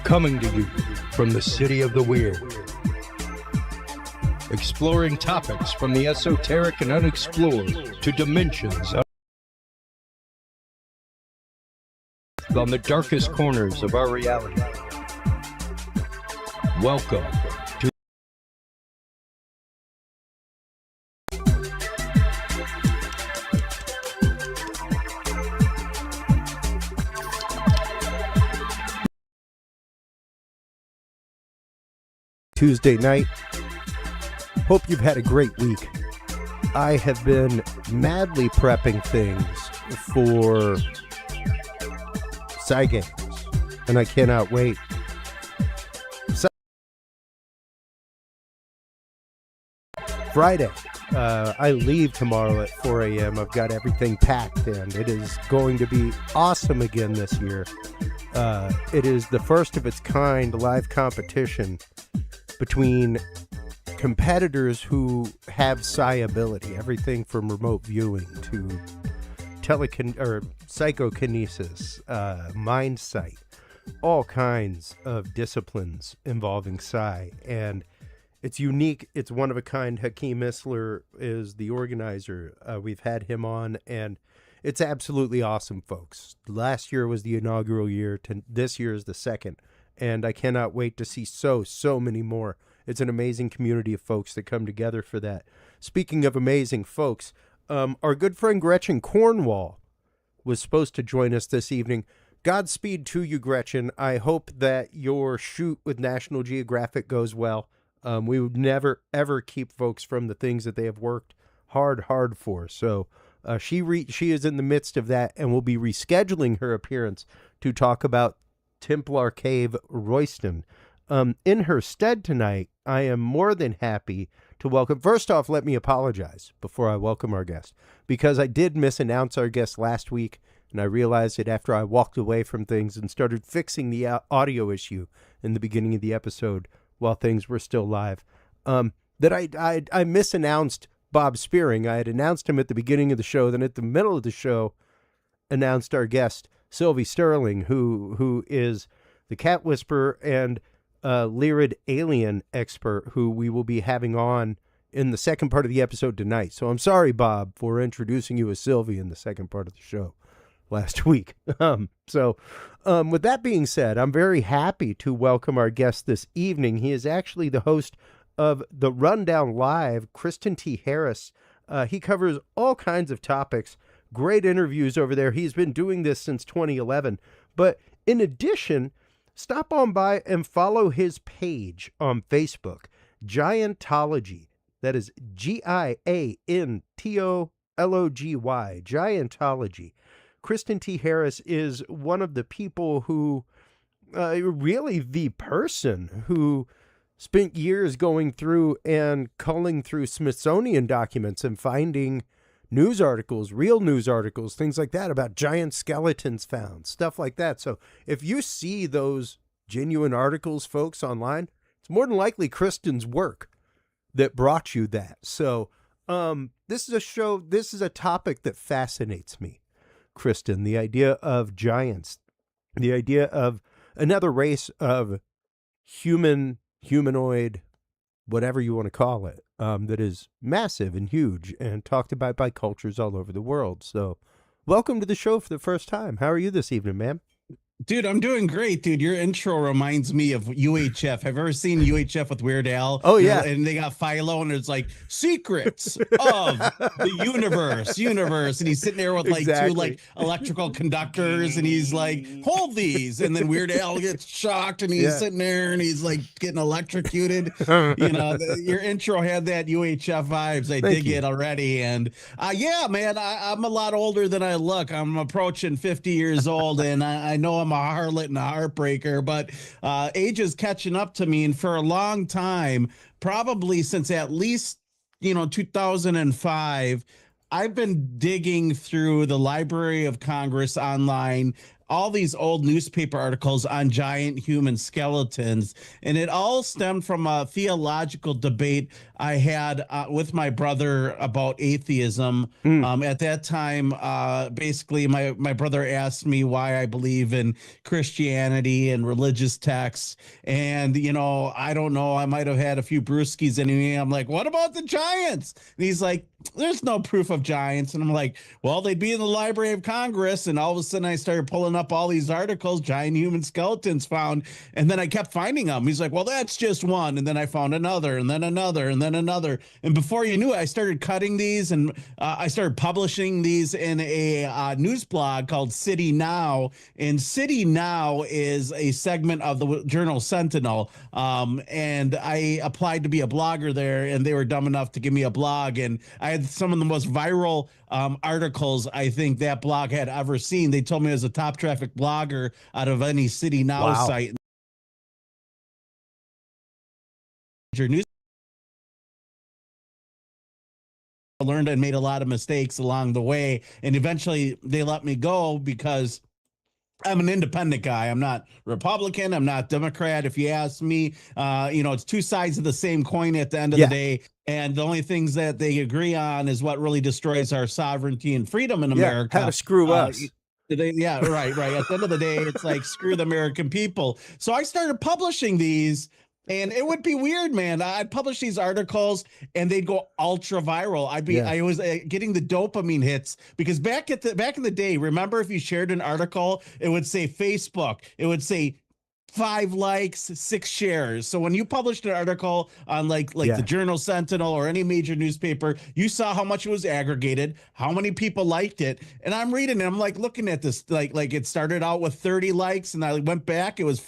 Coming to you from the city of the weird. Exploring topics from the esoteric and unexplored to dimensions on the darkest corners of our reality. Welcome to Tuesday night. Hope you've had a great week. I have been madly prepping things for Psy Games, and I cannot wait. Friday, I leave tomorrow at 4 a.m. I've got everything packed, and it is going to be awesome again this year. It is the first of its kind live competition between competitors who have psi ability, everything from remote viewing to psychokinesis, mind sight, all kinds of disciplines involving psi, and it's unique. It's one of a kind. Hakeem Isler is the organizer. We've had him on, and it's absolutely awesome, folks. Last year was the inaugural year. This year is the second. And I cannot wait to see so many more. It's an amazing community of folks that come together for that. Speaking of amazing folks, our good friend Gretchen Cornwall was supposed to join us this evening. Godspeed to you, Gretchen. I hope that your shoot with National Geographic goes well. We would never, ever keep folks from the things that they have worked hard for. So she is in the midst of that, and will be rescheduling her appearance to talk about Templar Cave, Royston. In her stead tonight, I am more than happy to welcome... First off, let me apologize before I welcome our guest, because I did misannounce our guest last week, and I realized it after I walked away from things and started fixing the audio issue in the beginning of the episode while things were still live, that I misanounced Bob Spearing. I had announced him at the beginning of the show, then at the middle of the show announced our guest, Sylvie Sterling, who is the Cat Whisperer and Lyran alien expert, who we will be having on in the second part of the episode tonight. So I'm sorry, Bob, for introducing you as Sylvie in the second part of the show last week. With that being said, I'm very happy to welcome our guest this evening. He is actually the host of the Rundown Live, Kristan T Harris. He covers all kinds of topics. Great interviews over there. He's been doing this since 2011. But in addition, stop on by and follow his page on Facebook, Giantology. That is Giantology, Giantology. Kristan T Harris is one of the people who, really the person who spent years going through and culling through Smithsonian documents and finding news articles, real news articles, things like that about giant skeletons found, stuff like that. So if you see those genuine articles, folks, online, it's more than likely Kristan's work that brought you that. So this is a topic that fascinates me, Kristan, the idea of giants, the idea of another race of humanoid, whatever you want to call it, that is massive and huge and talked about by cultures all over the world. So welcome to the show for the first time. How are you this evening, ma'am? Dude, I'm doing great, dude. Your intro reminds me of UHF. Have you ever seen UHF with Weird Al? Oh, yeah. And they got Philo, and it's like, secrets of the universe. And he's sitting there with like two like electrical conductors, and he's like, hold these. And then Weird Al gets shocked, and he's sitting there, and he's like getting electrocuted. Your intro had that UHF vibes. I dig it already. And yeah, man, I'm a lot older than I look. I'm approaching 50 years old, and I know I'm a harlot and a heartbreaker, but age is catching up to me. And for a long time, probably since at least 2005, I've been digging through the Library of Congress online all these old newspaper articles on giant human skeletons. And it all stemmed from a theological debate I had with my brother about atheism. At that time, basically, my brother asked me why I believe in Christianity and religious texts. And, you know, I don't know, I might have had a few brewskis in me. I'm like, what about the giants? And he's like, there's no proof of giants. And I'm like, well, they'd be in the Library of Congress. And all of a sudden I started pulling up all these articles, giant human skeletons found. And then I kept finding them. He's like, well, that's just one. And then I found another, and then another, and then another. And before you knew it, I started cutting these, and I started publishing these in a news blog called City Now. And City Now is a segment of the journal Sentinel. And I applied to be a blogger there, and they were dumb enough to give me a blog. And I had some of the most viral articles I think that blog had ever seen. They told me I was a top traffic blogger out of any City Now site. News. I learned and made a lot of mistakes along the way, and eventually they let me go because I'm an independent guy. I'm not Republican. I'm not Democrat. If you ask me, you know, it's two sides of the same coin at the end of the day. And the only things that they agree on is what really destroys our sovereignty and freedom in America. How to screw us. Yeah, right. At the end of the day, it's like, screw the American people. So I started publishing these. And it would be weird, man. I'd publish these articles and they'd go ultra viral. I was getting the dopamine hits because back in the day, remember, if you shared an article, it would say Facebook, it would say 5 likes, 6 shares. So when you published an article on like the Journal Sentinel or any major newspaper, you saw how much it was aggregated, how many people liked it. And I'm reading and I'm like looking at this, like it started out with 30 likes, and I went back, it was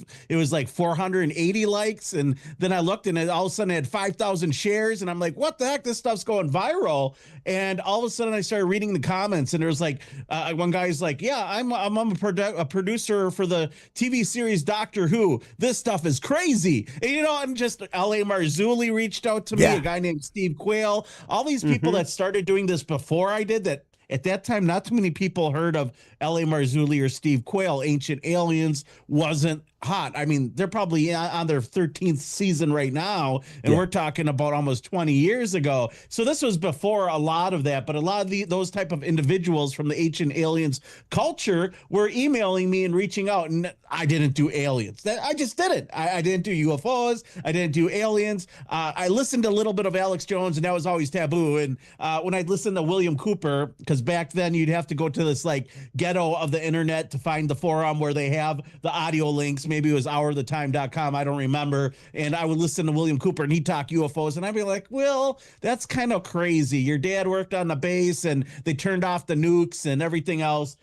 like 480 likes, and then I looked and all of a sudden it had 5,000 shares, and I'm like, what the heck, this stuff's going viral. And all of a sudden I started reading the comments, and there's like one guy's like, yeah, I'm a producer for the TV series Doctor Who. This stuff is crazy. And, you know, and just L.A. Marzulli reached out to me, a guy named Steve Quayle, all these people that started doing this before I did that. At that time, not too many people heard of L.A. Marzulli or Steve Quayle. Ancient Aliens wasn't hot. I mean, they're probably on their 13th season right now, and we're talking about almost 20 years ago. So this was before a lot of that, but a lot of those type of individuals from the Ancient Aliens culture were emailing me and reaching out, and I didn't do aliens. I just didn't. I didn't do UFOs. I didn't do aliens. I listened to a little bit of Alex Jones, and that was always taboo. And when I'd listen to William Cooper, because back then you'd have to go to this like ghetto of the internet to find the forum where they have the audio links. Maybe it was houroftheTime.com. I don't remember. And I would listen to William Cooper and he'd talk UFOs. And I'd be like, well, that's kind of crazy. Your dad worked on the base and they turned off the nukes and everything else,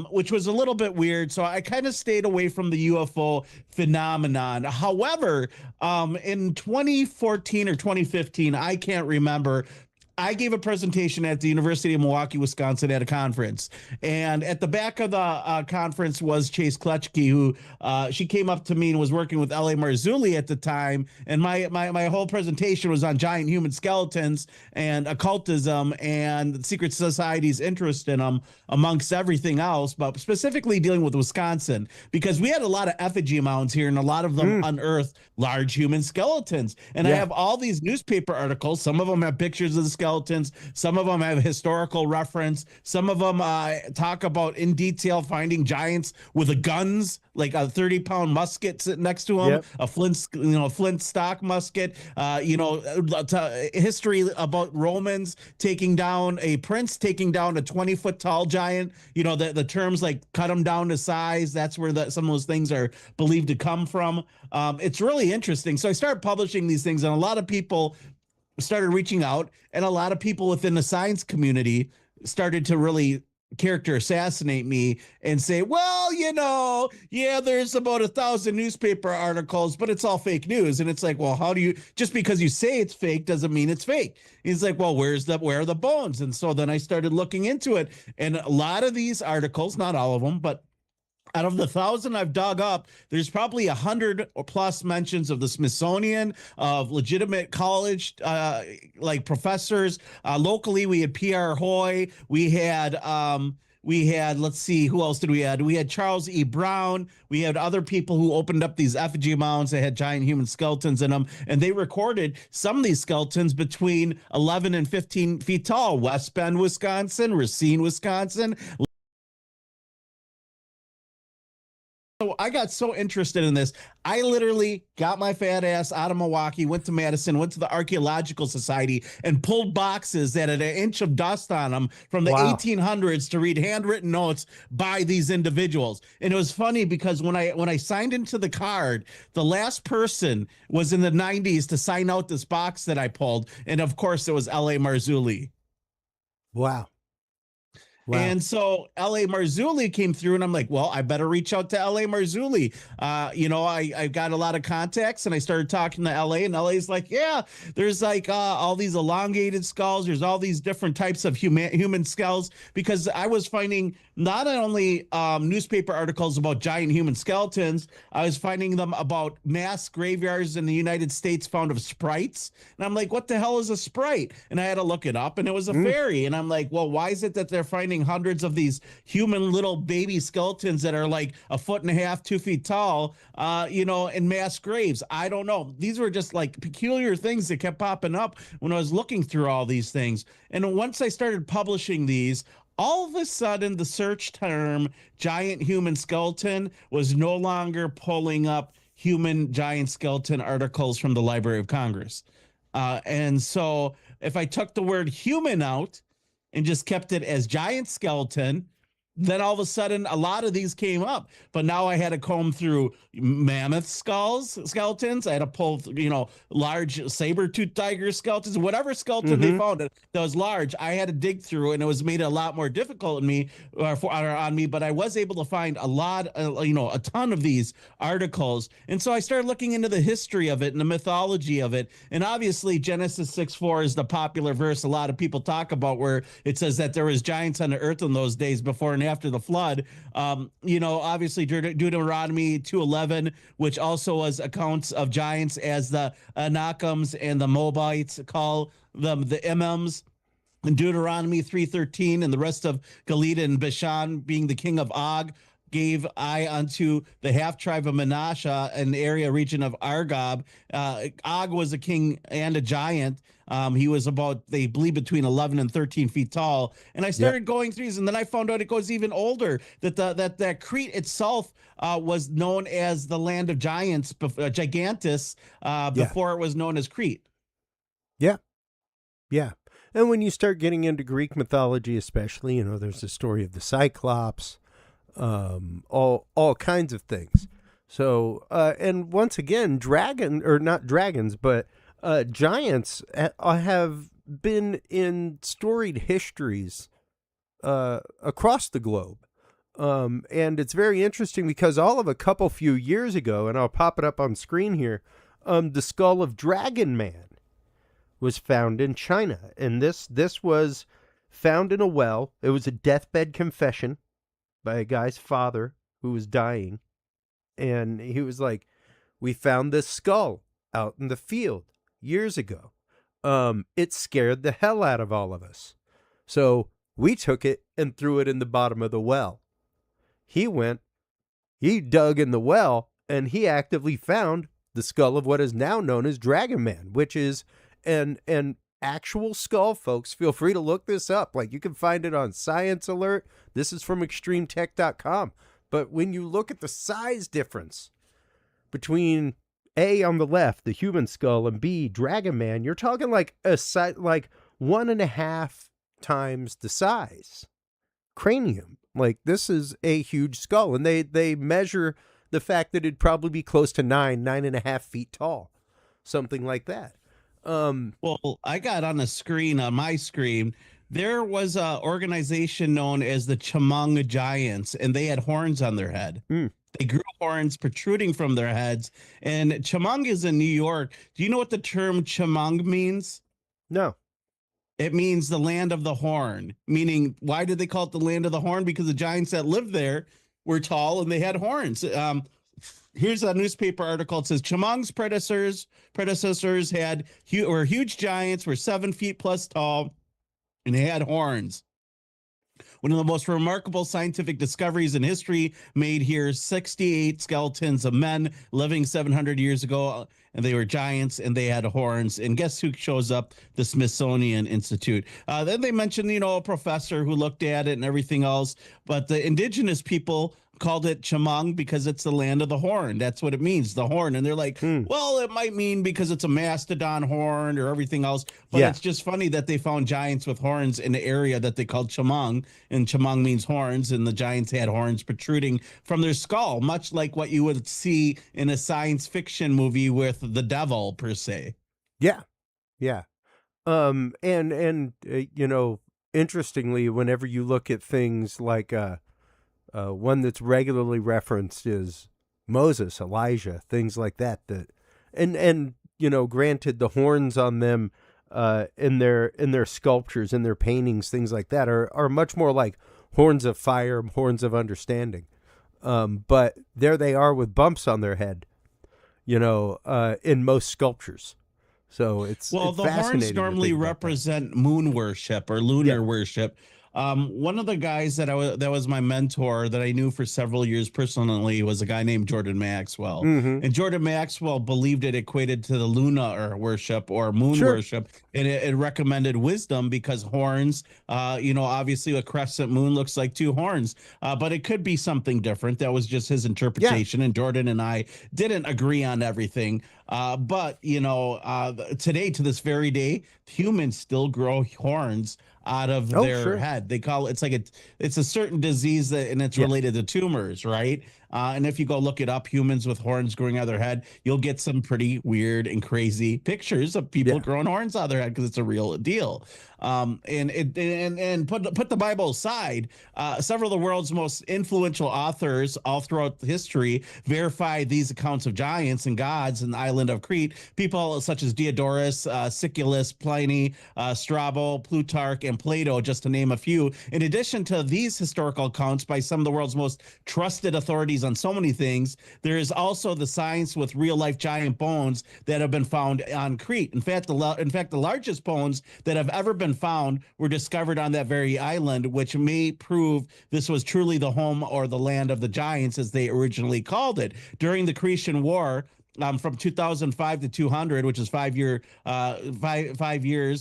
which was a little bit weird. So I kind of stayed away from the UFO phenomenon. However, in 2014 or 2015, I can't remember, I gave a presentation at the University of Milwaukee, Wisconsin at a conference. And at the back of the conference was Chase Kletchke, who she came up to me and was working with L.A. Marzulli at the time. And my whole presentation was on giant human skeletons and occultism and secret society's interest in them, amongst everything else, but specifically dealing with Wisconsin, because we had a lot of effigy mounds here and a lot of them unearthed large human skeletons. And I have all these newspaper articles. Some of them have pictures of the skeletons. Some of them have historical reference. Some of them talk about in detail finding giants with guns, like a 30-pound musket sitting next to them, a flint stock musket. History about Romans taking down a prince, taking down a 20-foot tall giant. You know, the terms like cut them down to size. That's where some of those things are believed to come from. It's really interesting. So I started publishing these things, and a lot of people started reaching out, and a lot of people within the science community started to really character assassinate me and say, well, you know, there's about 1,000 newspaper articles, but it's all fake news. And it's like, well, how do you, just because you say it's fake doesn't mean it's fake. He's like, well, where are the bones? And so then I started looking into it, and a lot of these articles, not all of them, but out of the 1,000 I've dug up, there's probably 100 or plus mentions of the Smithsonian, of legitimate college, like professors. Locally, we had P.R. Hoy. We had We had, let's see, who else did we had? We had Charles E. Brown. We had other people who opened up these effigy mounds that had giant human skeletons in them, and they recorded some of these skeletons between 11 and 15 feet tall. West Bend, Wisconsin, Racine, Wisconsin. So I got so interested in this. I literally got my fat ass out of Milwaukee, went to Madison, went to the Archaeological Society, and pulled boxes that had an inch of dust on them from the 1800s to read handwritten notes by these individuals. And it was funny because when I signed into the card, the last person was in the 90s to sign out this box that I pulled. And of course, it was L.A. Marzulli. Wow. Wow. And so L.A. Marzulli came through, and I'm like, well, I better reach out to L.A. Marzulli. I got a lot of contacts, and I started talking to L.A., and L.A.'s like, yeah, there's like all these elongated skulls. There's all these different types of human skulls, because I was finding not only newspaper articles about giant human skeletons, I was finding them about mass graveyards in the United States found of sprites. And I'm like, what the hell is a sprite? And I had to look it up, and it was a fairy. And I'm like, well, why is it that they're finding hundreds of these human little baby skeletons that are like 1.5 feet, 2 feet tall, in mass graves? I don't know. These were just like peculiar things that kept popping up when I was looking through all these things. And once I started publishing these, all of a sudden the search term giant human skeleton was no longer pulling up human giant skeleton articles from the Library of Congress. And so if I took the word human out and just kept it as giant skeleton, then all of a sudden a lot of these came up. But now I had to comb through mammoth skeletons. I had to pull, large saber-toothed tiger skeletons, whatever skeleton they found that was large. I had to dig through, and it was made a lot more difficult on me. But I was able to find a ton of these articles. And so I started looking into the history of it and the mythology of it. And obviously Genesis 6:4 is the popular verse a lot of people talk about, where it says that there was giants on the earth in those days before and after the flood. Obviously Deuteronomy 2:11, which also was accounts of giants as the Anakims and the Moabites call them the Emims. In Deuteronomy 3:13, and the rest of Gilead and Bashan, being the king of Og, gave I unto the half tribe of Manasseh, an area region of Argob. Og was a king and a giant. He was about, they believe, between 11 and 13 feet tall. And I started going through these, and then I found out it goes even older, that Crete itself was known as the land of giants, Gigantus, before it was known as Crete. Yeah. Yeah. And when you start getting into Greek mythology, especially, there's the story of the Cyclops, all kinds of things. So, and once again, giants have been in storied histories across the globe. And it's very interesting because all of a couple few years ago, and I'll pop it up on screen here, the skull of Dragon Man was found in China. And this was found in a well. It was a deathbed confession by a guy's father who was dying. And he was like, we found this skull out in the field years ago. It scared the hell out of all of us. So we took it and threw it in the bottom of the well. He dug in the well, and he actively found the skull of what is now known as Dragon Man, which is an actual skull, folks. Feel free to look this up. Like, you can find it on Science Alert. This is from extremetech.com. But when you look at the size difference between A, on the left, the human skull, and B, Dragon Man, you're talking like a size, like 1.5 times the size cranium. Like, this is a huge skull, and they measure the fact that it'd probably be close to 9.5 feet tall, something like that. Well, I got on my screen, there was an organization known as the Chemung Giants, and they had horns on their head. They grew horns protruding from their heads. And Chemung is in New York. Do you know what the term Chemung means? No. It means the land of the horn, meaning, why did they call it the land of the horn? Because the giants that lived there were tall and they had horns. Here's a newspaper article. It says Chemung's predecessors were huge giants, were 7 feet plus tall, and they had horns. one of the most remarkable scientific discoveries in history made here. 68 skeletons of men living 700 years ago, and they were giants and they had horns. And guess who shows up? The Smithsonian Institute. Then they mentioned, a professor who looked at it and everything else. But the indigenous people called it Chemung because it's the land of the horn. That's what it means, the horn. And they're like, well, it might mean because it's a mastodon horn or everything else. But it's just funny that they found giants with horns in the area that they called Chemung. And Chemung means horns. And the giants had horns protruding from their skull, much like what you would see in a science fiction movie with the devil, per se. Yeah. Yeah. Interestingly, whenever you look at things like one that's regularly referenced is Moses, Elijah, things like that. And granted, the horns on them in their sculptures, in their paintings, things like that are much more like horns of fire, horns of understanding. But there they are with bumps on their head, in most sculptures. So it's the horns normally represent moon worship or lunar worship. One of the guys that was my mentor that I knew for several years personally was a guy named Jordan Maxwell. And Jordan Maxwell believed it equated to the lunar worship or moon worship. And it recommended wisdom because horns, obviously a crescent moon looks like two horns, but it could be something different. That was just his interpretation. And Jordan and I didn't agree on everything. But today, to this very day, humans still grow horns out of their head. They call it's a certain disease and it's related to tumors, right? And if you go look it up, humans with horns growing out of their head, you'll get some pretty weird and crazy pictures of people growing horns out of their head because it's a real deal. And put the Bible aside, several of the world's most influential authors all throughout history verify these accounts of giants and gods in the island of Crete. People such as Diodorus, Siculus, Pliny, Strabo, Plutarch, and Plato, just to name a few. In addition to these historical accounts by some of the world's most trusted authorities on so many things, there is also the science with real-life giant bones that have been found on Crete. In fact, the largest bones that have ever been found were discovered on that very island, which may prove this was truly the home or the land of the giants, as they originally called it. During the Cretan War, from 2005 to 200, which is 5 years,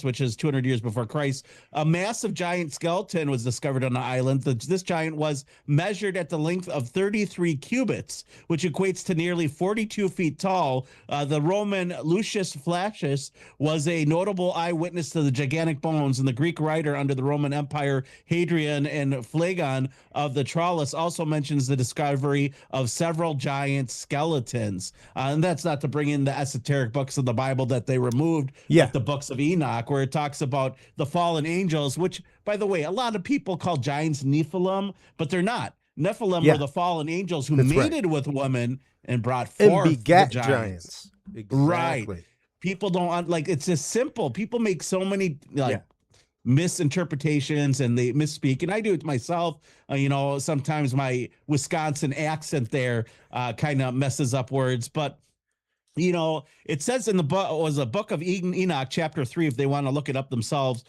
which is 200 years before Christ, a massive giant skeleton was discovered on the island. This giant was measured at the length of 33 cubits, which equates to nearly 42 feet tall. The Roman Lucius Flaccus was a notable eyewitness to the gigantic bones, and the Greek writer under the Roman Empire, Hadrian and Phlegon of the Tralles, also mentions the discovery of several giant skeletons. And that's not to bring in the esoteric books of the Bible that they removed, like the books of Enoch, where it talks about the fallen angels, which, by the way, a lot of people call giants Nephilim, but they're not. Nephilim were the fallen angels who mated with women and brought forth and begat the giants. Exactly. Right. People don't it's just simple. People make so many misinterpretations and they misspeak, and I do it myself. Sometimes my Wisconsin accent there kind of messes up words, but it says in the book, was a book of Enoch, chapter 3, if they want to look it up themselves,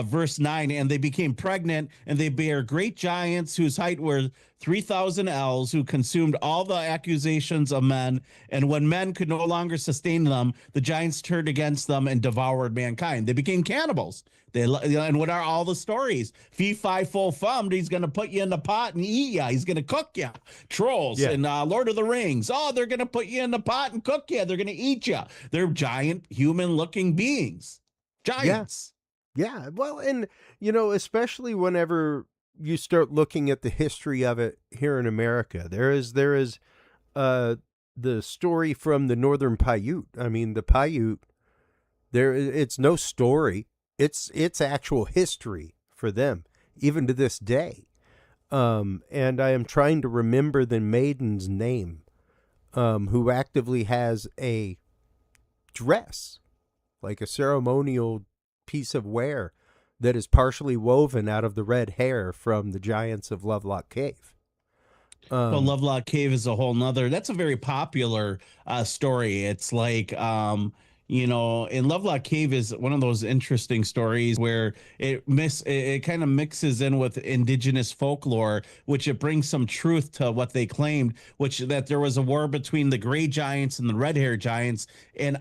verse 9, and they became pregnant and they bare great giants whose height were 3,000 ells, who consumed all the accusations of men. And when men could no longer sustain them, the giants turned against them and devoured mankind. They became cannibals. And what are all the stories? Fee, fi, fo, fum. He's going to put you in the pot and eat you. He's going to cook you. Trolls and Lord of the Rings. Oh, they're going to put you in the pot and cook you. They're going to eat you. They're giant human-looking beings. Giants. Yeah. Well, and, especially whenever you start looking at the history of it here in America, there is the story from the Northern Paiute. I mean, the Paiute, it's no story. It's actual history for them, even to this day. And I am trying to remember the maiden's name, who actively has a dress, like a ceremonial piece of wear that is partially woven out of the red hair from the giants of Lovelock Cave. Well, Lovelock Cave is a whole nother. That's a very popular story. It's like, you know, and Lovelock Cave is one of those interesting stories where it kind of mixes in with indigenous folklore, which it brings some truth to what they claimed, which that there was a war between the gray giants and the red hair giants. And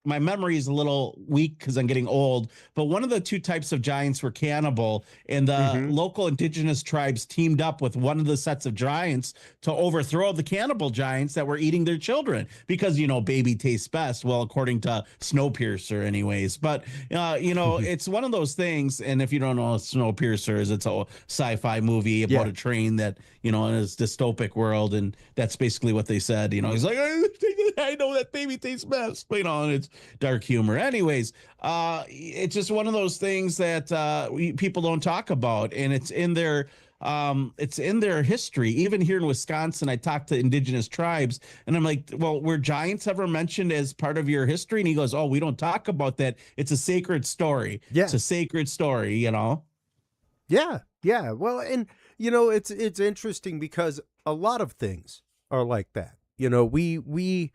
my memory is a little weak because I'm getting old, but one of the two types of giants were cannibal, and the local indigenous tribes teamed up with one of the sets of giants to overthrow the cannibal giants that were eating their children because, you know, baby tastes best. Well, according to Snowpiercer anyways, but you know, it's one of those things. And if you don't know what Snowpiercer is, it's a sci-fi movie about a train that, you know, in this dystopic world. And that's basically what they said. You know, he's like, I know that baby tastes best, you know, and it's dark humor. Anyways, it's just one of those things that people don't talk about, and it's in their history. Even here in Wisconsin, I talked to indigenous tribes, and I'm like, well, were giants ever mentioned as part of your history? And he goes, oh, we don't talk about that. It's a sacred story. Yeah. It's a sacred story, you know? Yeah. Yeah. Well, and you know, it's interesting because a lot of things are like that. You know, we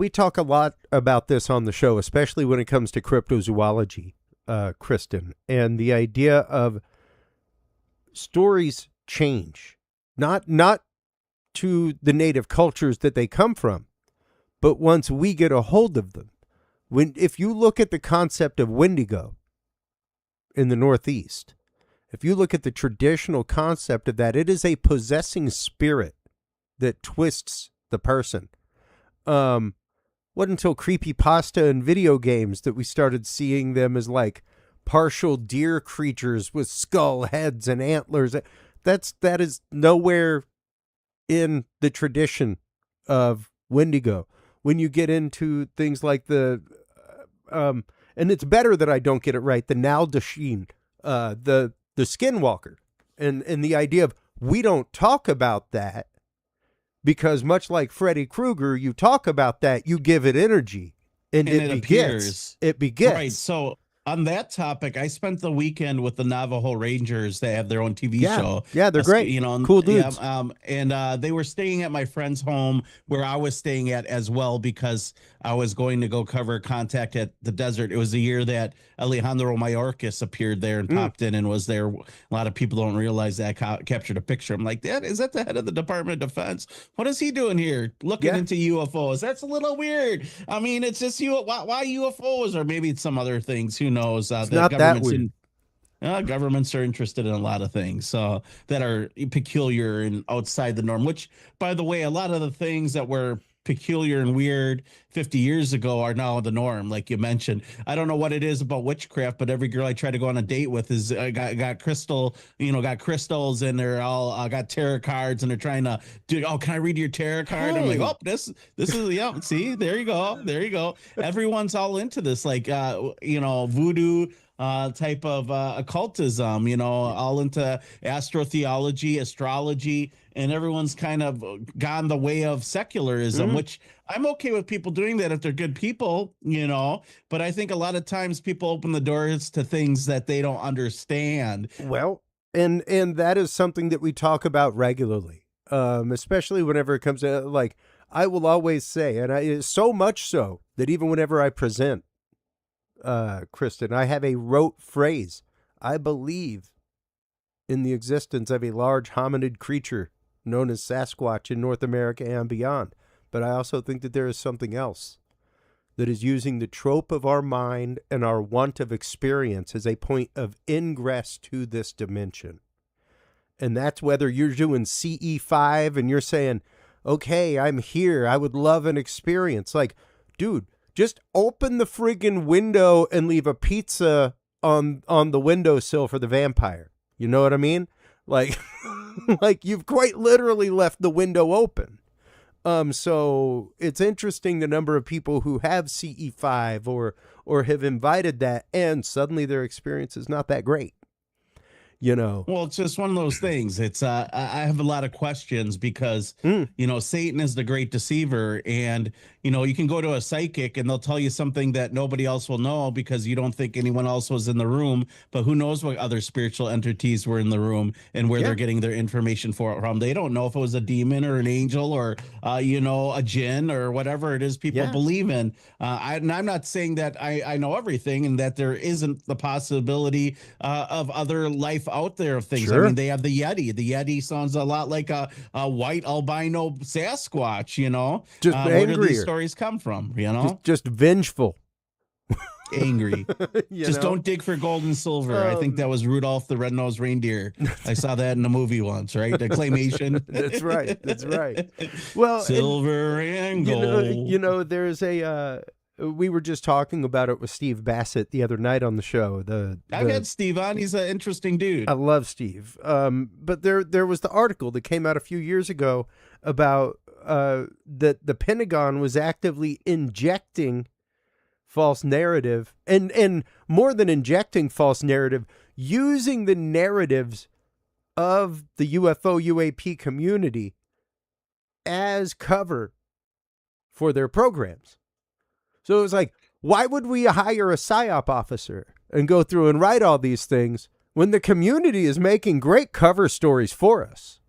talk a lot about this on the show, especially when it comes to cryptozoology, Kristan, and the idea of stories change, not to the native cultures that they come from, but once we get a hold of them. If you look at the concept of Wendigo in the Northeast, if you look at the traditional concept of that, it is a possessing spirit that twists the person. Wasn't until creepypasta and video games that we started seeing them as like partial deer creatures with skull heads and antlers. That is nowhere in the tradition of Wendigo. When you get into things like and it's better that I don't get it right, the Naldasheen, the Skinwalker, and the idea of we don't talk about that. Because much like Freddy Krueger, you talk about that, you give it energy, and it begins. It begins. Right. So on that topic, I spent the weekend with the Navajo Rangers. They have their own TV show. Yeah, they're great. You know, cool dudes. Yeah, and they were staying at my friend's home where I was staying at as well because I was going to go cover Contact at the Desert. It was the year that Alejandro Mayorkas appeared there and popped in and was there. A lot of people don't realize that. Captured a picture. I'm like, Dad, is that the head of the Department of Defense? What is he doing here looking into UFOs? That's a little weird. I mean, it's just why UFOs, or maybe it's some other things. Who knows? It's not that weird. Governments are interested in a lot of things that are peculiar and outside the norm, which, by the way, a lot of the things that were peculiar and weird 50 years ago are now the norm. Like you mentioned, I don't know what it is about witchcraft, but every girl I try to go on a date with is got crystals, and they're all got tarot cards, and they're trying to do, oh, can I read your tarot card? Hey. I'm like, oh, this is, yeah, see, there you go. Everyone's all into this, like, voodoo, type of occultism, all into astrotheology, astrology, and everyone's kind of gone the way of secularism, which I'm okay with people doing that if they're good people, but I think a lot of times people open the doors to things that they don't understand. Well, and that is something that we talk about regularly, especially whenever it comes to, like, I will always say, and so much so that even whenever I present, Kristan, I have a rote phrase. I believe in the existence of a large hominid creature known as Sasquatch in North America and beyond. But I also think that there is something else that is using the trope of our mind and our want of experience as a point of ingress to this dimension. And that's whether you're doing CE5 and you're saying, okay, I'm here, I would love an experience. Like, dude, just open the friggin' window and leave a pizza on the windowsill for the vampire. You know what I mean? Like, like you've quite literally left the window open. So it's interesting the number of people who have CE5 or have invited that, and suddenly their experience is not that great. you know. Well, it's just one of those things. It's I have a lot of questions because Satan is the great deceiver, and you can go to a psychic and they'll tell you something that nobody else will know because you don't think anyone else was in the room. But who knows what other spiritual entities were in the room and where they're getting their information from? They don't know if it was a demon or an angel or a jinn or whatever it is people believe in. And I'm not saying that I know everything and that there isn't the possibility of other life out there of things. Sure. I mean, they have the Yeti. The Yeti sounds a lot like a white albino Sasquatch, Just where do these angrier. stories come from, Just vengeful. Angry. Just don't dig for gold and silver. I think that was Rudolph the Red-Nosed Reindeer. I saw that in the movie once, right? The claymation. That's right. That's right. Well, silver and gold. There's a we were just talking about it with Steve Bassett the other night on the show. I've had Steve on. He's an interesting dude. I love Steve. But there was the article that came out a few years ago about that the Pentagon was actively injecting false narrative and more than injecting false narrative, using the narratives of the UFO UAP community as cover for their programs. So it was like, why would we hire a PSYOP officer and go through and write all these things when the community is making great cover stories for us?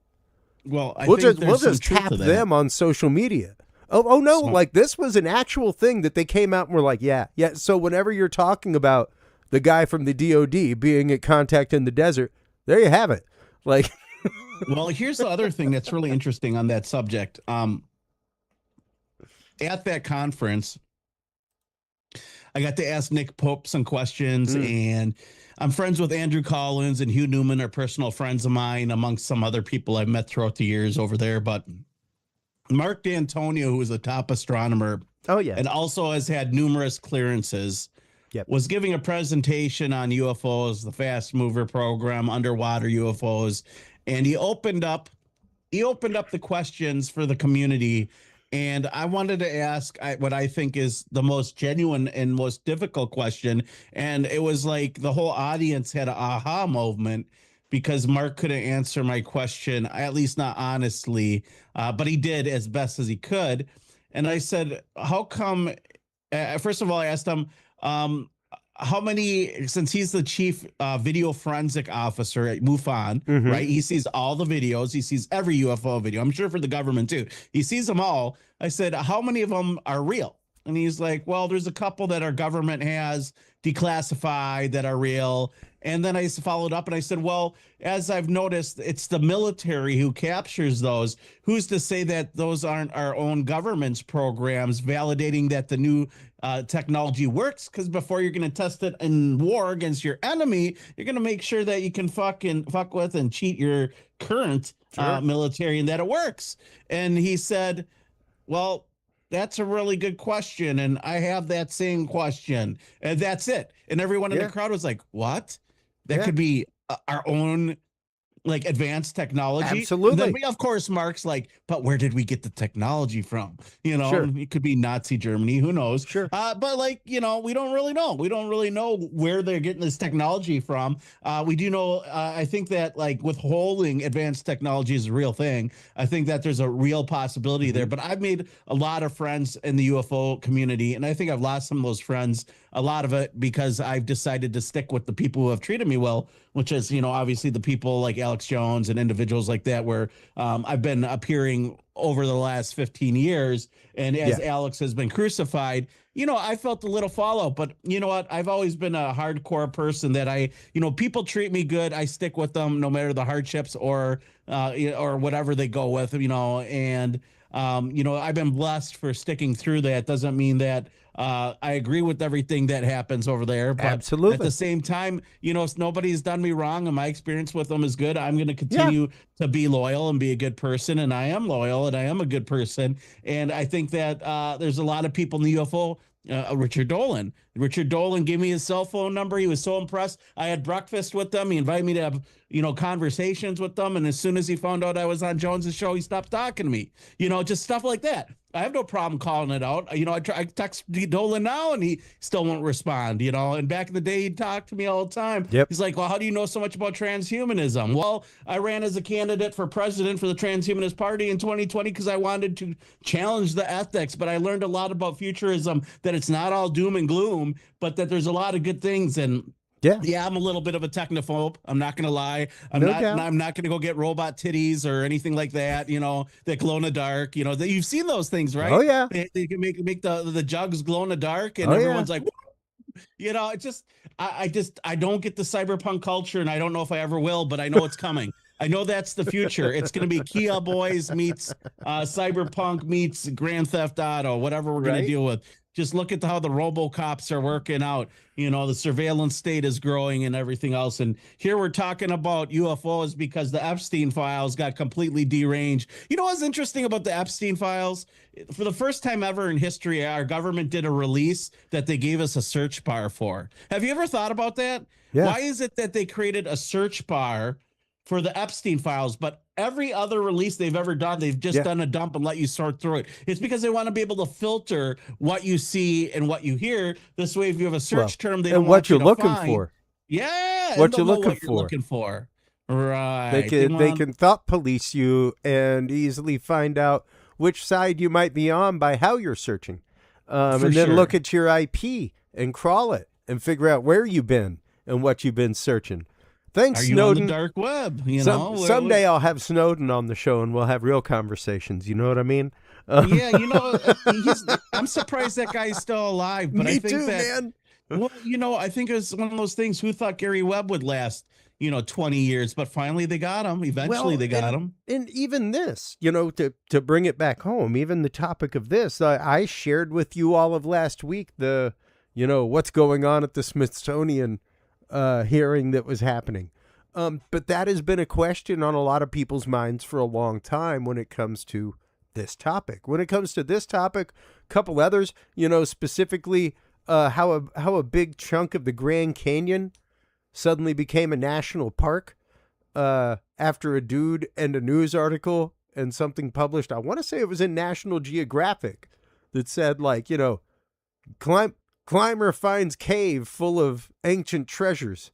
Well, we'll just tap them on social media. Oh no, like this was an actual thing that they came out and were like, yeah. So whenever you're talking about the guy from the DOD being at Contact in the Desert, there you have it. Like, well, here's the other thing that's really interesting on that subject. At that conference, I got to ask Nick Pope some questions, and I'm friends with Andrew Collins and Hugh Newman are personal friends of mine, amongst some other people I've met throughout the years over there. But Mark D'Antonio, who is a top astronomer, and also has had numerous clearances, was giving a presentation on UFOs, the Fast Mover program, underwater UFOs, and he opened up the questions for the community. And I wanted to ask what I think is the most genuine and most difficult question. And it was like the whole audience had an aha moment because Mark couldn't answer my question, at least not honestly, but he did as best as he could. And I said, how come, first of all, I asked him, how many, since he's the chief video forensic officer at MUFON, right? He sees all the videos. He sees every UFO video. I'm sure for the government too. He sees them all. I said, how many of them are real? And he's like, well, there's a couple that our government has declassified that are real. And then I followed up and I said, well, as I've noticed, it's the military who captures those. Who's to say that those aren't our own government's programs validating that the new technology works? Because before you're going to test it in war against your enemy, you're going to make sure that you can fuck with and cheat your current military and that it works. And he said, well, that's a really good question. And I have that same question. And that's it. And everyone in the crowd was like, what? That could be our own like advanced technology. Absolutely. And then, of course, Mark's like, but where did we get the technology from? It could be Nazi Germany. Who knows? Sure. But like, we don't really know. We don't really know where they're getting this technology from. We do know, I think that like withholding advanced technology is a real thing. I think that there's a real possibility there, but I've made a lot of friends in the UFO community. And I think I've lost some of those friends, a lot of it because I've decided to stick with the people who have treated me well, which is, obviously the people like Alex Jones and individuals like that, where I've been appearing over the last 15 years. And as Alex has been crucified, I felt a little fallout, but you know what? I've always been a hardcore person that people treat me good. I stick with them no matter the hardships or whatever they go with, and I've been blessed for sticking through that. Doesn't mean that I agree with everything that happens over there, but absolutely. At the same time, nobody's done me wrong and my experience with them is good. I'm going to continue to be loyal and be a good person. And I am loyal and I am a good person. And I think that there's a lot of people in the UFO. Richard Dolan gave me his cell phone number. He was so impressed. I had breakfast with them. He invited me to have, conversations with them. And as soon as he found out I was on Jones's show, he stopped talking to me, just stuff like that. I have no problem calling it out. You know, I text Dolan now and he still won't respond, you know, and back in the day, he'd talk to me all the time. Yep. He's like, well, how do you know so much about transhumanism? Well, I ran as a candidate for president for the Transhumanist Party in 2020 because I wanted to challenge the ethics, but I learned a lot about futurism, that it's not all doom and gloom, but that there's a lot of good things. And yeah, I'm a little bit of a technophobe. I'm not going to lie. I'm not going to go get robot titties or anything like that, you know, that glow in the dark. You know, you've seen those things, right? Oh, yeah. They can make the jugs glow in the dark, and everyone's like, you know, I don't get the cyberpunk culture, and I don't know if I ever will, but I know it's coming. I know that's the future. It's going to be Kia Boys meets cyberpunk meets Grand Theft Auto, whatever we're going to deal with. Just look at how the RoboCops are working out. You know, the surveillance state is growing and everything else. And here we're talking about UFOs because the Epstein files got completely deranged. You know what's interesting about the Epstein files? For the first time ever in history, our government did a release that they gave us a search bar for. Have you ever thought about that? Yeah. Why is it that they created a search bar for the Epstein files, but every other release they've ever done, they've just done a dump and let you sort through it? It's because they want to be able to filter what you see and what you hear. This way, if you have a search term, they don't want you to what you're find. looking for. Yeah, what you're looking for. Right. They can thought police you and easily find out which side you might be on by how you're searching. And then look at your IP and crawl it and figure out where you've been and what you've been searching. Thanks, Snowden. on the dark web? Someday I'll have Snowden on the show and we'll have real conversations. You know what I mean? Yeah, you know, I'm surprised that guy's still alive. But Me I think too, man. Well, you know, I think it's one of those things. Who thought Gary Webb would last, 20 years? But finally they got him. Eventually they got him. And even this, to bring it back home, even the topic of this, I shared with you all of last week what's going on at the Smithsonian hearing that was happening. But that has been a question on a lot of people's minds for a long time when it comes to this topic. When it comes to this topic, a couple others, specifically how a big chunk of the Grand Canyon suddenly became a national park after a dude and a news article and something published. I want to say it was in National Geographic that said, climber finds cave full of ancient treasures.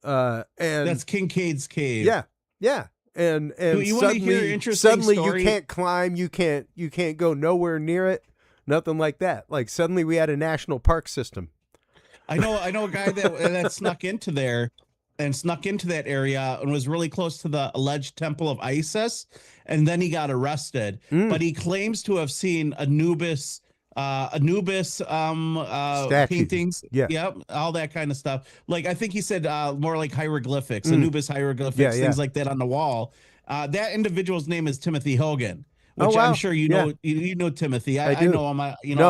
And that's Kincaid's Cave. Yeah. And you suddenly you can't climb, you can't go nowhere near it, nothing like that. Like suddenly we had a national park system. I know a guy that snuck into there and snuck into that area and was really close to the alleged temple of Isis, and then he got arrested. But he claims to have seen Anubis paintings, all that kind of stuff. Like I think he said more like hieroglyphics, Anubis hieroglyphics, things like that on the wall. That individual's name is Timothy Hogan, which I'm sure you know. You know Timothy. I know him.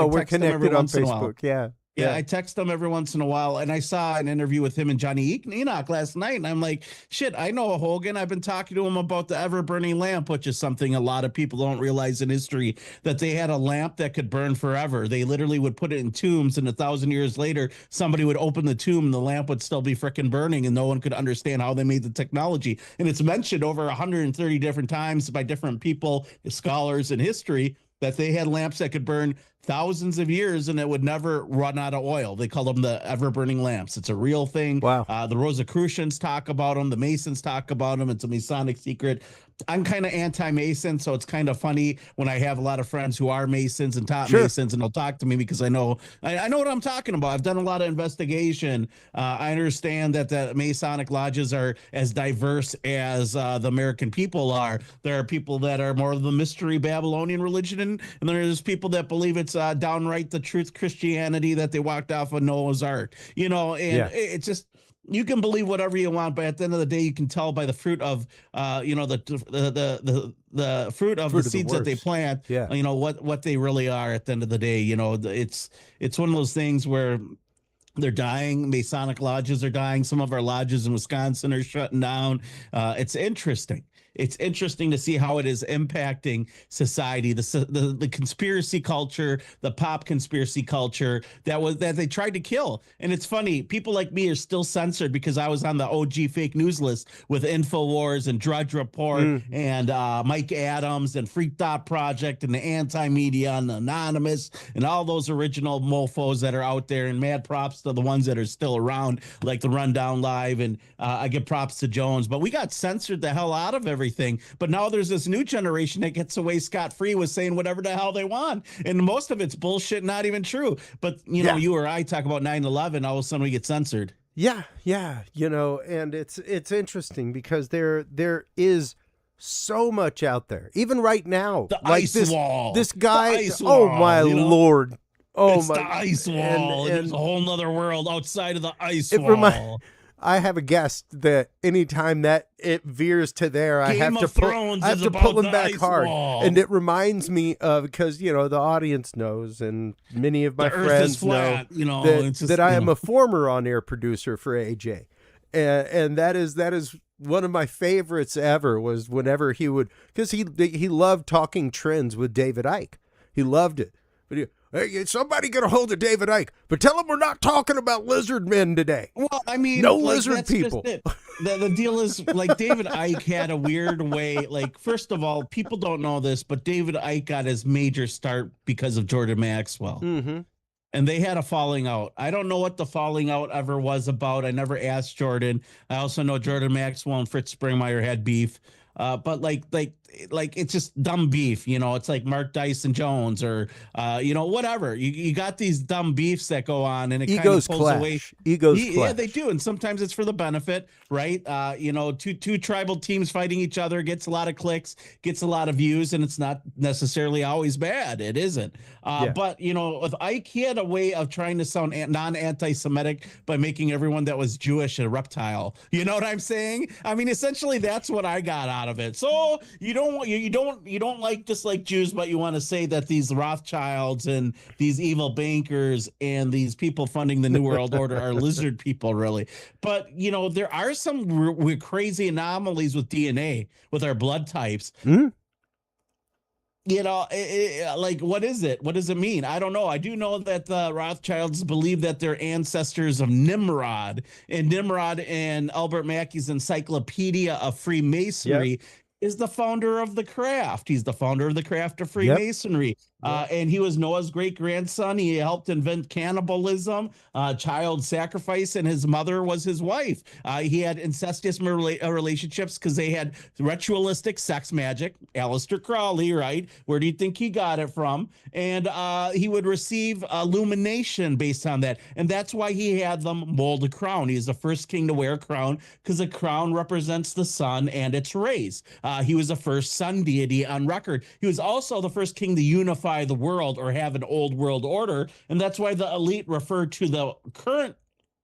We're connected on Facebook. Yeah, I text him every once in a while, and I saw an interview with him and Johnny Enoch last night, and I'm like, shit, I know Hogan. I've been talking to him about the ever-burning lamp, which is something a lot of people don't realize in history, that they had a lamp that could burn forever. They literally would put it in tombs, and 1,000 years later, somebody would open the tomb, and the lamp would still be freaking burning, and no one could understand how they made the technology. And it's mentioned over 130 different times by different people, scholars in history, that they had lamps that could burn thousands of years and it would never run out of oil. They call them the ever-burning lamps. It's a real thing. Wow. The Rosicrucians talk about them. The Masons talk about them. It's a Masonic secret. I'm kind of anti-Mason, so it's kind of funny when I have a lot of friends who are Masons and top Masons, and they'll talk to me because I know what I'm talking about. I've done a lot of investigation. I understand that the Masonic lodges are as diverse as the American people are. There are people that are more of the mystery Babylonian religion, and there's people that believe it's downright the truth Christianity that they walked off of Noah's Ark. It's just, you can believe whatever you want, but at the end of the day, you can tell by the fruit of, the fruit of the seeds that they plant. Yeah. What they really are at the end of the day. It's one of those things where they're dying. Masonic lodges are dying. Some of our lodges in Wisconsin are shutting down. It's interesting. it's interesting to see how it is impacting society, the conspiracy culture, the pop conspiracy culture that they tried to kill. And it's funny, people like me are still censored because I was on the OG fake news list with InfoWars and Drudge Report and Mike Adams and Freak Dot Project and the Anti-Media and Anonymous and all those original mofos that are out there. And mad props to the ones that are still around, like the Rundown Live, and I give props to Jones. But we got censored the hell out of everything. But now there's this new generation that gets away scot-free with saying whatever the hell they want, and most of it's bullshit, not even true. But you know, you or I talk about 9/11, all of a sudden we get censored. Yeah, you know, and it's interesting because there is so much out there, even right now. The like ice wall. This guy. Ice oh wall, my Lord. Oh it's my. The ice wall. And there's a whole nother world outside of the ice wall. I have a guest that anytime that it veers to there, I have to pull him back hard. Wall. And it reminds me of, because, you know, the audience knows, and many of my friends know, that I am a former on-air producer for AJ. And that is one of my favorites ever, was whenever he would, because he loved talking trends with David Icke. He loved it. But hey, somebody get a hold of David Icke, but tell him we're not talking about lizard men today. Well, I mean, no lizard people. The deal is, like, David Icke had a weird way. Like, first of all, people don't know this, but David Icke got his major start because of Jordan Maxwell. Mm-hmm. And they had a falling out. I don't know what the falling out ever was about. I never asked Jordan. I also know Jordan Maxwell and Fritz Springmeier had beef. But like it's just dumb beef, you know. It's like Mark Dyson Jones or whatever. You got these dumb beefs that go on, and it kind of pulls away. Egos clash. Yeah, they do, and sometimes it's for the benefit, right? Two tribal teams fighting each other gets a lot of clicks, gets a lot of views, and it's not necessarily always bad. It isn't. But with Ike, he had a way of trying to sound non-anti-Semitic by making everyone that was Jewish a reptile. You know what I'm saying? I mean, essentially, that's what I got out of it. So you don't like just like Jews, but you want to say that these Rothschilds and these evil bankers and these people funding the New World Order are lizard people, really. But there are some crazy anomalies with DNA, with our blood types. Mm-hmm. Like, what is it? What does it mean? I don't know. I do know that the Rothschilds believe that they're ancestors of Nimrod, and Nimrod in Albert Mackey's Encyclopedia of Freemasonry is the founder of the craft. He's the founder of the craft of Freemasonry. And he was Noah's great-grandson. He helped invent cannibalism, child sacrifice, and his mother was his wife. He had incestuous relationships because they had ritualistic sex magic. Aleister Crowley, right? Where do you think he got it from? And he would receive illumination based on that. And that's why he had them mold a crown. He's the first king to wear a crown because a crown represents the sun and its rays. He was the first sun deity on record. He was also the first king to unify the world or have an old world order, and that's why the elite refer to the current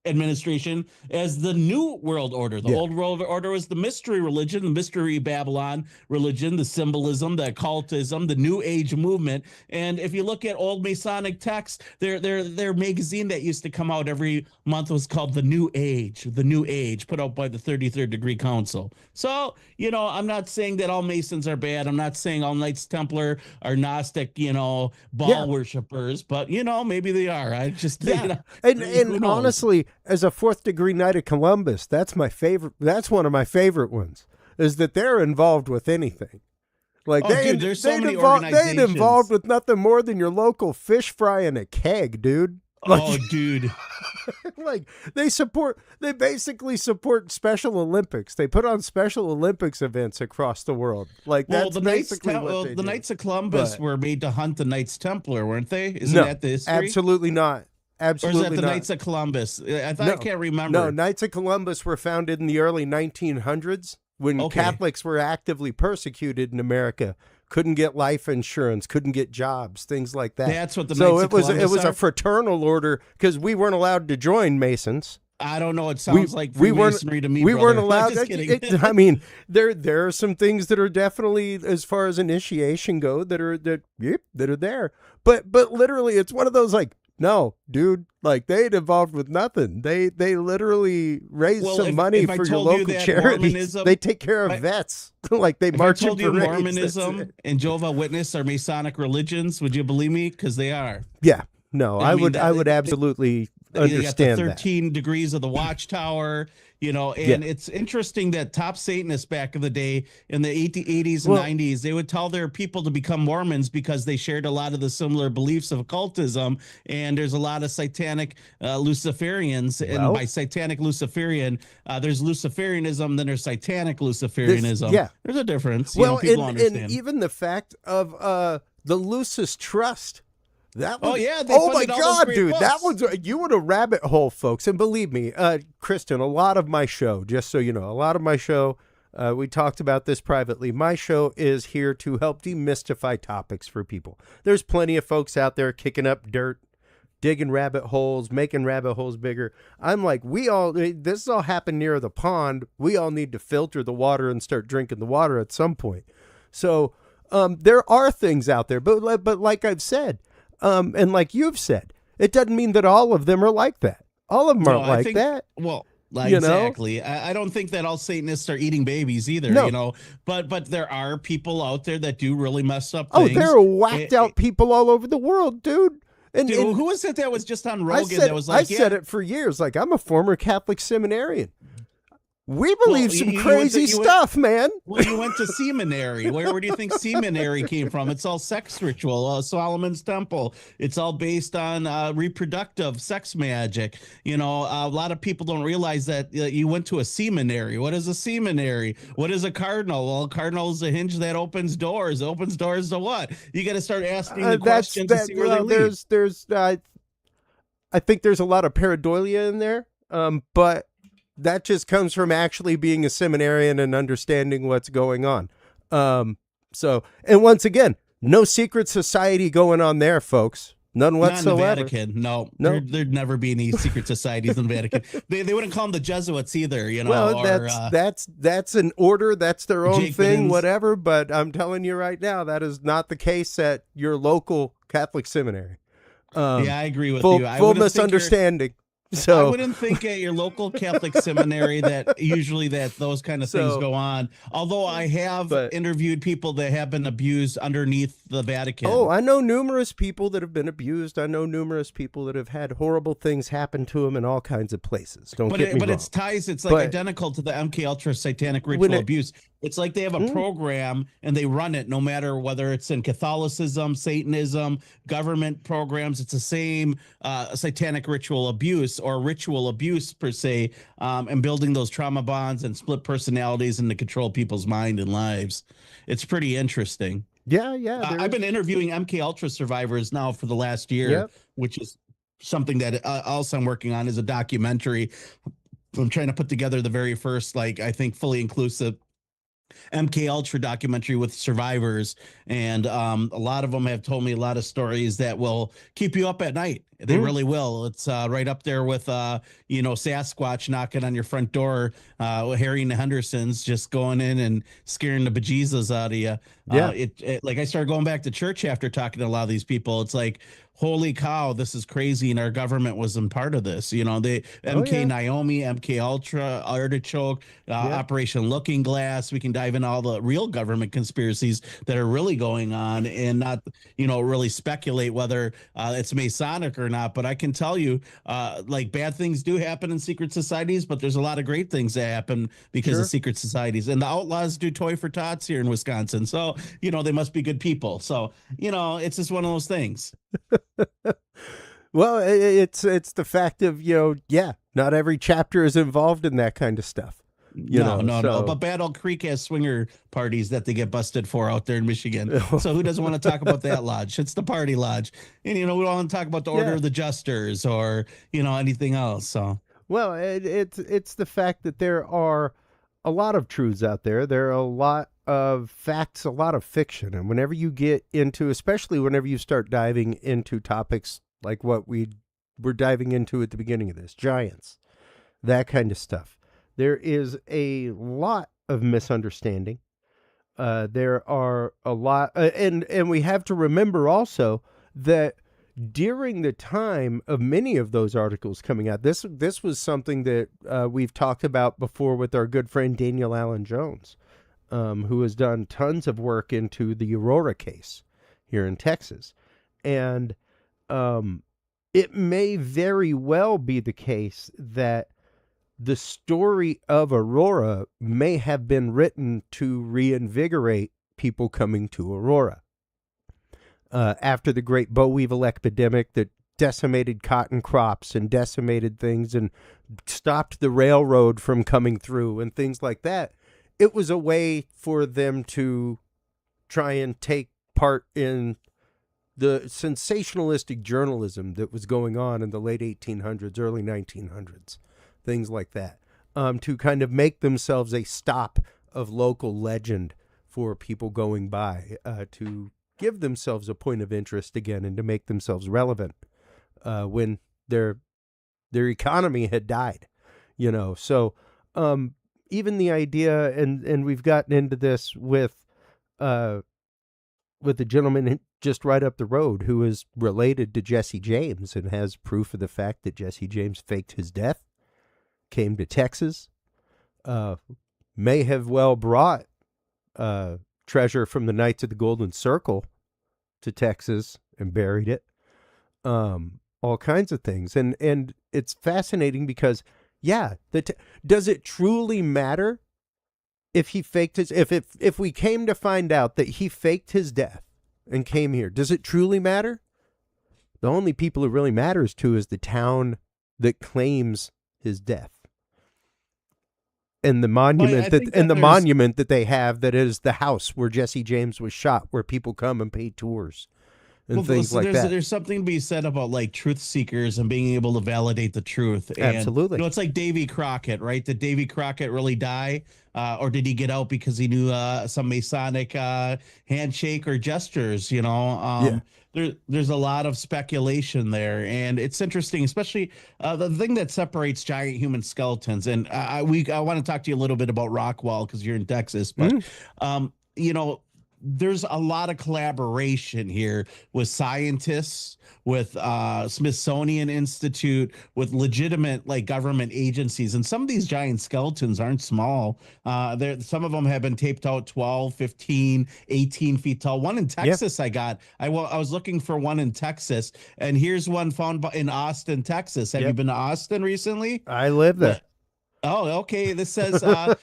administration as the New World Order. The Old World Order was the mystery religion, the mystery Babylon religion, the symbolism, the occultism, the New Age movement. And if you look at old Masonic texts, their magazine that used to come out every month was called The New Age, put out by the 33rd Degree Council. So, I'm not saying that all Masons are bad. I'm not saying all Knights Templar are Gnostic, Baal worshippers, but, maybe they are. I just, and honestly, as a fourth degree Knight of Columbus, that's my favorite. That's one of my favorite ones, is that they're involved with anything. Like there's so many organizations. They ain't involved with nothing more than your local fish fry in a keg, dude. Like, dude. Like they basically support Special Olympics. They put on Special Olympics events across the world. Like that's basically what they do. The Knights of Columbus were made to hunt the Knights Templar, weren't they? Isn't that the history? Absolutely not. Absolutely or is that the not. Knights of Columbus? I can't remember. No, Knights of Columbus were founded in the early 1900s when Catholics were actively persecuted in America. Couldn't get life insurance, couldn't get jobs, things like that. That's what the Knights of Columbus it was a fraternal order because we weren't allowed to join Masons. I don't know. It sounds like Freemasonry to me. We weren't allowed. Just kidding. I mean, there are some things that are definitely, as far as initiation go, that are there. But literally, it's one of those like, no, dude, like they ain't involved with nothing. They literally raise some money for your local charities. They take care of vets. Like they march in parades. If I told you Mormonism and Jehovah's Witness are Masonic religions, would you believe me? Because they are. Yeah. No, I would absolutely understand you got the 13 degrees of the Watchtower, and it's interesting that top Satanists back in the day in the 80s and 90s, they would tell their people to become Mormons because they shared a lot of the similar beliefs of occultism. And there's a lot of satanic Luciferians. And by satanic Luciferian, there's Luciferianism, then there's satanic Luciferianism. There's a difference. People understand. And even the fact of the Lucis Trust. That was, oh my God, dude, that was, you were a rabbit hole, folks. And believe me, Kristan, a lot of my show, just so you know, we talked about this privately. My show is here to help demystify topics for people. There's plenty of folks out there kicking up dirt, digging rabbit holes, making rabbit holes bigger. I'm like, this all happened near the pond. We all need to filter the water and start drinking the water at some point. So there are things out there, but like I've said, and like you've said, it doesn't mean that all of them are like that. All of them aren't like that. Well, exactly. I don't think that all Satanists are eating babies either, but there are people out there that do really mess up things. Oh, there are whacked out people all over the world, dude. And who was it that was just on Rogan that was like, I said it for years. Like, I'm a former Catholic seminarian. We believe some crazy stuff, man. Well, you went to seminary. Where do you think seminary came from? It's all sex ritual. Solomon's Temple. It's all based on reproductive sex magic. A lot of people don't realize that you went to a seminary. What is a seminary? What is a cardinal? Well, a cardinal is a hinge that opens doors. It opens doors to what? You got to start asking the questions to see where they lead. I think there's a lot of pareidolia in there, but that just comes from actually being a seminarian and understanding what's going on. And once again, no secret society going on there, folks. None whatsoever. Not in the Vatican. No. There'd never be any secret societies in the Vatican. They wouldn't call them the Jesuits either, Well, that's an order. That's their own thing, whatever. But I'm telling you right now, that is not the case at your local Catholic seminary. I agree with you. Full misunderstanding. So I wouldn't think at your local Catholic seminary that usually those kind of things go on. Although I have interviewed people that have been abused underneath the Vatican. Oh, I know numerous people that have been abused. I know numerous people that have had horrible things happen to them in all kinds of places. Don't get me wrong. It's like identical to the MK Ultra satanic ritual abuse. It's like they have a program and they run it no matter whether it's in Catholicism, Satanism, government programs. It's the same satanic ritual abuse or ritual abuse per se, and building those trauma bonds and split personalities and to control people's mind and lives. It's pretty interesting. Yeah. I've been interviewing MK Ultra survivors now for the last year, which is something that also I'm working on is a documentary. I'm trying to put together the very first, I think, fully inclusive MK Ultra documentary with survivors, and a lot of them have told me a lot of stories that will keep you up at night. They really will. It's right up there with Sasquatch knocking on your front door, Harry and the Hendersons just going in and scaring the bejesus out of you. I started going back to church after talking to a lot of these people. It's like, holy cow, this is crazy, and our government wasn't part of this. MK Naomi, MK Ultra, Artichoke, Operation Looking Glass. We can dive into all the real government conspiracies that are really going on, and not really speculate whether it's Masonic or not. But I can tell you, bad things do happen in secret societies, but there's a lot of great things that happen because of secret societies. And the outlaws do toy for tots here in Wisconsin, so they must be good people. So it's just one of those things. Well, it's the fact of not every chapter is involved in that kind of stuff. No. But Battle Creek has swinger parties that they get busted for out there in Michigan. So who doesn't want to talk about that lodge? It's the party lodge, and we don't want to talk about the Order of the Justers or anything else. So well, it's the fact that there are a lot of truths out there. There are a lot of facts, a lot of fiction, and whenever you get into, especially whenever you start diving into topics like what we were diving into at the beginning of this, giants, that kind of stuff, there is a lot of misunderstanding. There are a lot, and we have to remember also that during the time of many of those articles coming out, this was something that we've talked about before with our good friend Daniel Allen Jones, who has done tons of work into the Aurora case here in Texas. And it may very well be the case that the story of Aurora may have been written to reinvigorate people coming to Aurora. After the great boll weevil epidemic that decimated cotton crops and decimated things and stopped the railroad from coming through and things like that, it was a way for them to try and take part in the sensationalistic journalism that was going on in the late 1800s, early 1900s, things like that, to kind of make themselves a stop of local legend for people going by, to give themselves a point of interest again and to make themselves relevant when their economy had died, you know. So even the idea, and we've gotten into this with the gentleman just right up the road who is related to Jesse James and has proof of the fact that Jesse James faked his death, came to Texas, may have well brought treasure from the Knights of the Golden Circle to Texas and buried it. All kinds of things. And it's fascinating because, yeah, does it truly matter if he faked his, if we came to find out that he faked his death and came here, does it truly matter? The only people it really matters to is the town that claims his death. And the monument monument that they have that is the house where Jesse James was shot, where people come and pay tours and things like that. There's something to be said about like truth seekers and being able to validate the truth. And, absolutely. You know, it's like Davy Crockett, right? Did Davy Crockett really die? Or did he get out because he knew some Masonic handshake or gestures, you know? There's a lot of speculation there, and it's interesting, especially the thing that separates giant human skeletons. And I want to talk to you a little bit about Rockwall because you're in Texas, but you know, there's a lot of collaboration here with scientists, with Smithsonian Institute, with legitimate like government agencies. And some of these giant skeletons aren't small. Some of them have been taped out 12, 15, 18 feet tall. One in Texas, I was looking for one in Texas, and here's one found in Austin, Texas. Have you been to Austin recently? I live there. Oh, okay. This says a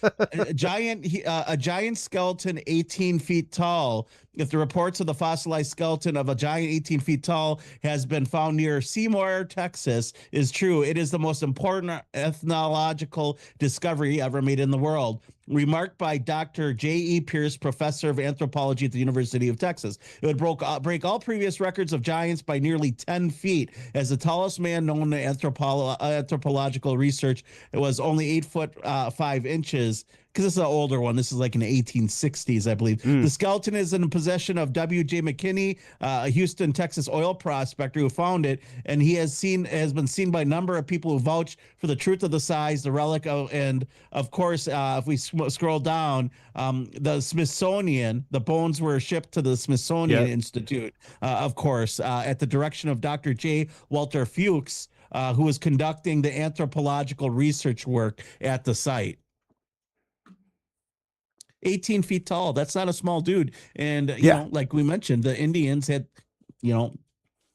giant skeleton 18 feet tall. If the reports of the fossilized skeleton of a giant 18 feet tall has been found near Seymour, Texas, is true, it is the most important ethnological discovery ever made in the world. Remarked by Dr. J.E. Pierce, professor of anthropology at the University of Texas. It would break all previous records of giants by nearly 10 feet. As the tallest man known to anthropological research, it was only 8 foot 5 inches. Because this is an older one. This is like in the 1860s, I believe. The skeleton is in possession of W.J. McKinney, a Houston, Texas oil prospector who found it, and he has been seen by a number of people who vouch for the truth of the size, the relic, and of course, if we scroll down, the Smithsonian, the bones were shipped to the Smithsonian Institute, of course, at the direction of Dr. J. Walter Fuchs, who was conducting the anthropological research work at the site. 18 feet tall. That's not a small dude. And, you know, like we mentioned, the Indians had, you know,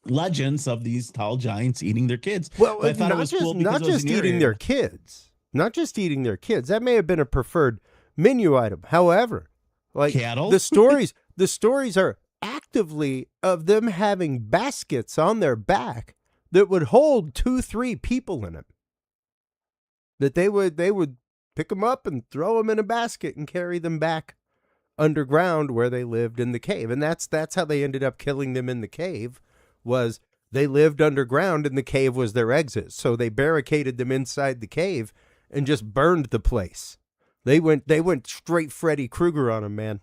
legends of these tall giants eating their kids. Well, but I thought it was cool because not just eating their kids. Not just eating their kids. That may have been a preferred menu item. However, like cattle? the stories are actively of them having baskets on their back that would hold 2-3 people in them. That they would pick them up and throw them in a basket and carry them back underground where they lived in the cave. And that's how they ended up killing them in the cave, was they lived underground and the cave was their exit. So they barricaded them inside the cave and just burned the place. They went straight Freddy Krueger on them, man.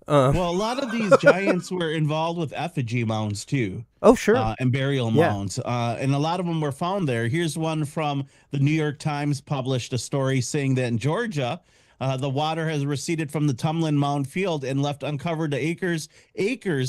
Well, a lot of these giants were involved with effigy mounds too. Oh, sure. And burial mounds. And a lot of them were found there. Here's one from the New York Times published a story saying that in Georgia, The water has receded from the Tumlin Mound Field and left uncovered acres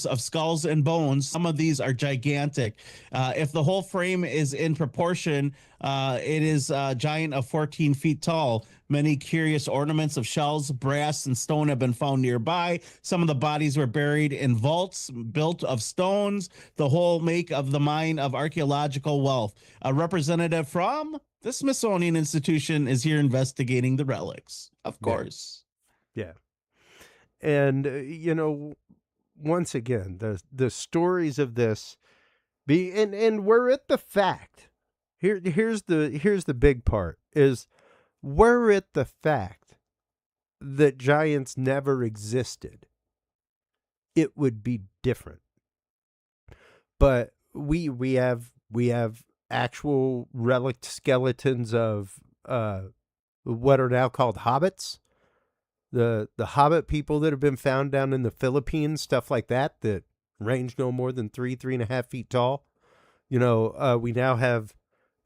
of skulls and bones. Some of these are gigantic. If the whole frame is in proportion, it is a giant of 14 feet tall. Many curious ornaments of shells, brass, and stone have been found nearby. Some of the bodies were buried in vaults built of stones. The whole make of the mine of archaeological wealth. A representative from the Smithsonian Institution is here investigating the relics, of course. Yeah. And, once again, the stories of this and we're at the fact. Here's the big part is we're at the fact that giants never existed. It would be different. But we have actual relic skeletons of what are now called hobbits. The hobbit people that have been found down in the Philippines, stuff like that range no more than 3.5 feet tall. We now have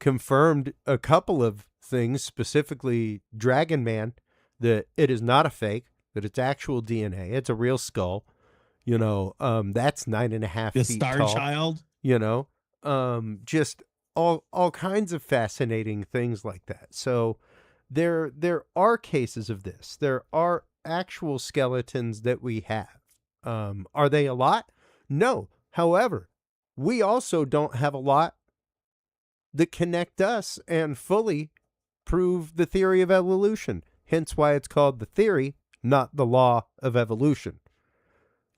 confirmed a couple of things, specifically Dragon Man, that it is not a fake, that it's actual DNA. It's a real skull. That's 9.5 the feet Star tall. Child. Just all kinds of fascinating things like that. So there are cases of this. There are actual skeletons that we have. Are they a lot? No. However, we also don't have a lot that connect us and fully prove the theory of evolution. Hence why it's called the theory, not the law of evolution.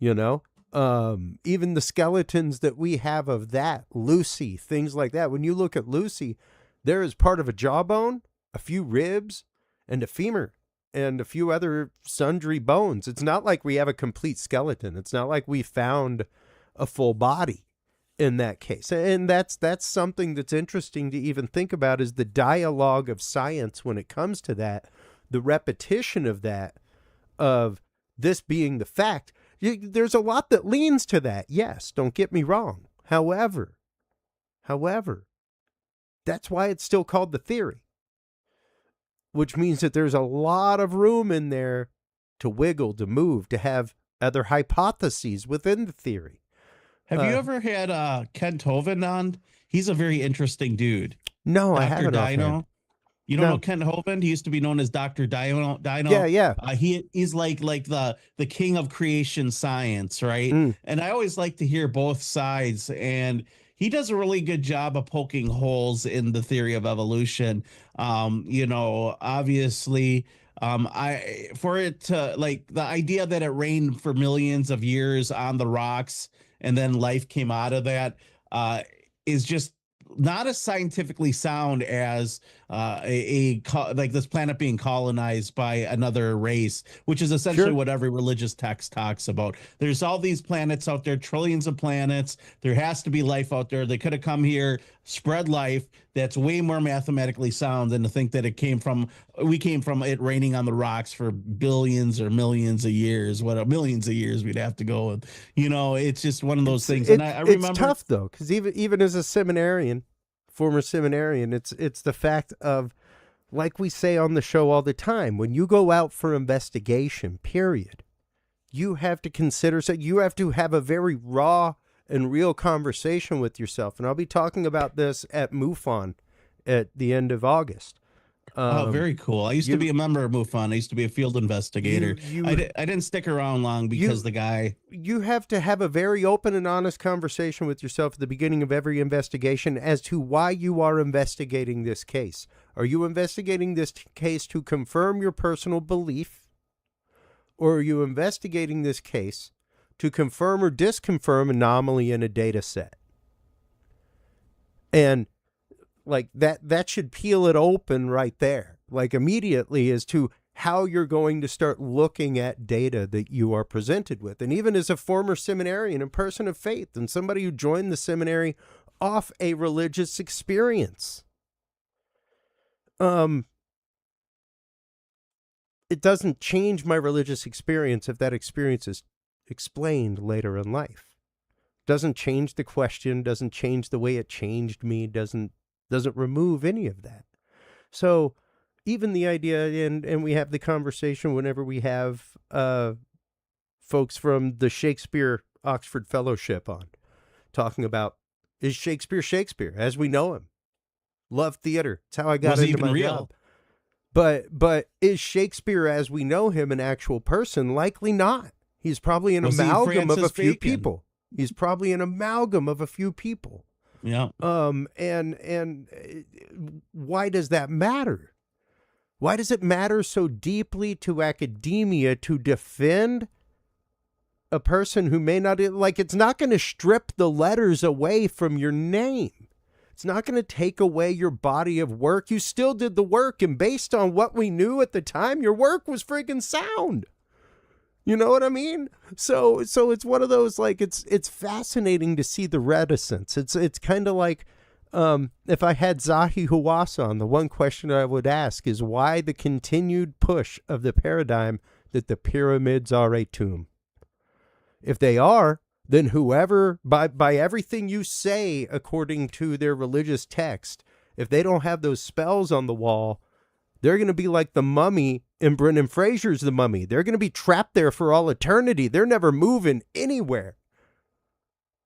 Even the skeletons that we have of that, Lucy, things like that. When you look at Lucy, there is part of a jawbone, a few ribs, and a femur, and a few other sundry bones. It's not like we have a complete skeleton. It's not like we found a full body in that case. And that's something that's interesting to even think about, is the dialogue of science when it comes to that, the repetition of that, of this being the fact. There's a lot that leans to that. Yes, don't get me wrong. However, that's why it's still called the theory, which means that there's a lot of room in there to wiggle, to move, to have other hypotheses within the theory. Have you ever had Kent Hovind on? He's a very interesting dude. No, Dr. I haven't. Dino. You don't know Kent Hovind? He used to be known as Dr. Dino. Yeah. He's like the king of creation science, right? And I always like to hear both sides, and he does a really good job of poking holes in the theory of evolution. Obviously, for it to, like, the idea that it rained for millions of years on the rocks and then life came out of that is just not as scientifically sound as like this planet being colonized by another race, which is essentially what every religious text talks about. There's all these planets out there, trillions of planets. There has to be life out there. They could have come here, spread life. That's way more mathematically sound than to think that we came from it raining on the rocks for billions or millions of years. Millions of years we'd have to go with. It's just one of those things. And I remember, it's tough though, because even as a seminarian, former seminarian, it's the fact of, like we say on the show all the time, when you go out for investigation, period, you have to consider, so you have to have a very raw and real conversation with yourself. And I'll be talking about this at MUFON at the end of August. Very cool. I used to be a member of MUFON. I used to be a field investigator. I didn't stick around long because you have to have a very open and honest conversation with yourself at the beginning of every investigation as to why you are investigating this case. Are you investigating this case to confirm your personal belief, or are you investigating this case to confirm or disconfirm anomaly in a data set? And like that should peel it open right there, like immediately, as to how you're going to start looking at data that you are presented with. And even as a former seminarian and person of faith, and somebody who joined the seminary off a religious experience, it doesn't change my religious experience if that experience is explained later in life. Doesn't change the question, doesn't change the way it changed me, doesn't remove any of that. So even the idea, and we have the conversation whenever we have folks from the Shakespeare Oxford Fellowship on, talking about, is Shakespeare Shakespeare as we know him? Love theater. It's how I got into my job. But is Shakespeare as we know him an actual person? Likely not. He's probably an amalgam of a few people. He's probably an amalgam of a few people. Yeah. And why does that matter? Why does it matter so deeply to academia to defend a person who may not, like, it's not going to strip the letters away from your name. It's not going to take away your body of work. You still did the work, and based on what we knew at the time, your work was freaking sound. You know what I mean? So it's one of those, like, it's fascinating to see the reticence. It's kind of like, if I had Zahi Hawass on, the one question I would ask is why the continued push of the paradigm that the pyramids are a tomb. If they are, then whoever, by everything you say according to their religious text, if they don't have those spells on the wall, they're going to be like the mummy in Brendan Fraser's The Mummy. They're going to be trapped there for all eternity. They're never moving anywhere.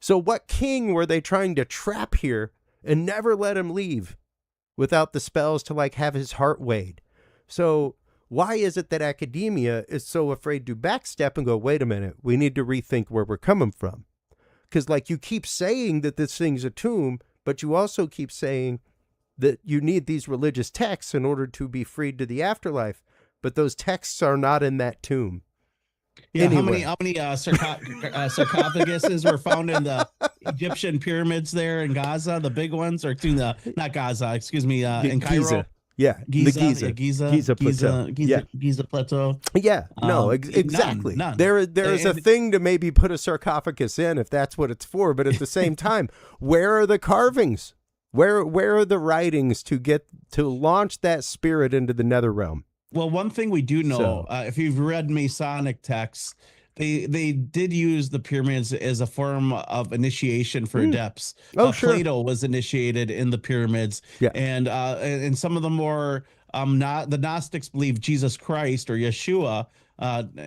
So what king were they trying to trap here and never let him leave without the spells to, like, have his heart weighed? So why is it that academia is so afraid to backstep and go, wait a minute, we need to rethink where we're coming from? Because, like, you keep saying that this thing's a tomb, but you also keep saying that you need these religious texts in order to be freed to the afterlife. But those texts are not in that tomb. Yeah, anyway. how many sarcophaguses were found in the Egyptian pyramids there in Gaza, the big ones, or not Gaza, excuse me, in Cairo? Giza. Yeah, Giza Plateau. Giza Plateau. Yeah, no, exactly. None. There is a thing to maybe put a sarcophagus in if that's what it's for, but at the same time, where are the carvings? Where are the writings to launch that spirit into the nether realm? Well, one thing we do know, if you've read Masonic texts, they did use the pyramids as a form of initiation for adepts. Sure. Plato was initiated in the pyramids, and some of the more the Gnostics believe Jesus Christ or Yeshua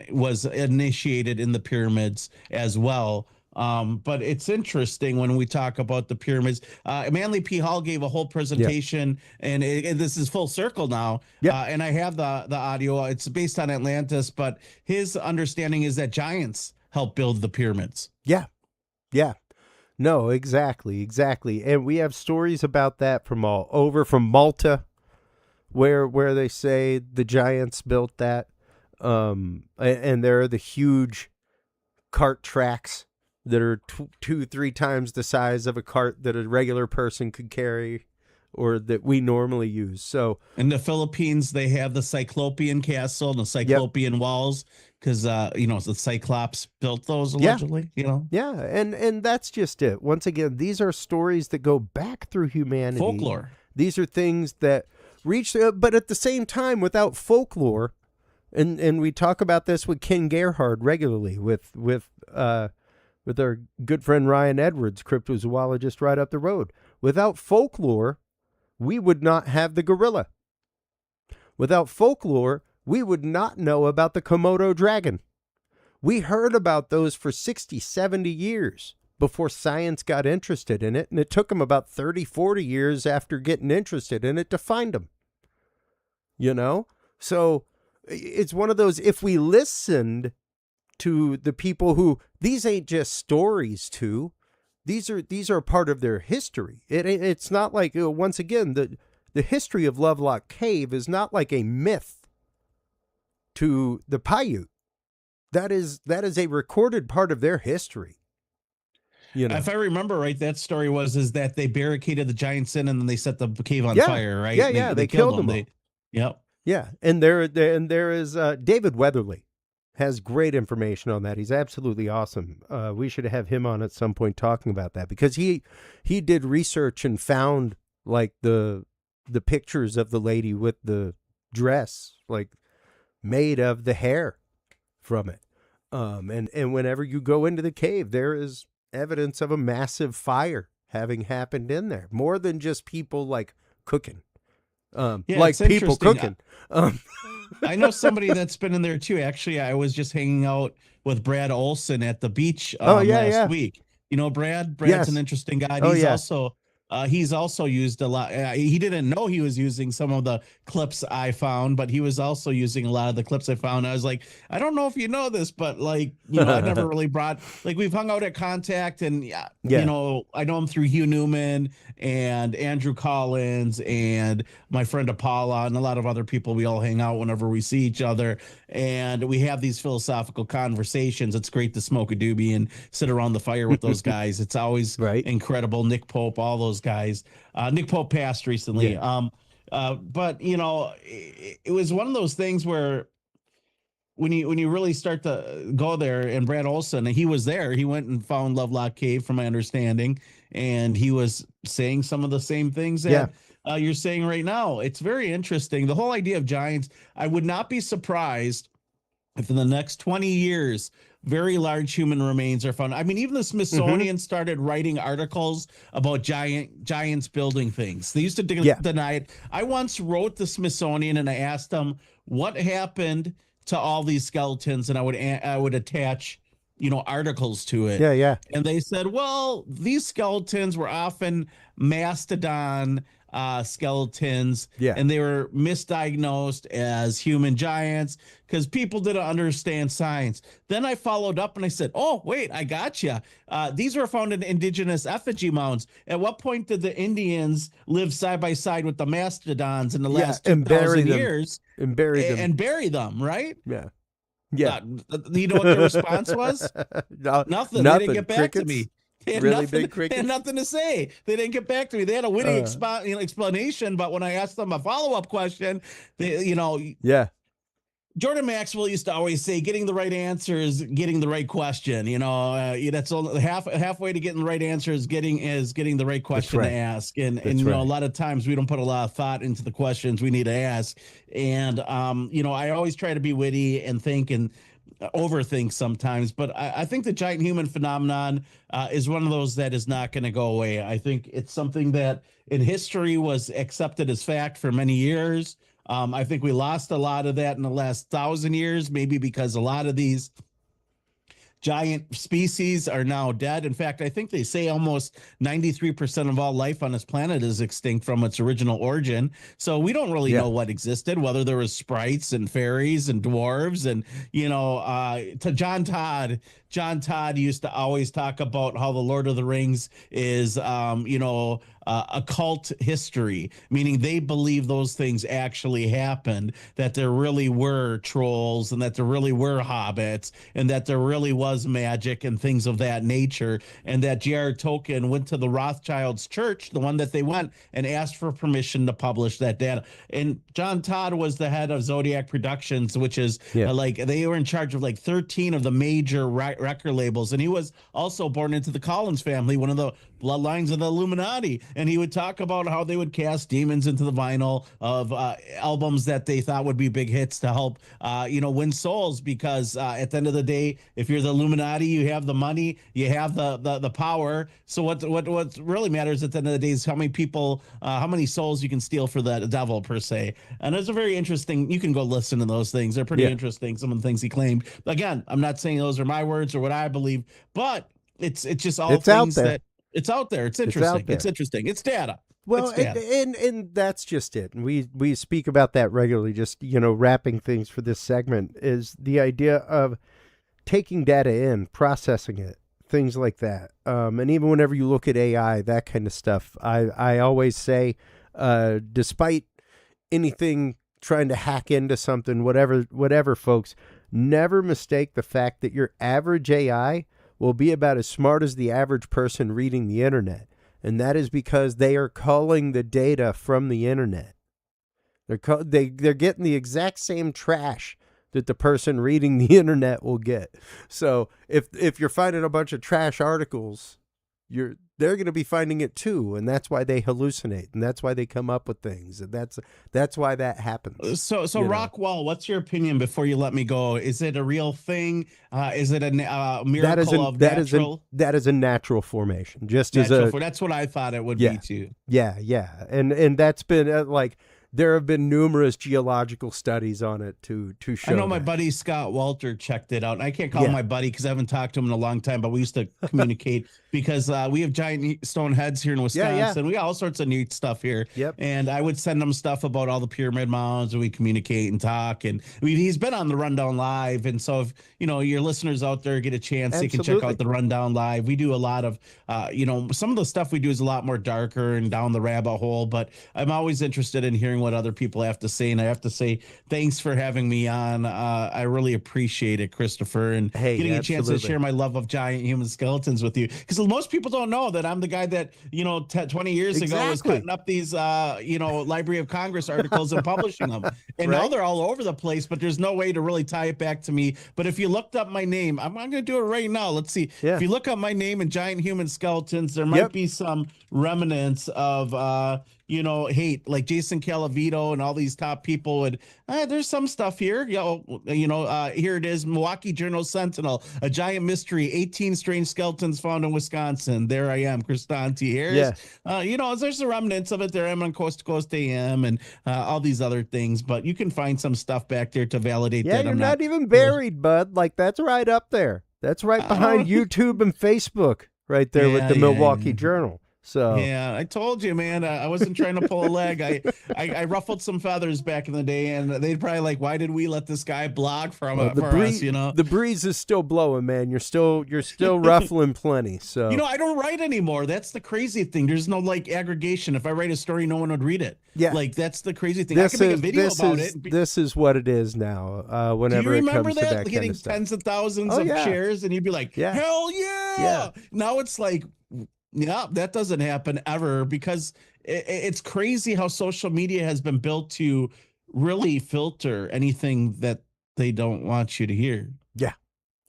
was initiated in the pyramids as well. But it's interesting when we talk about the pyramids. Manly P. Hall gave a whole presentation, and this is full circle now. And I have the audio. It's based on Atlantis, but his understanding is that giants helped build the pyramids. Yeah. No, exactly. And we have stories about that from all over, from Malta, where they say the giants built that. And there are the huge cart tracks that are 2-3 times the size of a cart that a regular person could carry, or that we normally use. So in the Philippines, they have the Cyclopean castle and the Cyclopean walls, because the Cyclops built those allegedly. And that's just it. Once again, these are stories that go back through humanity. Folklore. These are things that reach, but at the same time, without folklore, and we talk about this with Ken Gerhard regularly, with our good friend Ryan Edwards, cryptozoologist right up the road. Without folklore, we would not have the gorilla. Without folklore, we would not know about the Komodo dragon. We heard about those for 60, 70 years before science got interested in it, and it took them about 30, 40 years after getting interested in it to find them. So it's one of those, if we listened to the people who, these ain't just stories to, these are part of their history. It's not like, once again, the history of Lovelock Cave is not like a myth to the Paiute. That is a recorded part of their history. If I remember right, that story is that they barricaded the giants in, and then they set the cave on fire, right? Yeah, they killed them. Yeah, and there is David Weatherly has great information on that. He's absolutely awesome. We should have him on at some point talking about that, because he did research and found, like, the pictures of the lady with the dress, like, made of the hair from it. And whenever you go into the cave, there is evidence of a massive fire having happened in there, more than just people, like, cooking. Yeah, like it's people interesting. cooking. I know somebody that's been in there too. Actually, I was just hanging out with Brad Olson at the beach Oh yeah, last yeah. week. You know, Brad's an Yes. interesting guy. Oh yeah. He's also used a lot. He didn't know he was using some of the clips I found, but he was also using a lot of the clips I found. I was like, I don't know if you know this, but like, you know, I never really brought, like, we've hung out at Contact, and Yeah. you know, I know him through Hugh Newman and Andrew Collins and my friend Apollo and a lot of other people. We all hang out whenever we see each other, and we have these philosophical conversations. It's great to smoke a doobie and sit around the fire with those guys. It's always Right. incredible. Nick Pope, all those guys. Nick Pope passed recently. Yeah. But you know, it was one of those things where when you really start to go there, and Brad Olson, he was there. He went and found Lovelock Cave, from my understanding, and he was saying some of the same things that you're saying right now. It's very interesting. The whole idea of giants. I would not be surprised if in the next 20 years, very large human remains are found. I mean, even the Smithsonian started writing articles about giants building things. They used to deny it. I once wrote the Smithsonian and I asked them what happened to all these skeletons, and I would attach, you know, articles to it. Yeah. And they said, well, these skeletons were often mastodon skeletons, and they were misdiagnosed as human giants because people didn't understand science. Then I followed up and I said, oh, wait, I got you. These were found in indigenous effigy mounds. At what point did the Indians live side by side with the mastodons in the last 2,000 years and bury them, right? Yeah. You know what the response was? Nothing. They didn't get back to me. They had big crickets. They had nothing to say. They didn't get back to me. They had a witty explanation, but when I asked them a follow-up question, Jordan Maxwell used to always say, getting the right answer is getting the right question. That's all, halfway to getting the right answer is getting the right question to ask. And a lot of times we don't put a lot of thought into the questions we need to ask. And, I always try to be witty and think and overthink sometimes, but I think the giant human phenomenon is one of those that is not going to go away. I think it's something that in history was accepted as fact for many years. I think we lost a lot of that in the last 1,000 years, maybe because a lot of these giant species are now dead. In fact, I think they say almost 93% of all life on this planet is extinct from its original origin. So we don't really know what existed, whether there was sprites and fairies and dwarves. And, to John Todd used to always talk about how the Lord of the Rings is, occult history, meaning they believe those things actually happened, that there really were trolls and that there really were hobbits and that there really was magic and things of that nature, and that J.R. Tolkien went to the Rothschilds' church, the one that they went, and asked for permission to publish that data. And John Todd was the head of Zodiac Productions, which is they were in charge of 13 of the major record labels, and he was also born into the Collins family, one of the bloodlines of the Illuminati. And he would talk about how they would cast demons into the vinyl of albums that they thought would be big hits to help, win souls. Because at the end of the day, if you're the Illuminati, you have the money, you have the power. So what really matters at the end of the day is how many people, how many souls you can steal for the devil, per se. And it's a very interesting. You can go listen to those things. They're pretty interesting. Some of the things he claimed. Again, I'm not saying those are my words or what I believe, but it's just all things that. It's out there. It's interesting. It's interesting. It's data. Well, and that's just it. And we speak about that regularly, just, wrapping things for this segment, is the idea of taking data in, processing it, things like that. And even whenever you look at AI, that kind of stuff, I always say, despite anything trying to hack into something, whatever, folks, never mistake the fact that your average AI will be about as smart as the average person reading the internet. And that is because they are calling the data from the internet. They're getting the exact same trash that the person reading the internet will get. So if you're finding a bunch of trash articles, they're going to be finding it too, and that's why they hallucinate, and that's why they come up with things, and that's why that happens. So Rockwall, what's your opinion before you let me go? Is it a real thing? Is it a miracle of natural? That is a natural formation. That's what I thought it would be too. Yeah, and that's been there have been numerous geological studies on it to show. I know my that. buddy Scott Walter checked it out. And I can't call him my buddy because I haven't talked to him in a long time, but we used to communicate because we have giant stone heads here in Wisconsin. We got all sorts of neat stuff here. Yep. And I would send him stuff about all the pyramid mounds, and we communicate and talk. And he's been on the Rundown Live. And so if, your listeners out there get a chance, they can check out the Rundown Live. We do a lot of, some of the stuff we do is a lot more darker and down the rabbit hole, but I'm always interested in hearing what other people have to say. And I have to say, thanks for having me on. I really appreciate it, Christopher, and getting a chance to share my love of giant human skeletons with you. Because most people don't know that I'm the guy that, 20 years ago was cutting up these, Library of Congress articles and publishing them. And now they're all over the place, but there's no way to really tie it back to me. But if you looked up my name, I'm going to do it right now. Let's see. If you look up my name and giant human skeletons, there might be some remnants of, hate, like Jason Calavito and all these top people. And there's some stuff here. Here it is. Milwaukee Journal Sentinel, a giant mystery, 18 strange skeletons found in Wisconsin. There I am, Kristan T Harris. There's the remnants of it. There I am on Coast to Coast AM and all these other things. But you can find some stuff back there to validate that. You're not even buried, bud. Like, that's right up there. That's right behind YouTube and Facebook, right there with the Milwaukee Journal. So yeah, I told you, man, I wasn't trying to pull a leg. I ruffled some feathers back in the day, and they'd probably like, why did we let this guy blog for us? The breeze is still blowing, man. You're still ruffling plenty. So I don't write anymore. That's the crazy thing. There's no aggregation. If I write a story, no one would read it. Yeah, that's the crazy thing. I can make a video about it. This is what it is now. Whenever it comes to that getting kind of stuff. tens of thousands of shares, and you'd be like, hell yeah! Now it's like, yeah, that doesn't happen ever, because it's crazy how social media has been built to really filter anything that they don't want you to hear.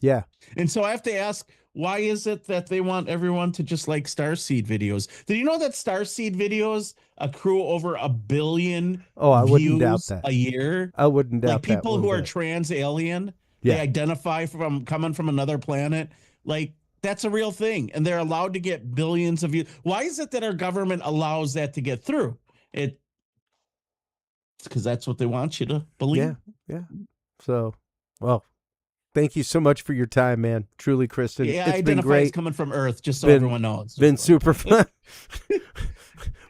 Yeah. And so I have to ask, why is it that they want everyone to just like Starseed videos? Did you know that Starseed videos accrue over 1 billion I views wouldn't doubt that. a year? I wouldn't doubt that. Like people who are trans alien, they identify from coming from another planet. Like, that's a real thing, and they're allowed to get billions of views. Why is it that our government allows that to get through? It's because that's what they want you to believe. Yeah. So, well, thank you so much for your time, man. Truly, Kristan. Yeah, it's been great. As coming from Earth, just so everyone knows. Been super fun.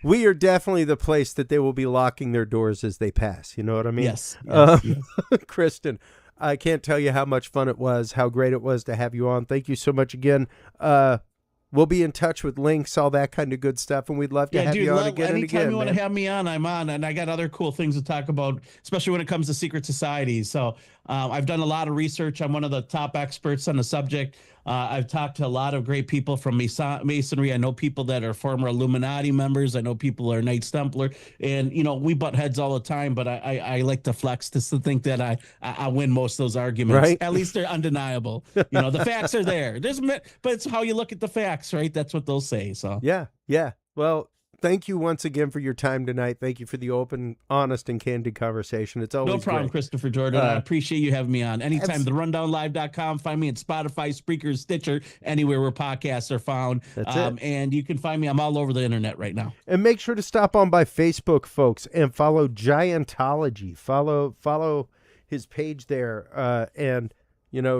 We are definitely the place that they will be locking their doors as they pass. You know what I mean? Yes. Kristan, I can't tell you how much fun it was, how great it was to have you on. Thank you so much again. We'll be in touch with links, all that kind of good stuff, and we'd love to have you on again and again. Anytime you want to have me on, I'm on, and I got other cool things to talk about, especially when it comes to secret societies. So I've done a lot of research. I'm one of the top experts on the subject. I've talked to a lot of great people from Masonry. I know people that are former Illuminati members. I know people who are Knights Templar, and we butt heads all the time. But I like to flex to think that I win most of those arguments. Right? At least they're undeniable. The facts are there. But it's how you look at the facts, right? That's what they'll say. So yeah. Well, thank you once again for your time tonight. Thank you for the open, honest, and candid conversation. It's always no problem, great. Christopher Jordan. I appreciate you having me on. Anytime, therundownlive.com. Find me at Spotify, Spreaker, Stitcher, anywhere where podcasts are found. That's it. And you can find me. I'm all over the internet right now. And make sure to stop on by Facebook, folks, and follow Giantology. Follow his page there, and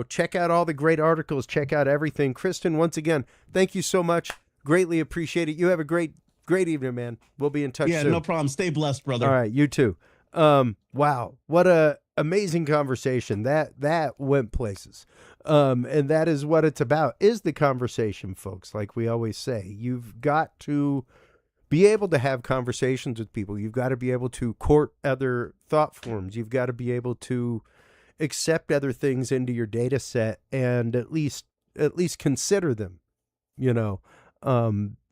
check out all the great articles. Check out everything. Kristan, once again, thank you so much. Greatly appreciate it. You have a great evening, man. We'll be in touch soon. Yeah, no problem. Stay blessed, brother. All right, you too. Wow, what a amazing conversation. That went places. And that is what it's about, is the conversation, folks. Like we always say, you've got to be able to have conversations with people. You've got to be able to court other thought forms. You've got to be able to accept other things into your data set and at least consider them,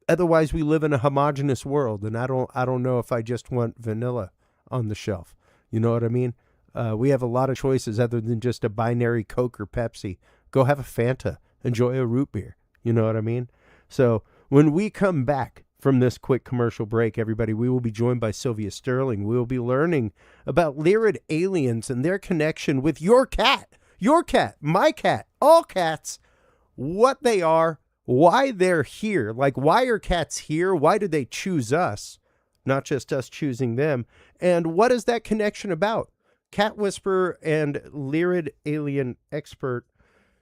otherwise we live in a homogenous world, and I don't know if I just want vanilla on the shelf. You know what I mean? We have a lot of choices other than just a binary Coke or Pepsi. Go have a Fanta, enjoy a root beer. You know what I mean? So when we come back from this quick commercial break, everybody, we will be joined by Sylvie Sterling. We will be learning about Lyran aliens and their connection with your cat, my cat, all cats, what they are, why they're here. Like, why are cats here? Why did they choose us? not just us choosing them. And what is that connection about? Cat Whisperer and Lyran alien expert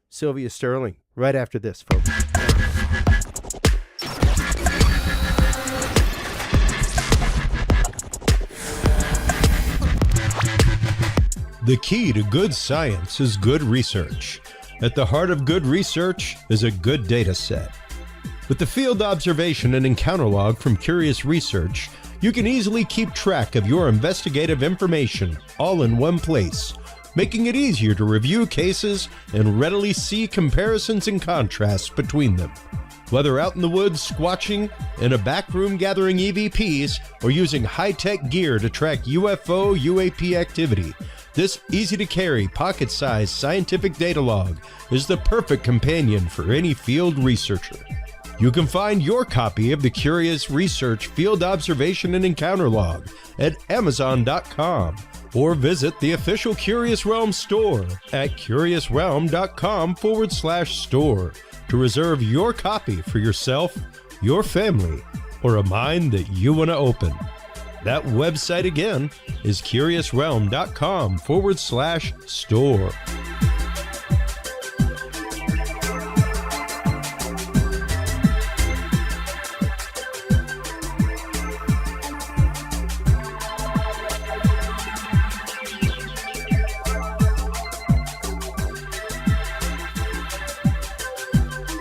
Sylvie Sterling, right after this, folks. The key to good science is good research. At the heart of good research is a good data set. With the field observation and encounter log from Curious Research, you can easily keep track of your investigative information all in one place, making it easier to review cases and readily see comparisons and contrasts between them. Whether out in the woods squatching, in a back room gathering EVPs, or using high-tech gear to track UFO, UAP activity, this easy-to-carry, pocket-sized scientific data log is the perfect companion for any field researcher. You can find your copy of the Curious Research Field Observation and Encounter Log at Amazon.com or visit the official Curious Realm store at curiousrealm.com/store to reserve your copy for yourself, your family, or a mind that you want to open. That website again is curiousrealm.com/store.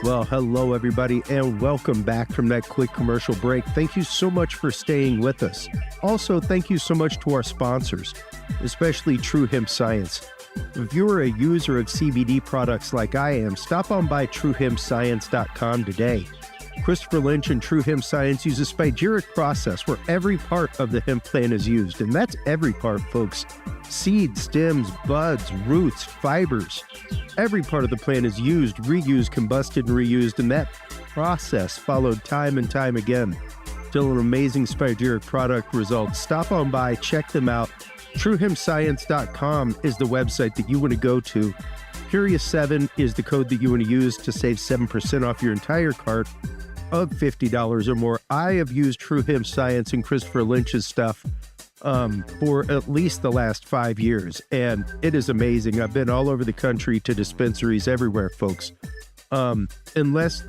Well, hello, everybody, and welcome back from that quick commercial break. Thank you so much for staying with us. Also, thank you so much to our sponsors, especially True Hemp Science. If you are a user of CBD products like I am, stop on by TrueHempScience.com today. Christopher Lynch and True Hemp Science use a spagyric process where every part of the hemp plant is used, and that's every part, folks. Seeds, stems, buds, roots, fibers. Every part of the plant is used, reused, combusted, and reused, and that process followed time and time again. Still an amazing spagyric product results. Stop on by, check them out. TrueHempScience.com is the website that you want to go to. Curious7 is the code that you want to use to save 7% off your entire cart of $50 or more. I have used True Hemp Science and Christopher Lynch's stuff for at least the last 5 years, and it is amazing. I've been all over the country to dispensaries everywhere, folks. Unless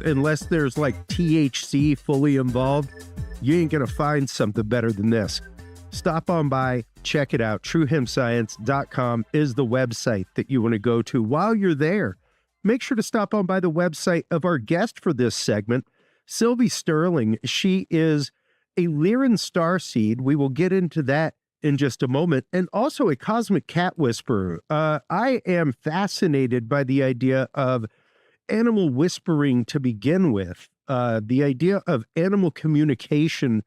there's like THC fully involved, you ain't gonna find something better than this. Stop on by, check it out. TrueHempScience.com is the website that you want to go to. While you're there, make sure to stop on by the website of our guest for this segment, Sylvie Sterling. She is a Lyran Starseed. We will get into that in just a moment. And also a cosmic cat whisperer. I am fascinated by the idea of animal whispering to begin with. The idea of animal communication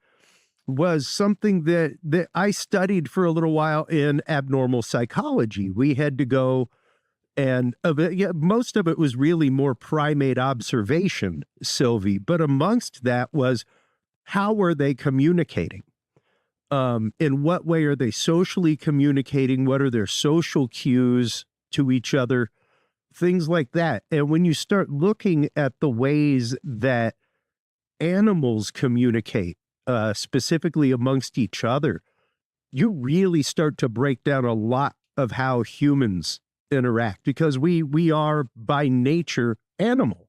was something that I studied for a little while in abnormal psychology. We had to go and most of it was really more primate observation, Sylvie, but amongst that was, how are they communicating? In what way are they socially communicating? What are their social cues to each other? Things like that. And when you start looking at the ways that animals communicate, specifically amongst each other, you really start to break down a lot of how humans interact, because we are by nature animal.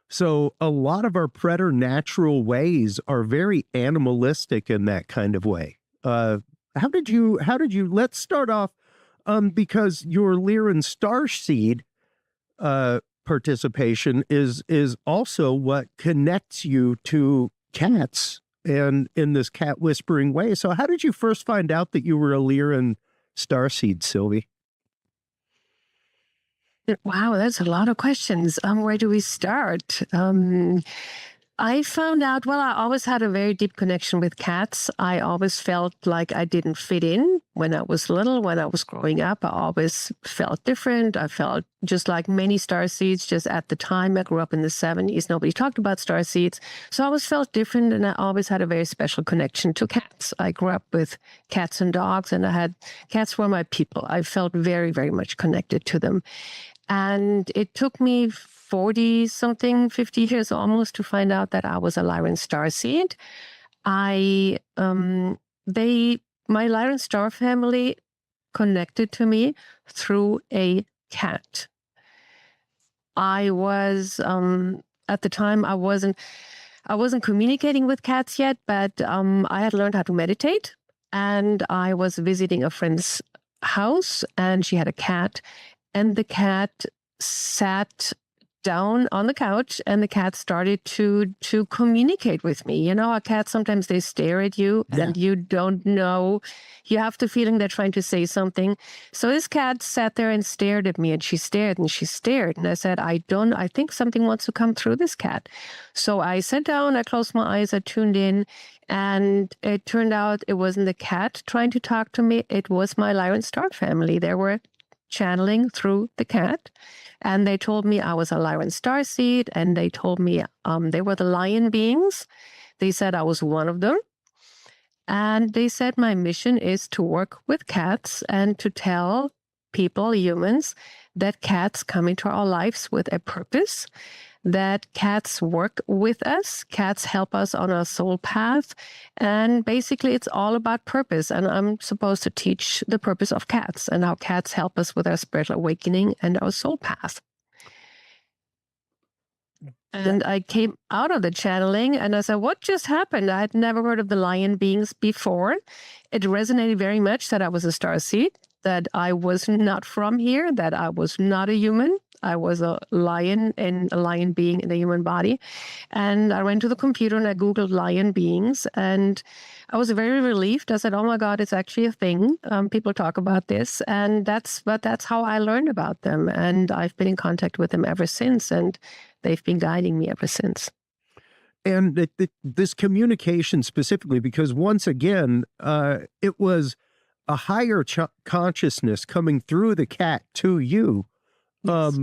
So a lot of our preternatural ways are very animalistic in that kind of way. How did you, let's start off, because your Lyran Starseed participation is also what connects you to cats and in this cat whispering way. So how did you first find out that you were a Lyran Starseed, Sylvie? Wow, that's a lot of questions. Where do we start? I found out, well, I always had a very deep connection with cats. I always felt like I didn't fit in when I was little. When I was growing up, I always felt different. I felt just like many starseeds. Just at the time, I grew up in the 70s. Nobody talked about starseeds. So I always felt different, and I always had a very special connection to cats. I grew up with cats and dogs, and cats were my people. I felt very, very much connected to them. And it took me 40-something, 50 years almost to find out that I was a Lyran Starseed. I my Lyran star family connected to me through a cat. I was at the time I wasn't communicating with cats yet, but I had learned how to meditate, and I was visiting a friend's house, and she had a cat, and the cat sat down on the couch, and the cat started to communicate with me. You know, a cat, sometimes they stare at you and you don't know. You have the feeling they're trying to say something. So this cat sat there and stared at me, and she stared and she stared. And I said, I think something wants to come through this cat. So I sat down, I closed my eyes, I tuned in, and it turned out it wasn't the cat trying to talk to me. It was my Lyran star family. They were channeling through the cat. And they told me I was a Lyran starseed, and they told me they were the lion beings. They said I was one of them. And they said my mission is to work with cats and to tell people, humans, that cats come into our lives with a purpose, that cats work with us, cats help us on our soul path, and basically it's all about purpose. And I'm supposed to teach the purpose of cats and how cats help us with our spiritual awakening and our soul path. And I came out of the channeling and I said, what just happened? I had never heard of the lion beings before. It resonated very much that I was a starseed, that I was not from here, that I was not a human. I was a lion and a lion being in a human body. And I went to the computer and I Googled lion beings, and I was very relieved. I said, oh my God, it's actually a thing. People talk about this. And that's how I learned about them. And I've been in contact with them ever since. And they've been guiding me ever since. And this communication specifically, because once again, it was a higher consciousness coming through the cat to you. Yes.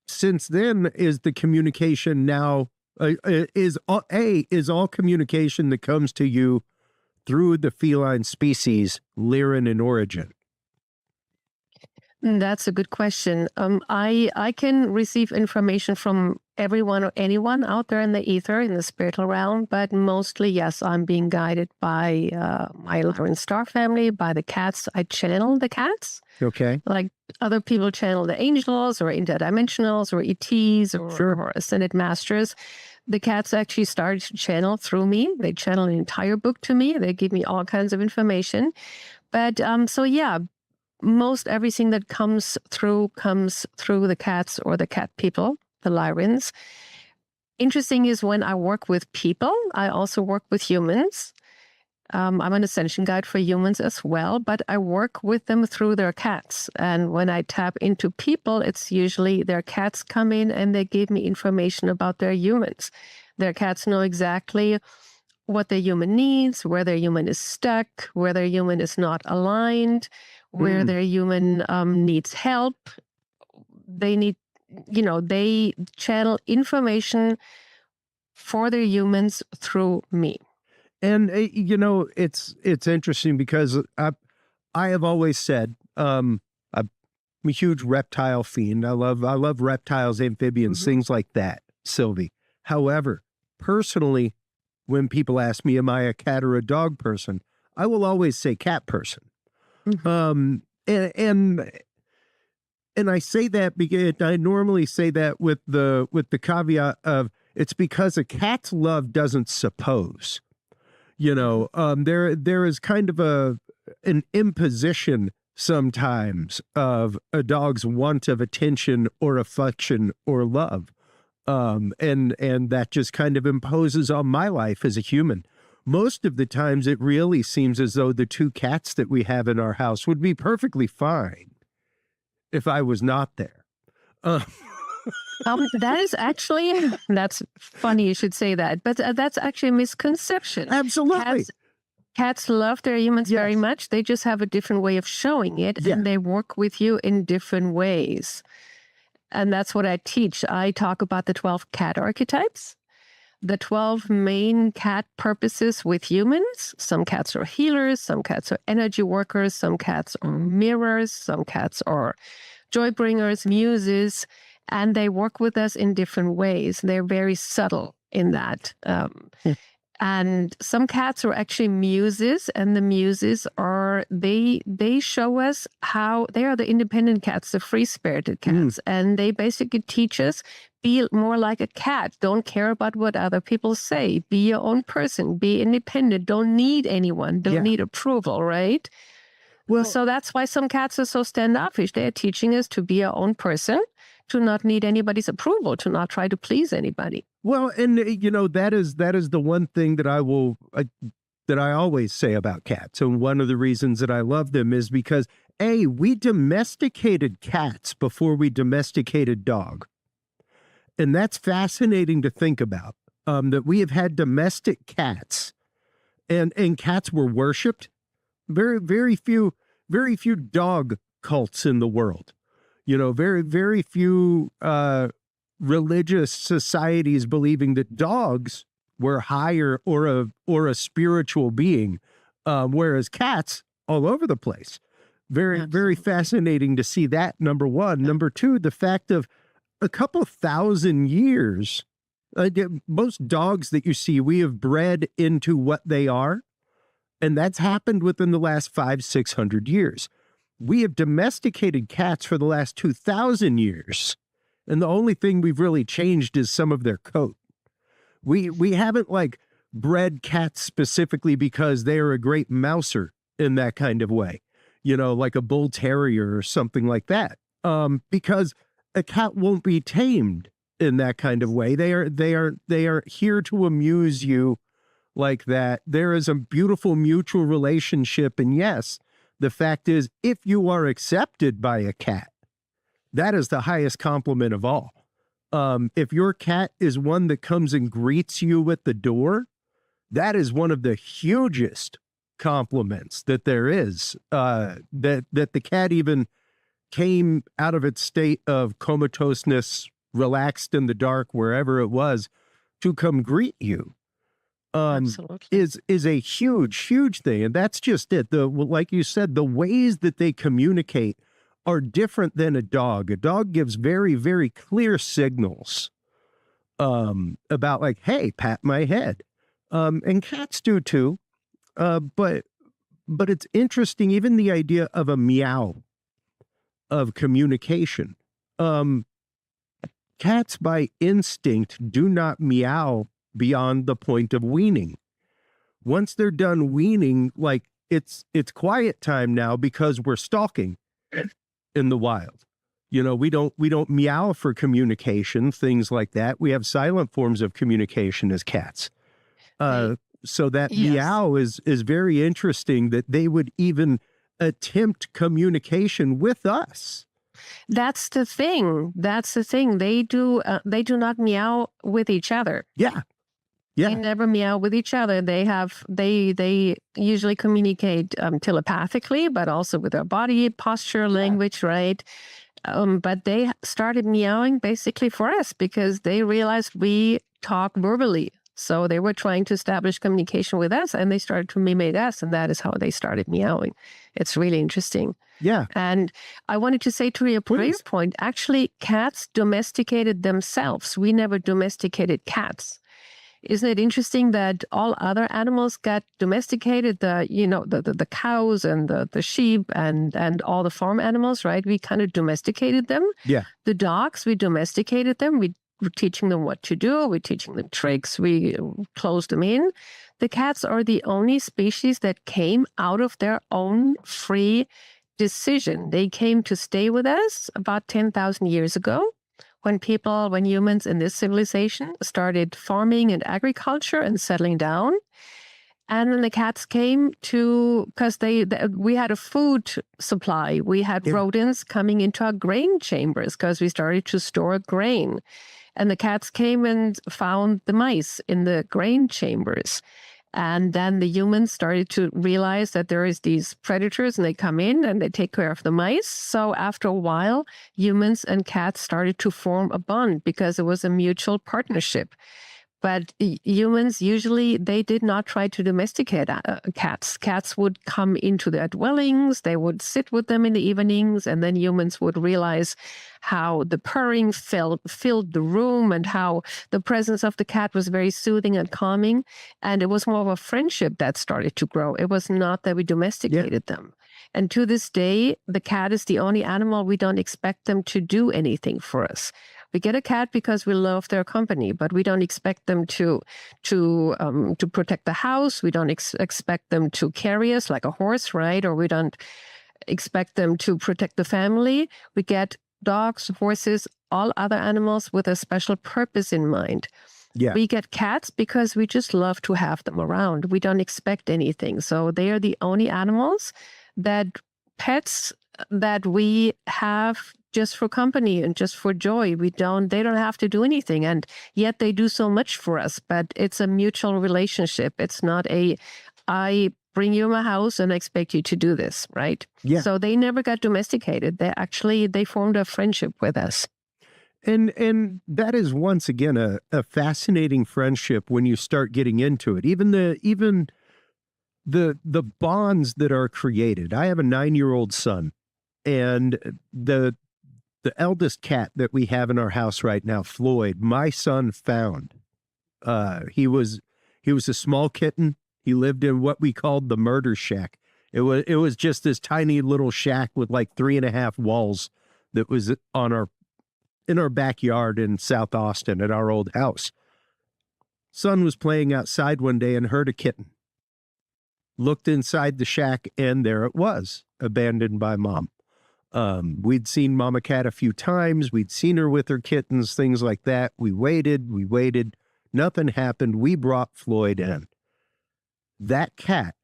Since then, is the communication now, is all communication that comes to you through the feline species Lyran in origin? That's a good question. I can receive information from everyone or anyone out there in the ether, in the spiritual realm, but mostly, yes, I'm being guided by my Lyran star family, by the cats. I channel the cats. Okay. Like other people channel the angels or interdimensionals or ETs or ascended masters. The cats actually started to channel through me. They channel an entire book to me. They give me all kinds of information. But so yeah, most everything that comes through the cats or the cat people, the Lyrans. Interesting is when I work with people, I also work with humans. I'm an ascension guide for humans as well, but I work with them through their cats. And when I tap into people, it's usually their cats come in and they give me information about their humans. Their cats know exactly what their human needs, where their human is stuck, where their human is not aligned, where their human needs help. They need, they channel information for their humans through me. And, it's interesting because I have always said, I'm a huge reptile fiend. I love reptiles, amphibians, things like that, Sylvie. However, personally, when people ask me, am I a cat or a dog person, I will always say cat person. And I say that because I normally say that with the caveat of it's because a cat's love doesn't suppose. There is kind of an imposition sometimes of a dog's want of attention or affection or love. And that just kind of imposes on my life as a human. Most of the times it really seems as though the two cats that we have in our house would be perfectly fine if I was not there. That's funny you should say that, but that's actually a misconception. Absolutely. Cats love their humans very much. They just have a different way of showing it, and they work with you in different ways. And that's what I teach. I talk about the 12 cat archetypes, the 12 main cat purposes with humans. Some cats are healers, some cats are energy workers, some cats are mirrors, some cats are joy bringers, muses, and they work with us in different ways. They're very subtle in that. And some cats are actually muses, and the muses are, they show us how, they are the independent cats, the free-spirited cats, and they basically teach us, be more like a cat. Don't care about what other people say. Be your own person. Be independent. Don't need anyone. Don't need approval, right? Well, so that's why some cats are so standoffish. They're teaching us to be our own person, to not need anybody's approval, to not try to please anybody. Well, and that is the one thing that I always say about cats, and one of the reasons that I love them is because we domesticated cats before we domesticated dog, and that's fascinating to think about. That we have had domestic cats, and cats were worshipped. Very few dog cults in the world. Very few religious societies believing that dogs were higher or a spiritual being, whereas cats all over the place. Very fascinating to see that, number one. Number two, the fact of a couple thousand years, most dogs that you see, we have bred into what they are, and that's happened within the last 500-600 years. We have domesticated cats for the last 2,000 years, and the only thing we've really changed is some of their coat. We haven't bred cats specifically because they are a great mouser in that kind of way, like a bull terrier or something like that. Because a cat won't be tamed in that kind of way. They are here to amuse you like that. There is a beautiful mutual relationship, and yes, the fact is, if you are accepted by a cat, that is the highest compliment of all. If your cat is one that comes and greets you at the door, that is one of the hugest compliments that there is. That the cat even came out of its state of comatoseness, relaxed in the dark, wherever it was, to come greet you. Is a huge thing, and that's just it. Like you said, the ways that they communicate are different than a dog. A dog gives very, very clear signals about hey, pat my head, and cats do too. But it's interesting, even the idea of a meow of communication. Cats by instinct do not meow beyond the point of weaning. Once they're done weaning, it's quiet time now because we're stalking in the wild. We don't meow for communication, things like that. We have silent forms of communication as cats. So that meow is very interesting, that they would even attempt communication with us. That's the thing. They do not meow with each other. Yeah. They never meow with each other. They usually communicate telepathically, but also with their body posture, language, right? But they started meowing basically for us because they realized we talk verbally. So they were trying to establish communication with us, and they started to mimic us, and that is how they started meowing. It's really interesting. Yeah. And I wanted to say to your previous point, actually, cats domesticated themselves. We never domesticated cats. Isn't it interesting that all other animals got domesticated? The cows and the sheep and all the farm animals, right? We kind of domesticated them. Yeah. The dogs, we domesticated them. We're teaching them what to do. We're teaching them tricks. We closed them in. The cats are the only species that came out of their own free decision. They came to stay with us about 10,000 years ago. When humans in this civilization started farming and agriculture and settling down. And then the cats came because we had a food supply. We had rodents coming into our grain chambers because we started to store grain. And the cats came and found the mice in the grain chambers. And then the humans started to realize that there is these predators, and they come in and they take care of the mice. So after a while, humans and cats started to form a bond because it was a mutual partnership. But humans usually, they did not try to domesticate cats. Cats would come into their dwellings, they would sit with them in the evenings, and then humans would realize how the purring filled the room and how the presence of the cat was very soothing and calming. And it was more of a friendship that started to grow. It was not that we domesticated them. And to this day, the cat is the only animal we don't expect them to do anything for us. We get a cat because we love their company, but we don't expect them to protect the house. We don't expect them to carry us like a horse, right? Or we don't expect them to protect the family. We get dogs, horses, all other animals with a special purpose in mind. Yeah. We get cats because we just love to have them around. We don't expect anything. So they are the only animals pets that we have just for company and just for joy. They don't have to do anything, and yet they do so much for us. But it's a mutual relationship. It's not I bring you in my house and expect you to do this, right? Yeah. So they never got domesticated. They formed a friendship with us. And that is once again a fascinating friendship when you start getting into it. Even the bonds that are created. I have a 9-year-old son, and the eldest cat that we have in our house right now, Floyd, my son found. He was a small kitten. He lived in what we called the murder shack. It was just this tiny little shack with like 3.5 walls that was in our backyard in South Austin at our old house. Son was playing outside one day and heard a kitten. Looked inside the shack, and there it was, abandoned by mom. We'd seen Mama Cat a few times. We'd seen her with her kittens, things like that. We waited. Nothing happened. We brought Floyd in. That cat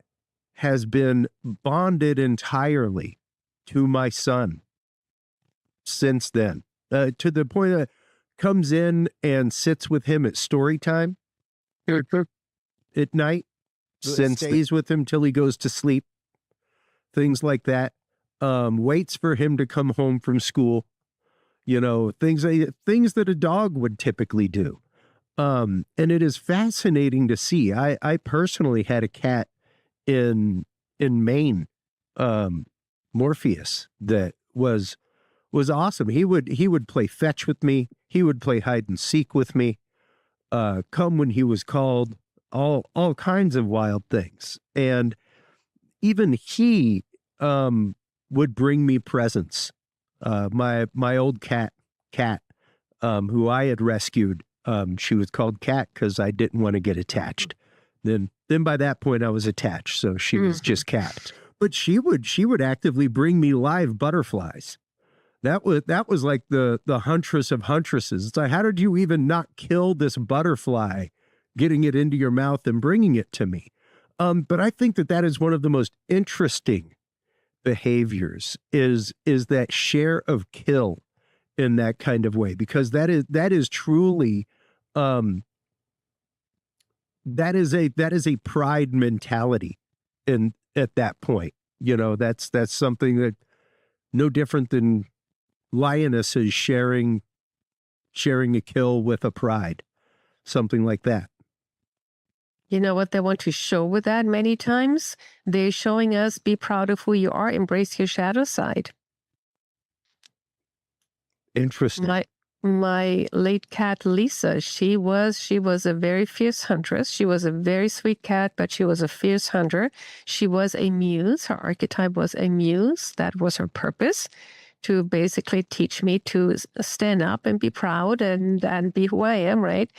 has been bonded entirely to my son since then, to the point that comes in and sits with him at story time at night, stays with him till he goes to sleep, things like that. Waits for him to come home from school, things that a dog would typically do. And it is fascinating to see. I personally had a cat in Maine, Morpheus, that was awesome. He would play fetch with me. He would play hide and seek with me, come when he was called, all kinds of wild things. And even he would bring me presents. My old cat, who I had rescued, she was called Cat because I didn't want to get attached. Then by that point I was attached, so she was just Cat. But she would actively bring me live butterflies. That was like the huntress of huntresses. It's like, how did you even not kill this butterfly, getting it into your mouth and bringing it to me? But I think that is one of the most interesting behaviors is that share of kill in that kind of way, because that is truly that is a pride mentality at that point. That's something that no different than lionesses sharing a kill with a pride, something like that. You know what they want to show with that many times? They're showing us, be proud of who you are, embrace your shadow side. Interesting. My late cat, Lisa, she was a very fierce huntress. She was a very sweet cat, but she was a fierce hunter. She was a muse. Her archetype was a muse. That was her purpose, to basically teach me to stand up and be proud and be who I am, right?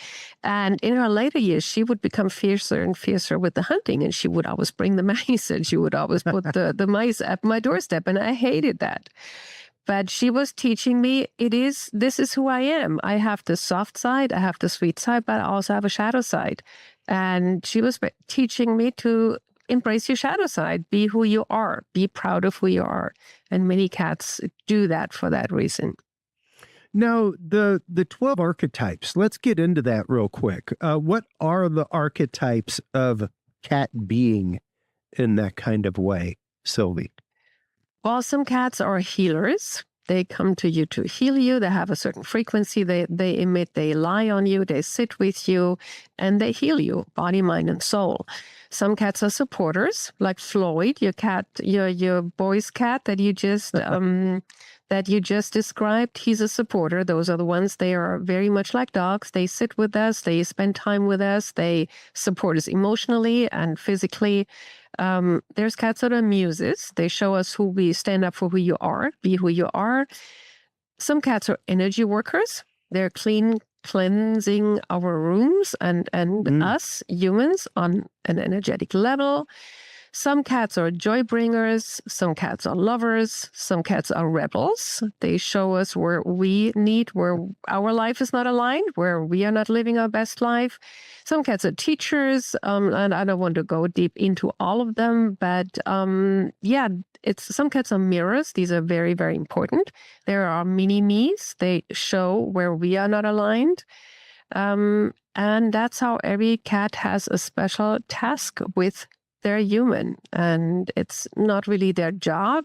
And in her later years, she would become fiercer and fiercer with the hunting, and she would always bring the mice, and she would always put the mice at my doorstep, and I hated that. But she was teaching me, this is who I am. I have the soft side, I have the sweet side, but I also have a shadow side. And she was teaching me to embrace your shadow side, be who you are, be proud of who you are. And many cats do that for that reason. Now, the 12 archetypes, let's get into that real quick. What are the archetypes of cat being in that kind of way, Sylvie? Well, some cats are healers. They come to you to heal you. They have a certain frequency they emit. They lie on you. They sit with you, and they heal you, body, mind, and soul. Some cats are supporters, like Floyd, your cat, your boy's cat that you just described. He's a supporter. Those are the ones. They are very much like dogs. They sit with us. They spend time with us. They support us emotionally and physically. There's cats that are muses. They show us who we stand up for, who you are, be who you are. Some cats are energy workers. They're cleansing our rooms and us humans on an energetic level. Some cats are joy bringers. Some cats are lovers. Some cats are rebels. They show us where where our life is not aligned, where we are not living our best life. Some cats are teachers, and I don't want to go deep into all of them, but some cats are mirrors. These are very, very important. There are mini-me's. They show where we are not aligned. And that's how every cat has a special task with their human. And it's not really their job.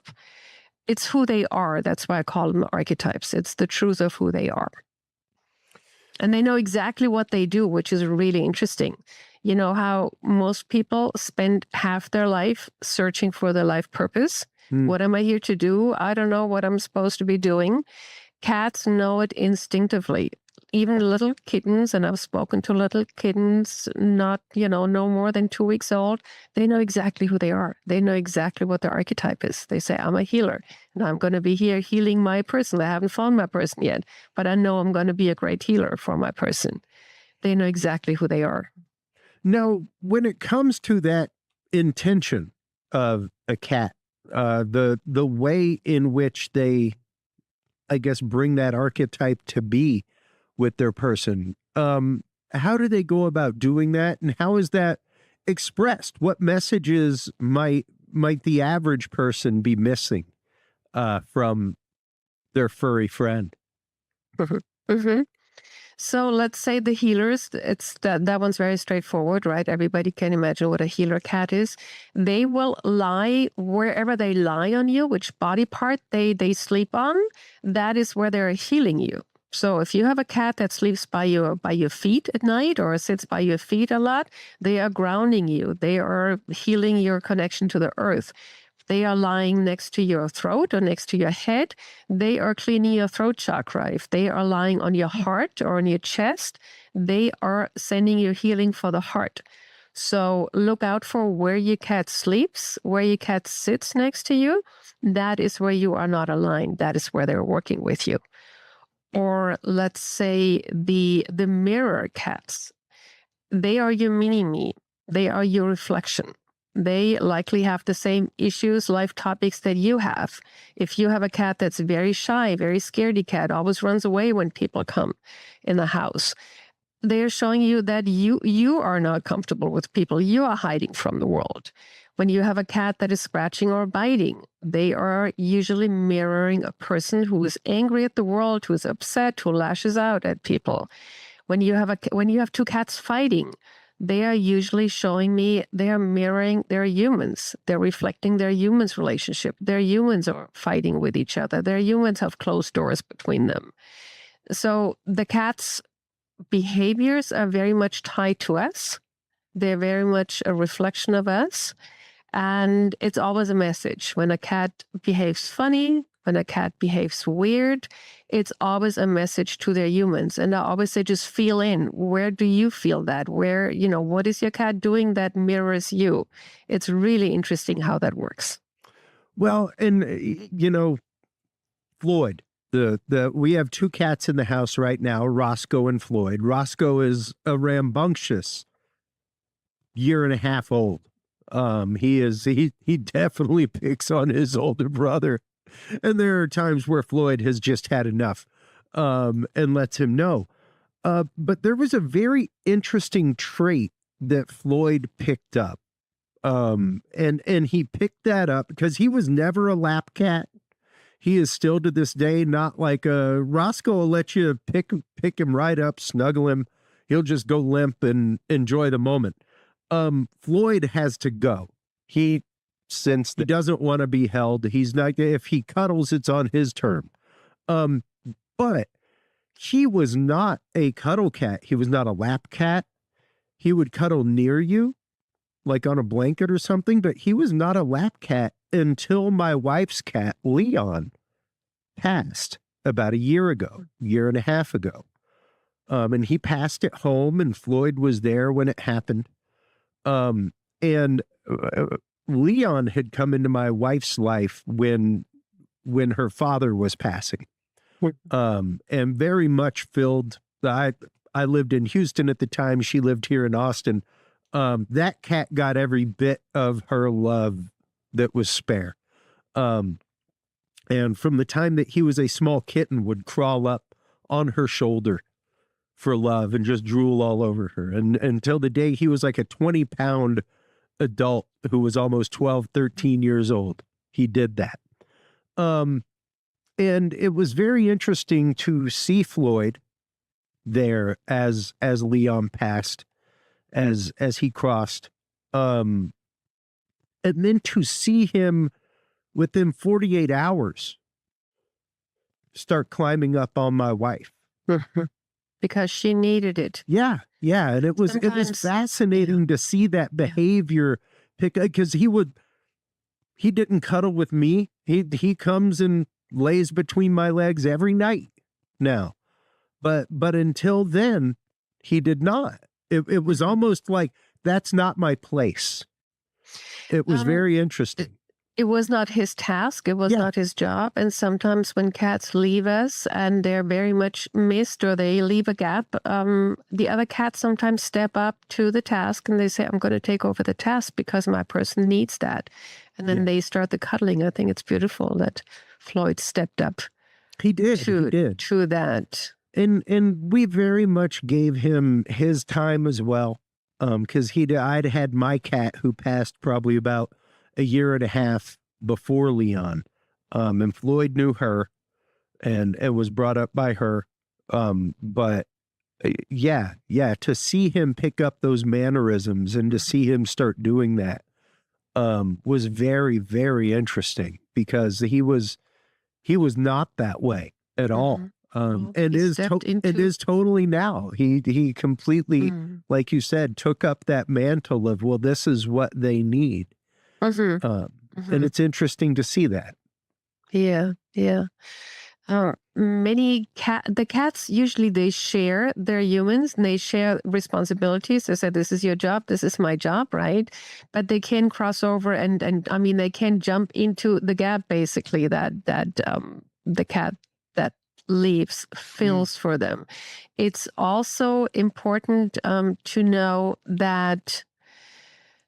It's who they are. That's why I call them archetypes. It's the truth of who they are. And they know exactly what they do, which is really interesting. You know how most people spend half their life searching for their life purpose? What am I here to do? I don't know what I'm supposed to be doing. Cats know it instinctively. Even little kittens, and I've spoken to little kittens, no more than 2 weeks old, they know exactly who they are. They know exactly what their archetype is. They say, I'm a healer, and I'm going to be here healing my person. I haven't found my person yet, but I know I'm going to be a great healer for my person. They know exactly who they are. Now, when it comes to that intention of a cat, the way in which they, I guess, bring that archetype to be with their person, how do they go about doing that, and how is that expressed? What messages might the average person be missing from their furry friend? So let's say the healers, it's that one's very straightforward, right? Everybody can imagine what a healer cat is. They will lie wherever they lie on you, which body part they sleep on, that is where they're healing you. So if you have a cat that sleeps by your feet at night or sits by your feet a lot, they are grounding you. They are healing your connection to the earth. They are lying next to your throat or next to your head, they are cleaning your throat chakra. If they are lying on your heart or on your chest, they are sending you healing for the heart. So look out for where your cat sleeps, where your cat sits next to you. That is where you are not aligned. That is where they're working with you. Or let's say the mirror cats. They are your mini-me. They are your reflection. They likely have the same issues, life topics that you have. If you have a cat that's very shy, very scaredy cat, always runs away when people come in the house, they're showing you that you are not comfortable with people. You are hiding from the world. When you have a cat that is scratching or biting, they are usually mirroring a person who is angry at the world, who is upset, who lashes out at people. When you have two cats fighting, they are usually showing me they are mirroring their humans. They're reflecting their humans' relationship. Their humans are fighting with each other. Their humans have closed doors between them. So the cat's behaviors are very much tied to us. They're very much a reflection of us. And it's always a message. When a cat behaves funny, when a cat behaves weird, it's always a message to their humans. And I always say, just feel in. Where do you feel that? Where, what is your cat doing that mirrors you? It's really interesting how that works. Well, and, Floyd, we have two cats in the house right now, Roscoe and Floyd. Roscoe is a rambunctious 1.5 years old. He definitely picks on his older brother. And there are times where Floyd has just had enough, and lets him know. But there was a very interesting trait that Floyd picked up. And he picked that up because he was never a lap cat. He is still to this day not like Roscoe will let you pick him right up, snuggle him. He'll just go limp and enjoy the moment. Floyd has to go. Since he doesn't want to be held, he's not, if he cuddles, it's on his term. But he was not a cuddle cat. He was not a lap cat. He would cuddle near you, like on a blanket or something, but he was not a lap cat until my wife's cat, Leon, passed about a year and a half ago. And he passed at home, and Floyd was there when it happened. And Leon had come into my wife's life when her father was passing. And very much filled. I lived in Houston at the time. She lived here in Austin. That cat got every bit of her love that was spare. And from the time that he was a small kitten, would crawl up on her shoulder for love and just drool all over her. And until the day he was like a 20-pound adult who was almost 12, 13 years old, he did that. And it was very interesting to see Floyd there as Leon passed, as he crossed. And then to see him within 48 hours start climbing up on my wife. Because she needed it. Yeah. And it was fascinating to see that behavior because he didn't cuddle with me. He comes and lays between my legs every night now. But until then, he did not. It was almost like, that's not my place. It was very interesting. It was not his task. It was not his job. And sometimes when cats leave us and they're very much missed or they leave a gap, the other cats sometimes step up to the task and they say, I'm going to take over the task because my person needs that. And then they start the cuddling. I think it's beautiful that Floyd stepped up. He did. To that. And we very much gave him his time as well. Because I'd had my cat who passed probably about a year and a half before Leon. And Floyd knew her and was brought up by her. But to see him pick up those mannerisms and to see him start doing that was very, very interesting because he was not that way at all. It is totally now. He completely, like you said, took up that mantle of, well, this is what they need. And it's interesting to see that. Yeah. The cats usually they share their humans and they share responsibilities. They say, this is your job, this is my job, right? But they can cross over and I mean, they can jump into the gap basically that the cat that leaves fills for them. It's also important to know that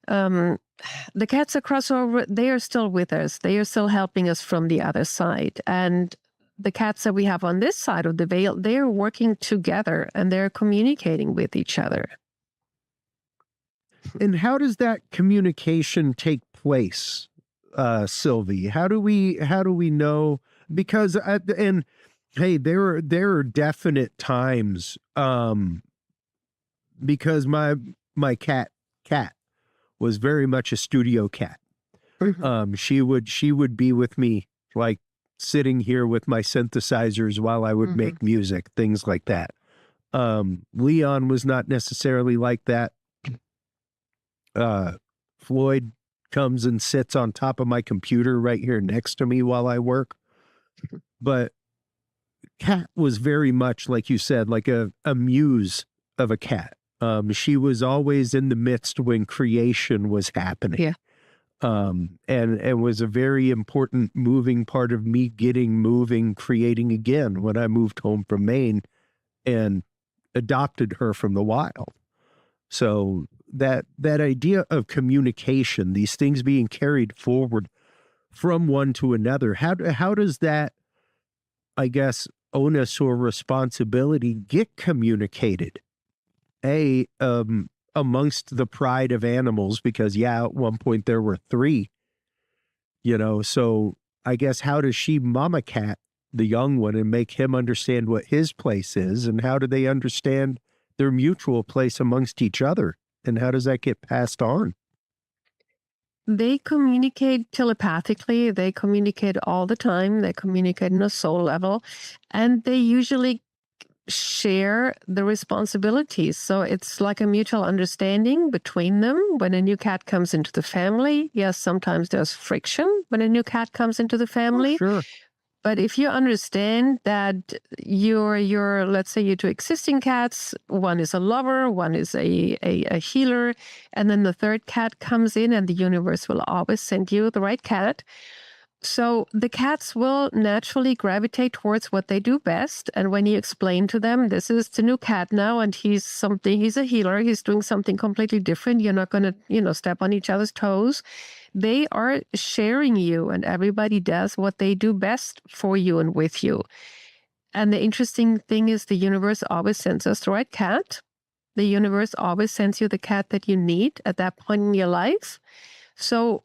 the cats across over, they are still with us. They are still helping us from the other side. And the cats that we have on this side of the veil, they are working together and they're communicating with each other. And how does that communication take place, Sylvie? How do we know? Because hey, there are definite times because my cat was very much a studio cat. She would be with me, like sitting here with my synthesizers while I would make music, things like that. Leon was not necessarily like that. Floyd comes and sits on top of my computer right here next to me while I work. But Cat was very much, like you said, like a muse of a cat. She was always in the midst when creation was happening. Yeah. And was a very important moving part of me getting moving, creating again when I moved home from Maine and adopted her from the wild. So that idea of communication, these things being carried forward from one to another, how does that, I guess, onus or responsibility get communicated? Amongst the pride of animals, because at one point there were 3, so I guess how does she mama cat the young one and make him understand what his place is, and how do they understand their mutual place amongst each other, and how does that get passed on? They communicate telepathically. They communicate all the time. They communicate on a soul level, and they usually share the responsibilities. So it's like a mutual understanding between them. When a new cat comes into the family, yes, sometimes there's friction when a new cat comes into the family. Sure. But if you understand that your let's say your two existing cats, one is a lover, one is a healer, and then the third cat comes in, and the universe will always send you the right cat. So the cats will naturally gravitate towards what they do best. And when you explain to them, this is the new cat now, and he's a healer, he's doing something completely different. You're not going to, step on each other's toes. They are sharing you, and everybody does what they do best for you and with you. And the interesting thing is the universe always sends us the right cat. The universe always sends you the cat that you need at that point in your life. So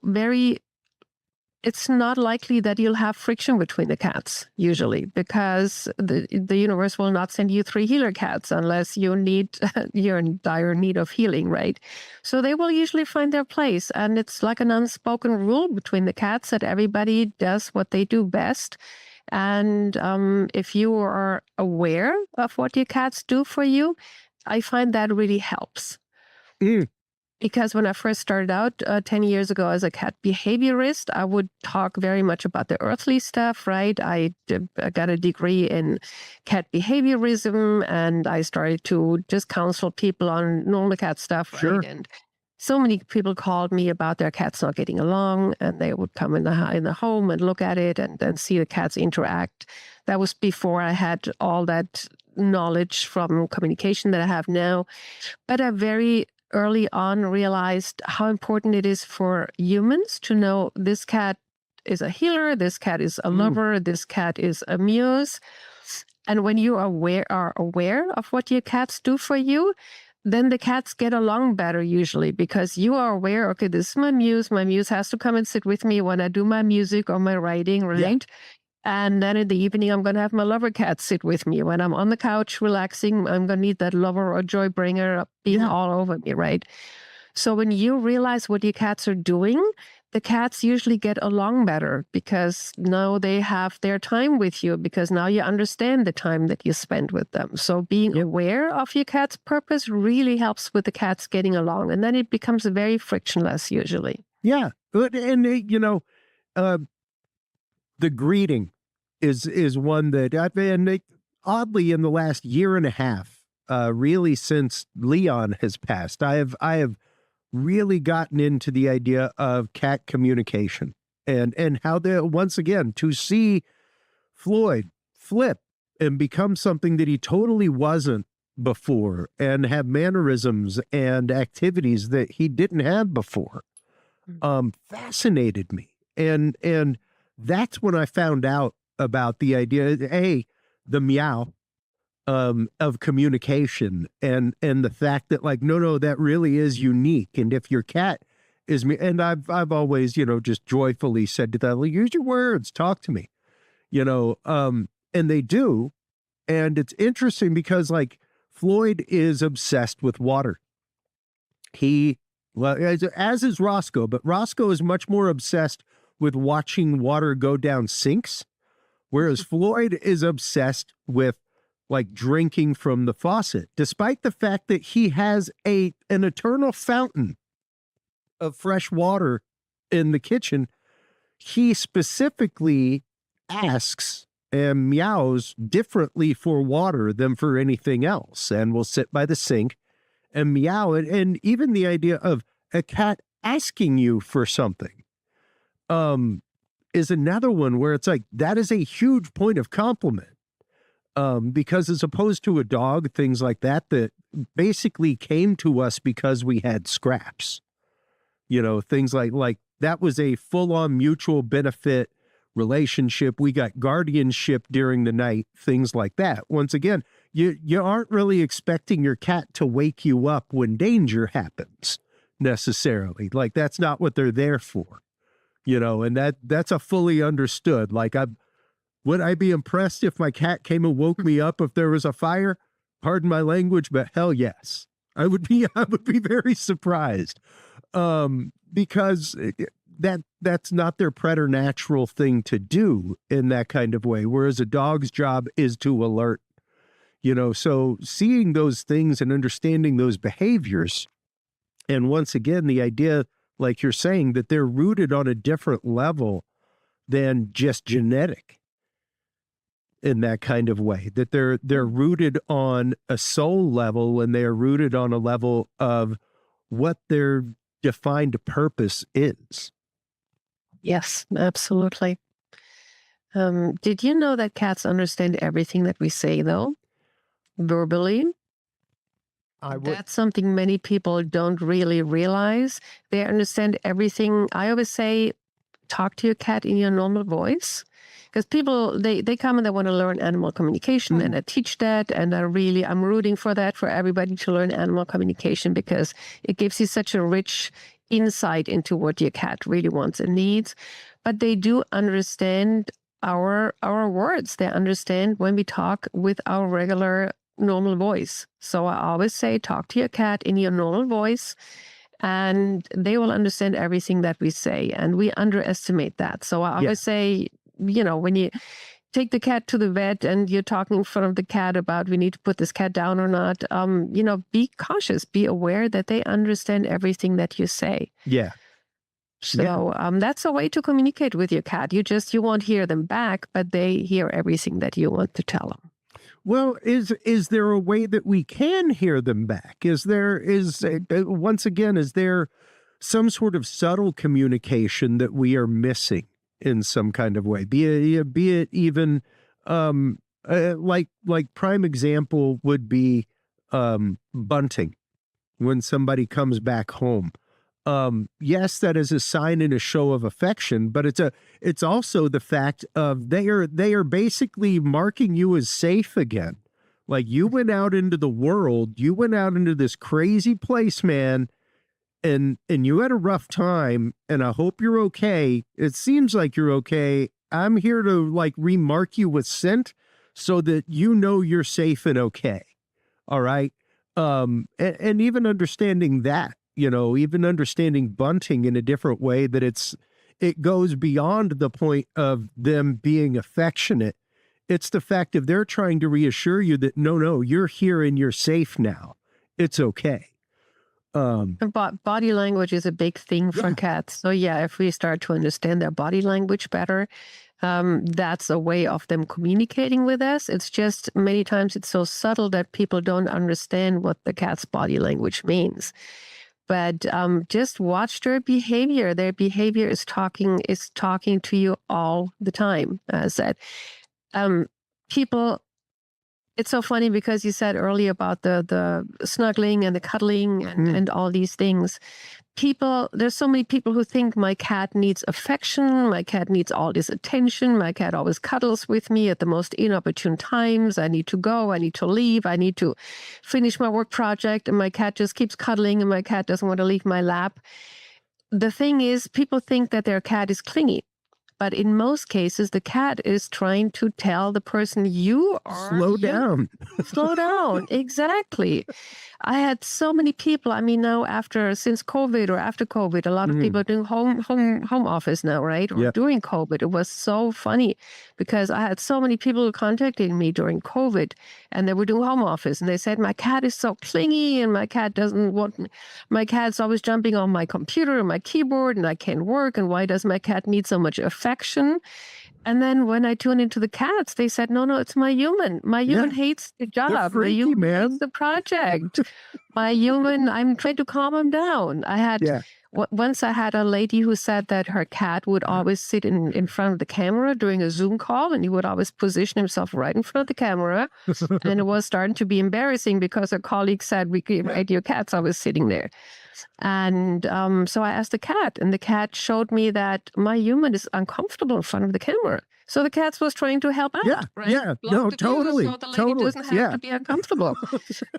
it's not likely that you'll have friction between the cats, usually, because the universe will not send you 3 healer cats unless you're in dire need of healing, right? So they will usually find their place, and it's like an unspoken rule between the cats that everybody does what they do best. And if you are aware of what your cats do for you, I find that really helps. Because when I first started out 10 years ago as a cat behaviorist, I would talk very much about the earthly stuff, right? I got a degree in cat behaviorism, and I started to just counsel people on normal cat stuff, right? Sure. And so many people called me about their cats not getting along, and they would come in the home and look at it and then see the cats interact. That was before I had all that knowledge from communication that I have now. But I very early on realized how important it is for humans to know this cat is a healer, this cat is a lover, this cat is a muse. And when you are aware of what your cats do for you, then the cats get along better usually, because you are aware, okay, this is my muse. My muse has to come and sit with me when I do my music or my writing, right? Yeah. And then in the evening, I'm going to have my lover cat sit with me. When I'm on the couch relaxing, I'm going to need that lover or joy bringer being all over me, right? So when you realize what your cats are doing, the cats usually get along better because now they have their time with you, because now you understand the time that you spend with them. So being aware of your cat's purpose really helps with the cats getting along. And then it becomes very frictionless usually. Yeah. And, the greeting is one that I've been, oddly, in the last year and a half, really since Leon has passed, I have really gotten into the idea of cat communication and how once again, to see Floyd flip and become something that he totally wasn't before, and have mannerisms and activities that he didn't have before, fascinated me. And that's when I found out about the idea, the meow of communication, and the fact that, like, no, that really is unique. And if your cat is me, and I've always, just joyfully said to them, use your words, talk to me, and they do. And it's interesting because, like, Floyd is obsessed with water. As is Roscoe, but Roscoe is much more obsessed with watching water go down sinks, whereas Floyd is obsessed with, like, drinking from the faucet, despite the fact that he has an eternal fountain of fresh water in the kitchen. He specifically asks and meows differently for water than for anything else, and will sit by the sink and meow. And even the idea of a cat asking you for something is another one where it's like, that is a huge point of compliment. Because as opposed to a dog, things like that basically came to us because we had scraps, things like that was a full-on mutual benefit relationship. We got guardianship during the night, things like that. Once again, you aren't really expecting your cat to wake you up when danger happens necessarily. Like, that's not what they're there for. And that's a fully understood. Like, would I be impressed if my cat came and woke me up if there was a fire? Pardon my language, but hell yes. I would be very surprised. because that's not their preternatural thing to do in that kind of way. Whereas a dog's job is to alert, so seeing those things and understanding those behaviors. And once again, the idea, like you're saying, that they're rooted on a different level than just genetic in that kind of way, that they're rooted on a soul level, and they're rooted on a level of what their defined purpose is. Yes, absolutely. Did you know that cats understand everything that we say, though? Verbally? That's something many people don't really realize. They understand everything. I always say, talk to your cat in your normal voice. Because people, they come and they want to learn animal communication, and I teach that, and I'm rooting for that, for everybody to learn animal communication, because it gives you such a rich insight into what your cat really wants and needs. But they do understand our words. They understand when we talk with our regular normal voice. So I always say, talk to your cat in your normal voice, and they will understand everything that we say. And we underestimate that. So I always say, when you take the cat to the vet and you're talking in front of the cat about we need to put this cat down or not, be cautious, be aware that they understand everything that you say. Yeah. So that's a way to communicate with your cat. You won't hear them back, but they hear everything that you want to tell them. Well, is there a way that we can hear them back? Is there some sort of subtle communication that we are missing in some kind of way? Be it even like prime example would be bunting when somebody comes back home. Yes, that is a sign and a show of affection, but it's also the fact of they are basically marking you as safe again. Like, you went out into the world, you went out into this crazy place, man, and you had a rough time, and I hope you're okay. It seems like you're okay. I'm here to remark you with scent so that you're safe and okay. All right. And even understanding that, even understanding bunting in a different way, that it goes beyond the point of them being affectionate. It's the fact of they're trying to reassure you that no, you're here and you're safe now. It's okay. Body language is a big thing for cats. So if we start to understand their body language better, that's a way of them communicating with us. It's just many times it's so subtle that people don't understand what the cat's body language means. But just watch their behavior. Their behavior is talking to you all the time. As I said, people. It's so funny because you said earlier about the snuggling and the cuddling and all these things. There's so many people who think my cat needs affection, my cat needs all this attention, my cat always cuddles with me at the most inopportune times, I need to go, I need to leave, I need to finish my work project, and my cat just keeps cuddling and my cat doesn't want to leave my lap. The thing is, people think that their cat is clingy. But in most cases, the cat is trying to tell the person, slow down. Slow down. Exactly. I had so many people. I mean, now since COVID or after COVID, a lot of people are doing home office now, right? Or during COVID. It was so funny because I had so many people contacting me during COVID, and they were doing home office, and they said, my cat is so clingy and my cat doesn't want me. My cat's always jumping on my computer and my keyboard, and I can't work. And why does my cat need so much affection? And then when I tune into the cats, they said, no, it's my human. My human hates the job. Freaky, my human man. hates the project. My human, I'm trying to calm him down. Once I had a lady who said that her cat would always sit in front of the camera during a Zoom call, and he would always position himself right in front of the camera. And it was starting to be embarrassing because her colleague said, your cat's always sitting there. And so I asked the cat, and the cat showed me that my human is uncomfortable in front of the camera. So the cat was trying to help out, right? Yeah, no, totally. So the lady doesn't have to be uncomfortable.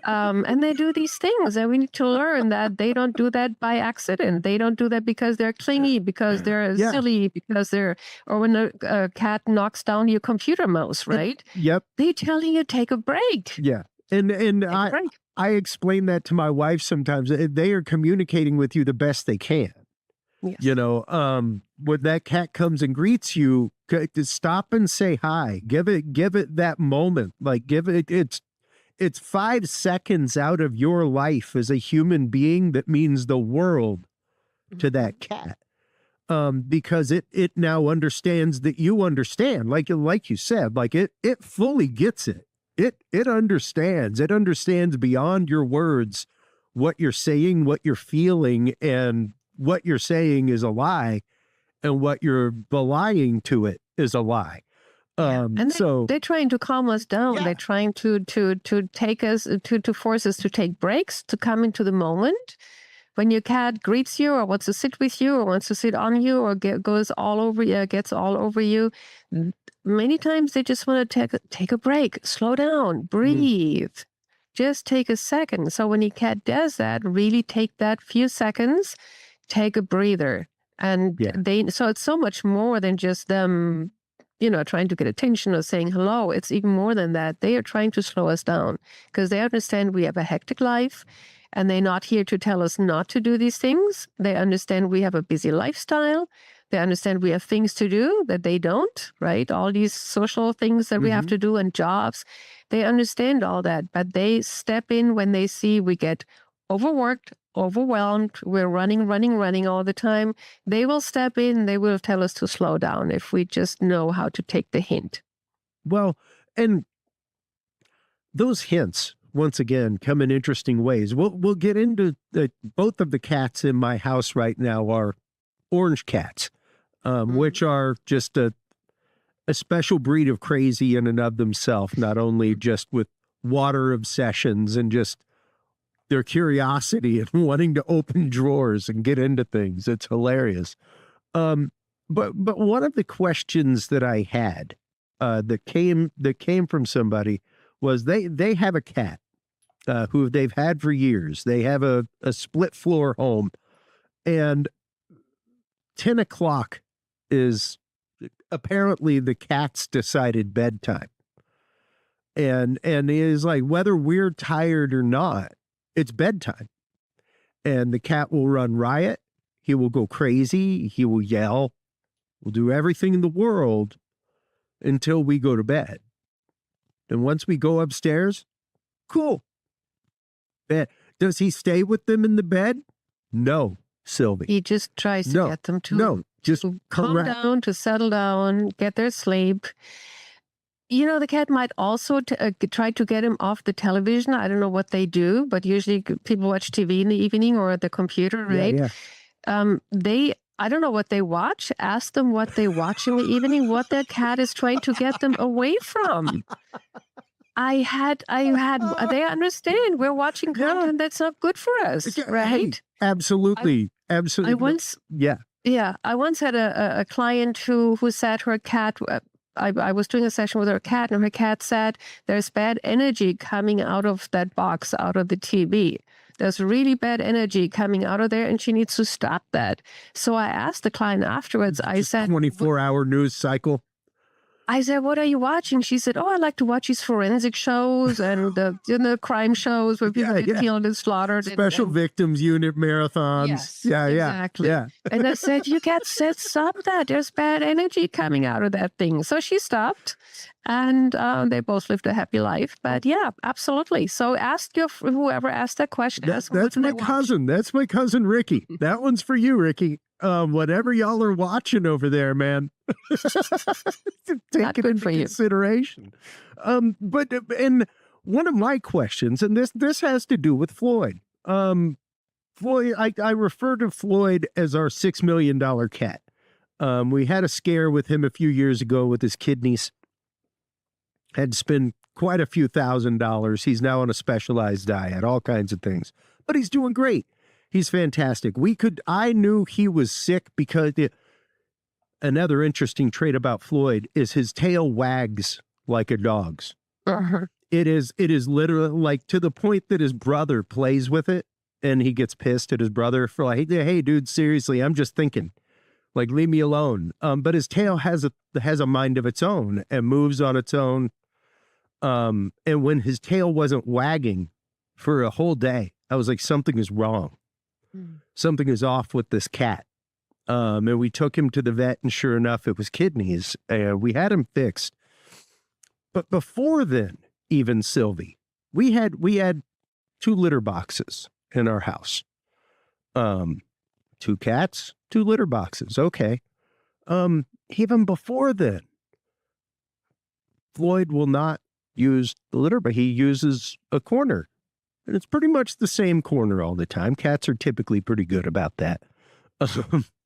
And they do these things, and we need to learn that they don't do that by accident. They don't do that because they're clingy, because they're silly, or when a cat knocks down your computer mouse, right? Yep. They're telling you take a break. Yeah. And I explain that to my wife sometimes. They are communicating with you the best they can. Yes. You know, when that cat comes and greets you, to stop and say hi. Give it that moment. Like it's 5 seconds out of your life as a human being that means the world to that cat. Because it now understands that you understand. Like you said, like it fully gets it. It understands. It understands beyond your words what you're saying, what you're feeling, and what you're saying is a lie, and what you're belying to it is a lie. And so they're trying to calm us down. Yeah. They're trying to take us to force us to take breaks, to come into the moment. When your cat greets you, or wants to sit with you, or wants to sit on you, or goes all over you, gets all over you, many times they just want to take a break, slow down, breathe, just take a second. So when your cat does that, really take that few seconds, take a breather, and so it's so much more than just them, trying to get attention or saying hello. It's even more than that. They are trying to slow us down because they understand we have a hectic life. And they're not here to tell us not to do these things. They understand we have a busy lifestyle. They understand we have things to do that they don't, right? All these social things that we have to do and jobs. They understand all that, but they step in when they see we get overworked, overwhelmed, we're running all the time. They will step in, they will tell us to slow down if we just know how to take the hint. Well, and those hints, once again, come in interesting ways. We'll get into both of the cats in my house right now are orange cats, which are just a special breed of crazy in and of themselves, not only just with water obsessions and just their curiosity and wanting to open drawers and get into things. It's hilarious. But one of the questions that I had that came from somebody was they have a cat who they've had for years. They have a split floor home, and 10 o'clock is apparently the cat's decided bedtime. And it is like, whether we're tired or not, it's bedtime. And the cat will run riot. He will go crazy. He will yell. We'll do everything in the world until we go to bed. And once we go upstairs, cool. Does he stay with them in the bed? No, Sylvie. He just tries to get them to calm down, to settle down, get their sleep. The cat might also try to get him off the television. I don't know what they do, but usually people watch TV in the evening or at the computer, right? Yeah. I don't know what they watch. Ask them what they watch in the evening, what their cat is trying to get them away from. They understand we're watching content that's not good for us, right? Absolutely. Absolutely. I once had a client who said her cat, I was doing a session with her cat, and her cat said there's bad energy coming out of that box, out of the TV. There's really bad energy coming out of there, and she needs to stop that. So I asked the client afterwards, I said, 24-hour news cycle. I said, what are you watching? She said, I like to watch these forensic shows and the crime shows where people get killed and slaughtered. Special victims unit marathons. Yes, yeah, exactly. Yeah. And I said, you got to stop that. There's bad energy coming out of that thing. So she stopped, and they both lived a happy life. But yeah, absolutely. So ask whoever asked that question. That's my cousin. That's my cousin, Ricky. That one's for you, Ricky. Whatever y'all are watching over there, man. Take it into consideration. But one of my questions, and this has to do with Floyd. Floyd, I refer to Floyd as our $6 million cat. We had a scare with him a few years ago with his kidneys. Had to spend quite a few $1,000s. He's now on a specialized diet, all kinds of things. But he's doing great. He's fantastic. I knew he was sick because another interesting trait about Floyd is his tail wags like a dog's. It is literally like to the point that his brother plays with it, and he gets pissed at his brother for like, hey dude, seriously, I'm just thinking, like, leave me alone. But his tail has a mind of its own and moves on its own. And when his tail wasn't wagging for a whole day. I was like, something is wrong. Something is off with this cat. And we took him to the vet, and sure enough, it was kidneys. We had him fixed. But before then, even Sylvie, we had 2 litter boxes in our house. 2 cats, 2 litter boxes. Okay. Even before then, Floyd will not use the litter, but he uses a corner. And it's pretty much the same corner all the time. Cats are typically pretty good about that.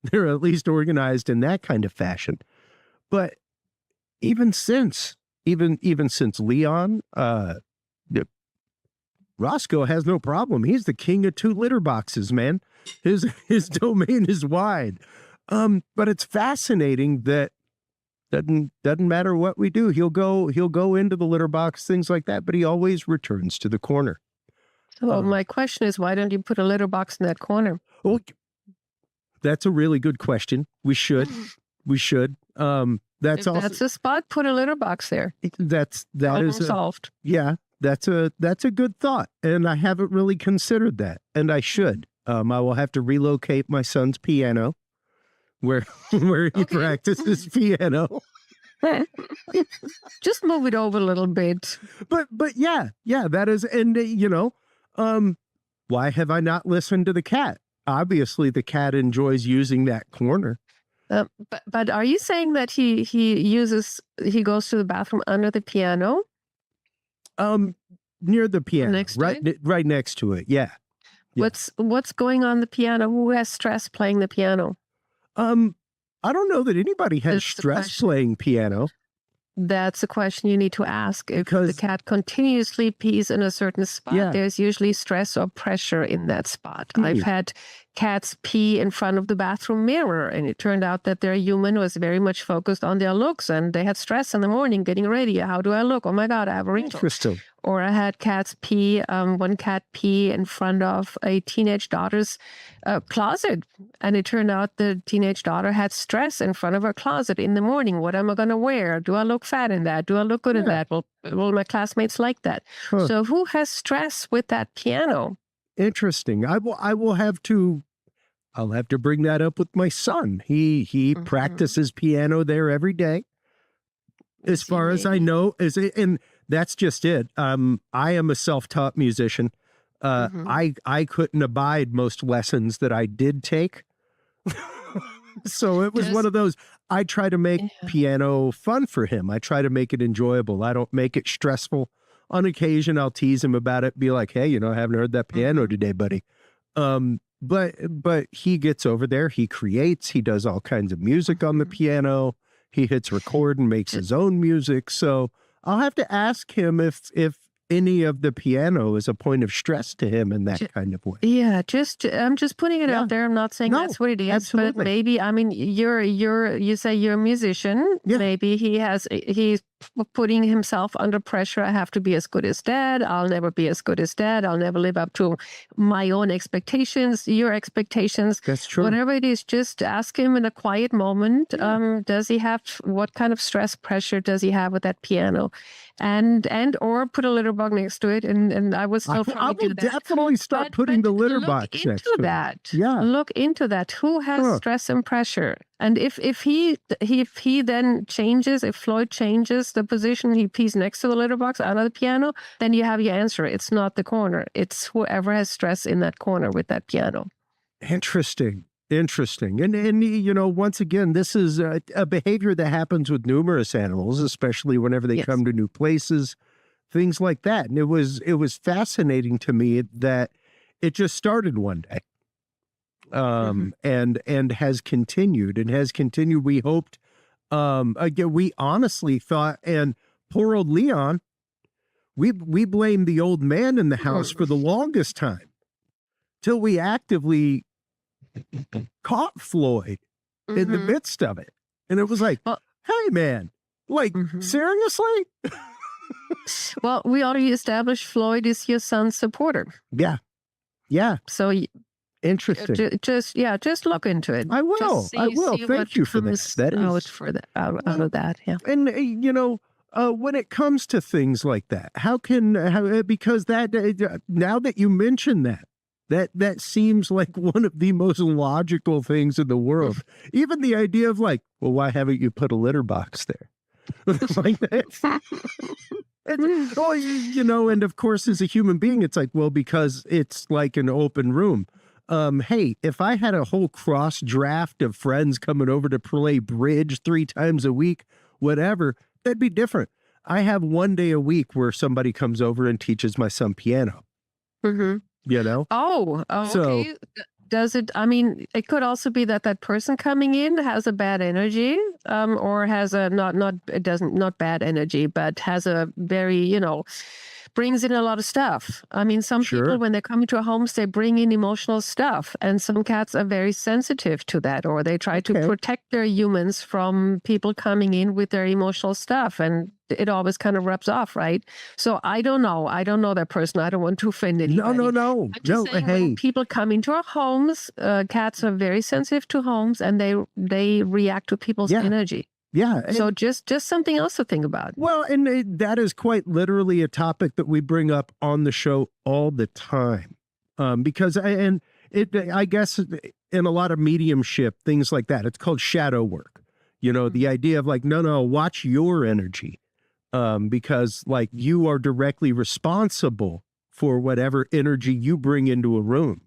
They're at least organized in that kind of fashion. But even since Leon, Roscoe has no problem. He's the king of 2 litter boxes, man. His domain is wide. But it's fascinating that doesn't matter what we do. He'll go into the litter box, things like that, but he always returns to the corner. So my question is, why don't you put a litter box in that corner? Oh, that's a really good question. We should. That's a spot. Put a litter box there. That Problem is solved. Yeah, that's a good thought, and I haven't really considered that, and I should. I will have to relocate my son's piano, where he practices piano. Just move it over a little bit. But yeah, that is, and why have I not listened to the cat? Obviously, the cat enjoys using that corner. But are you saying that he goes to the bathroom under the piano? Near the piano, right next to it. Yeah. What's going on the piano? Who has stress playing the piano? I don't know that anybody has stress playing piano. That's a question you need to ask. If the cat continuously pees in a certain spot, there's usually stress or pressure in that spot. I've had cats pee in front of the bathroom mirror, and it turned out that their human was very much focused on their looks, and they had stress in the morning getting ready. How do I look? Oh my God, I have a wrinkle. Interesting. Or I had cats pee, one cat pee in front of a teenage daughter's closet. And it turned out the teenage daughter had stress in front of her closet in the morning. What am I going to wear? Do I look fat in that? Do I look good in that? Well, my classmates like that. Huh. So who has stress with that piano? Interesting. I'll have to bring that up with my son. He practices piano there every day. As far as I know, and that's just it. I am a self-taught musician. I couldn't abide most lessons that I did take. So it was one of those. I try to make piano fun for him. I try to make it enjoyable. I don't make it stressful. On occasion, I'll tease him about it, be like, hey, I haven't heard that piano today, buddy. But he gets over there. He creates. He does all kinds of music on the piano. He hits record and makes his own music. So I'll have to ask him if any of the piano is a point of stress to him in that kind of way. Yeah, I'm just putting it out there. I'm not saying that's what it is, absolutely. But maybe, I mean, you say you're a musician. Yeah. Maybe he's putting himself under pressure. I have to be as good as Dad. I'll never be as good as Dad. I'll never live up to my own expectations, your expectations. That's true. Whatever it is, just ask him in a quiet moment. Does he have, what kind of stress pressure does he have with that piano? And or put a litter box next to it, and I will still probably do that. Definitely start putting the litter box next to that. It. Yeah, look into that. Who has stress and pressure? And if he then changes, if Floyd changes the position, he pees next to the litter box under the piano, then you have your answer. It's not the corner. It's whoever has stress in that corner with that piano. Interesting. And once again, this is a behavior that happens with numerous animals, especially whenever they come to new places, things like that. And it was fascinating to me that it just started one day. And has continued. We hoped, again, we honestly thought, and poor old Leon, we blamed the old man in the house for the longest time till we actively caught Floyd in the midst of it. And it was like, hey man, seriously? Well, we already established Floyd is your son's supporter. Yeah. So interesting. Just look into it. I will. See Thank you for this. That is out of that. Yeah. And when it comes to things like that, because now that you mention that seems like one of the most logical things in the world. Even the idea of like, well, why haven't you put a litter box there? Like that. Well, and of course, as a human being, it's like, well, because it's like an open room. Hey, if I had a whole cross draft of friends coming over to play bridge 3 times a week, whatever, that'd be different. I have one day a week where somebody comes over and teaches my son piano. Mm-hmm. Oh, okay. Does it, I mean, it could also be that that person coming in has a bad energy, or has a not bad energy, but has a very, brings in a lot of stuff. I mean, some people, when they come into homes, they bring in emotional stuff, and some cats are very sensitive to that, or they try to protect their humans from people coming in with their emotional stuff, and it always kind of rubs off, right? So I don't know. I don't know that person. I don't want to offend anybody. No. I'm just saying, when people come into our homes, cats are very sensitive to homes, and they react to people's energy. Yeah. So just something else to think about. Well, and that is quite literally a topic that we bring up on the show all the time. Because I guess in a lot of mediumship, things like that, it's called shadow work. The idea of like, no, watch your energy. Because like you are directly responsible for whatever energy you bring into a room.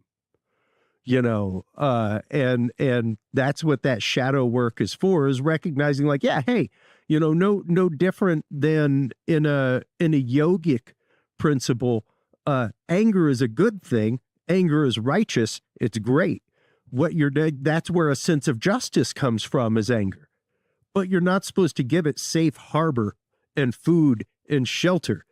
And that's what that shadow work is for, is recognizing like, yeah, hey, no different than in a yogic principle. Anger is a good thing. Anger is righteous. It's great. That's where a sense of justice comes from, is anger. But you're not supposed to give it safe harbor and food and shelter.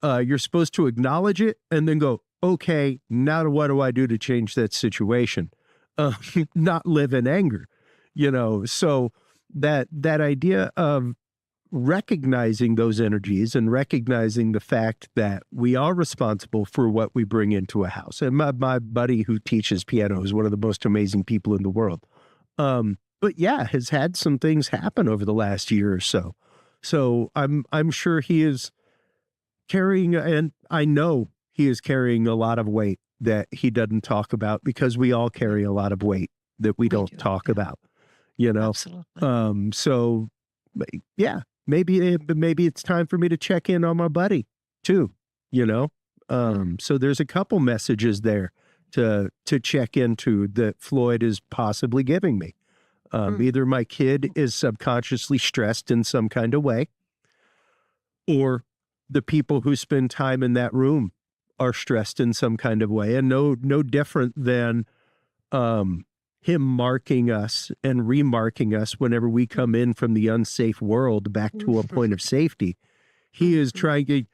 You're supposed to acknowledge it and then go, okay, now what do I do to change that situation? Not live in anger, So that idea of recognizing those energies and recognizing the fact that we are responsible for what we bring into a house. And my buddy who teaches piano is one of the most amazing people in the world. But yeah, has had some things happen over the last year or so. So I'm sure he is carrying, and I know he is carrying a lot of weight that he doesn't talk about, because we all carry a lot of weight that we don't talk about, Absolutely. So yeah, maybe it's time for me to check in on my buddy too, so there's a couple messages there to check into that Floyd is possibly giving me. Either my kid is subconsciously stressed in some kind of way, or the people who spend time in that room are stressed in some kind of way. And no different than him marking us and remarking us whenever we come in from the unsafe world back to a point of safety. He is trying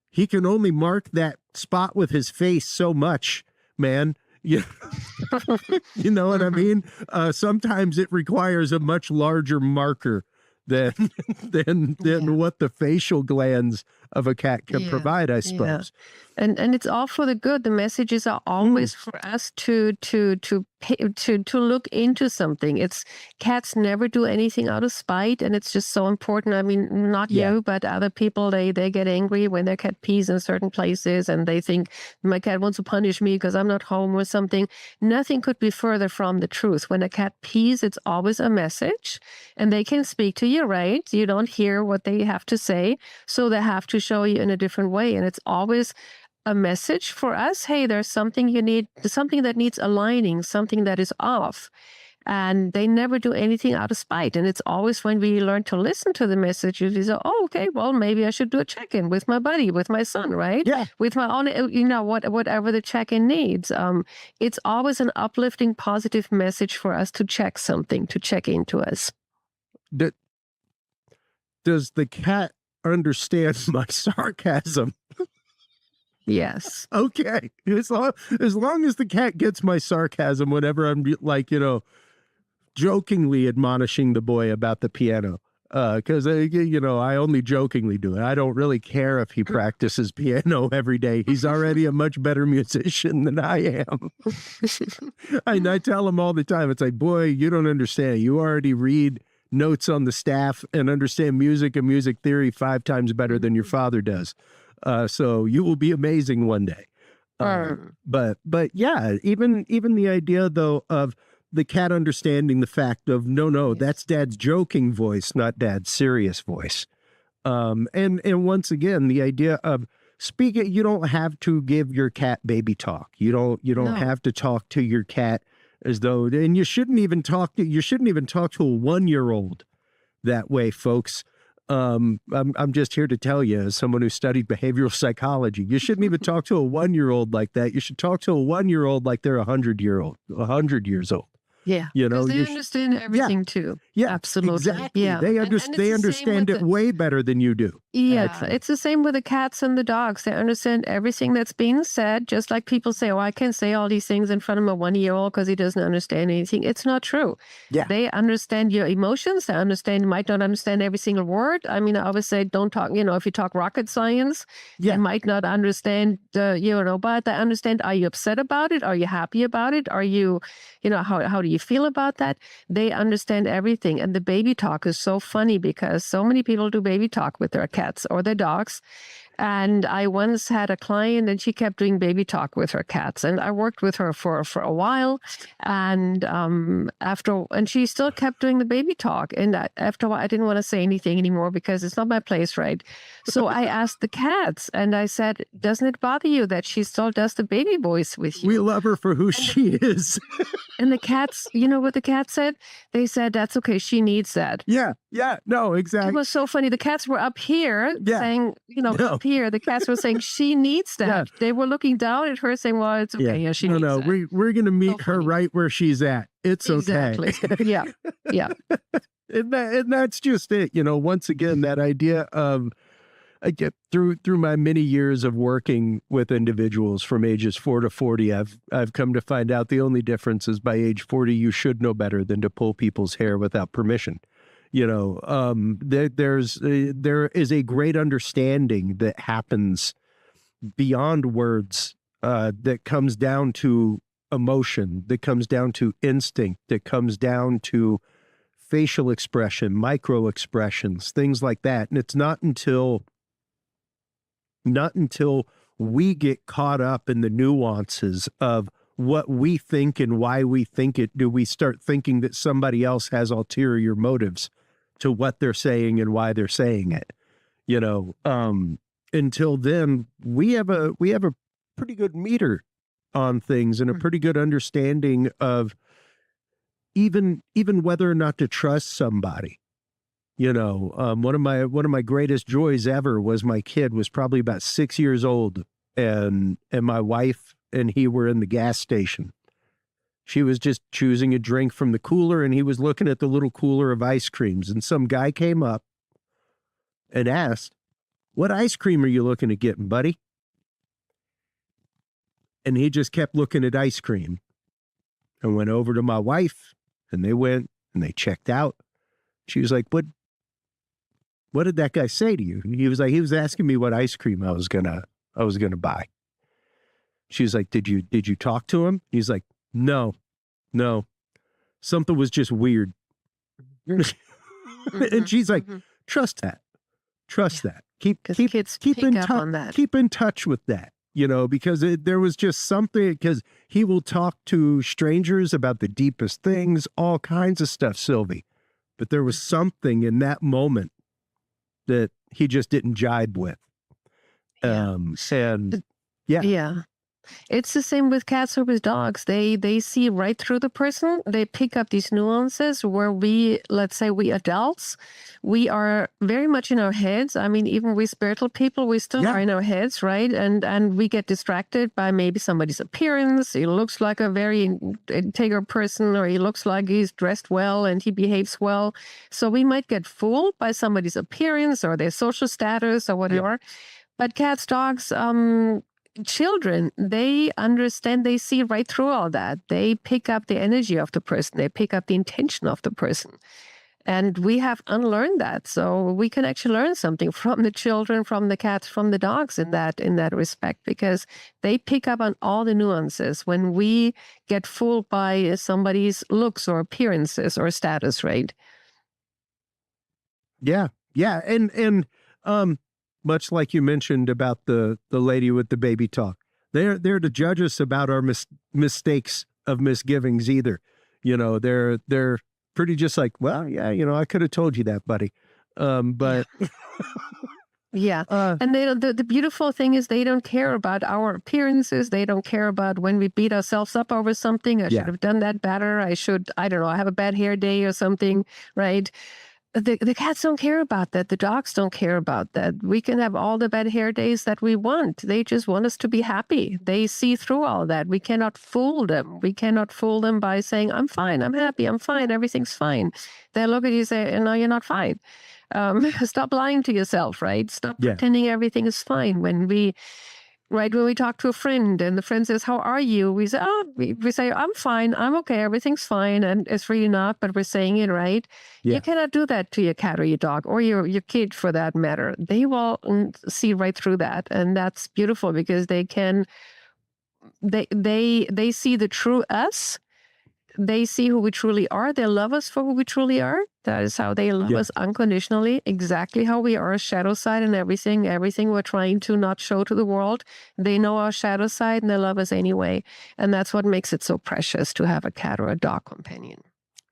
he can only mark that spot with his face so much, man. You know what I mean? Sometimes it requires a much larger marker than what the facial glands of a cat can provide, I suppose. And it's all for the good. The messages are always for us to look into something. Cats never do anything out of spite, and it's just so important. I mean, not you, but other people, they get angry when their cat pees in certain places, and they think my cat wants to punish me because I'm not home or something. Nothing could be further from the truth. When a cat pees, it's always a message, and they can speak to you, right? You don't hear what they have to say, so they have to show you in a different way, and it's always a message for us. Hey, there's something something that needs aligning, something that is off. And they never do anything out of spite. And it's always when we learn to listen to the messages, we say, oh, okay, well, maybe I should do a check-in with my buddy, with my son, right? Yeah. With my own, whatever the check-in needs. It's always an uplifting, positive message for us to check something, to check into us. Does the cat understand my sarcasm? Yes. Okay. As long as the cat gets my sarcasm whenever I'm like, jokingly admonishing the boy about the piano. Because, I only jokingly do it. I don't really care if he practices piano every day. He's already a much better musician than I am. And I tell him all the time, it's like, boy, you don't understand. You already read notes on the staff and understand music and music theory 5 times better than your father does. So you will be amazing one day. But yeah, even the idea though of the cat understanding the fact of no, that's Dad's joking voice, not Dad's serious voice. And once again, the idea of speaking, you don't have to give your cat baby talk. You don't have to talk to your cat as though, and you shouldn't even talk to a 1-year-old that way, folks. I'm just here to tell you, as someone who studied behavioral psychology, you shouldn't even talk to a 1-year-old like that. You should talk to a 1-year-old like they're 100 years old. Yeah, you know, they understand everything too. Yeah, absolutely. Exactly. Yeah, they understand it way better than you do. Yeah, actually. it's the same with the cats and the dogs. They understand everything that's being said, just like people say, "Oh, I can't say all these things in front of a 1-year-old because he doesn't understand anything." It's not true. Yeah, they understand your emotions. They might not understand every single word. I mean, I always say, don't talk. If you talk rocket science, they might not understand. But they understand. Are you upset about it? Are you happy about it? Are you, how do you feel about that? They understand everything. And the baby talk is so funny because so many people do baby talk with their cats or their dogs. And I once had a client and she kept doing baby talk with her cats. And I worked with her for a while. And and she still kept doing the baby talk. And after a while, I didn't want to say anything anymore because it's not my place, right? So I asked the cats and I said, doesn't it bother you that she still does the baby voice with you? We love her for who she is. And the cats, you know what the cat said? They said, that's okay. She needs that. Yeah. No, exactly. It was so funny. The cats were up here saying, up here, the cats were saying she needs that. Yeah. They were looking down at her saying, well, it's okay. Yeah, she needs that. We're going to meet her right where she's at. It's exactly. Okay. Yeah. And that's just it. Once again, that idea of, I get through my many years of working with individuals from ages 4 to 40, I've come to find out the only difference is by age 40, you should know better than to pull people's hair without permission. There is a great understanding that happens beyond words, that comes down to emotion, that comes down to instinct, that comes down to facial expression, micro expressions, things like that. And it's not until we get caught up in the nuances of what we think and why we think it, do we start thinking that somebody else has ulterior motives to what they're saying and why they're saying it. Until then, we have a pretty good meter on things and a pretty good understanding of even whether or not to trust somebody. One of my greatest joys ever was my kid was probably about 6 years old, and my wife and he were in the gas station. She was just choosing a drink from the cooler, and he was looking at the little cooler of ice creams, and some guy came up and asked, "What ice cream are you looking at getting, buddy?" And he just kept looking at ice cream and went over to my wife, and they went and they checked out. She was like, what did that guy say to you? And he was like, he was asking me what ice cream I was gonna buy. She was like, did you talk to him? He's like, no, something was just weird. And she's like, trust that. Keep in touch with that, because there was just something, because he will talk to strangers about the deepest things, all kinds of stuff, Sylvie. But there was something in that moment that he just didn't jibe with. Yeah. It's the same with cats or with dogs. They see right through the person. They pick up these nuances where let's say we adults, we are very much in our heads. I mean, even we spiritual people, we still are in our heads, right? And we get distracted by maybe somebody's appearance. He looks like a very integral person, or he looks like he's dressed well and he behaves well. So we might get fooled by somebody's appearance or their social status or whatever. Yeah. But cats, dogs, children, they understand, they see right through all that. They pick up the energy of the person. They pick up the intention of the person. And we have unlearned that. So we can actually learn something from the children, from the cats, from the dogs in that respect, because they pick up on all the nuances when we get fooled by somebody's looks or appearances or status, right? Yeah. Yeah. And much like you mentioned about the lady with the baby talk, they're to judge us about our mistakes of misgivings either. They're pretty just like, well, yeah, I could have told you that, buddy. But Yeah. And the beautiful thing is they don't care about our appearances. They don't care about when we beat ourselves up over something. I should have done that better. I don't know, I have a bad hair day or something, right? The cats don't care about that. The dogs don't care about that. We can have all the bad hair days that we want. They just want us to be happy. They see through all that. We cannot fool them. We cannot fool them by saying, I'm fine, I'm happy, I'm fine, everything's fine. They look at you and say, no, you're not fine. Stop lying to yourself, right? Stop pretending everything is fine. When we talk to a friend and the friend says, how are you? We say, we say, I'm fine. I'm okay. Everything's fine. And it's really not, but we're saying it, right? Yeah. You cannot do that to your cat or your dog or your kid for that matter. They will see right through that. And that's beautiful because they see the true us. They see who we truly are. They love us for who we truly are. That is how they love us unconditionally, exactly how we are, shadow side and everything we're trying to not show to the world. They know our shadow side and they love us anyway. And that's what makes it so precious to have a cat or a dog companion.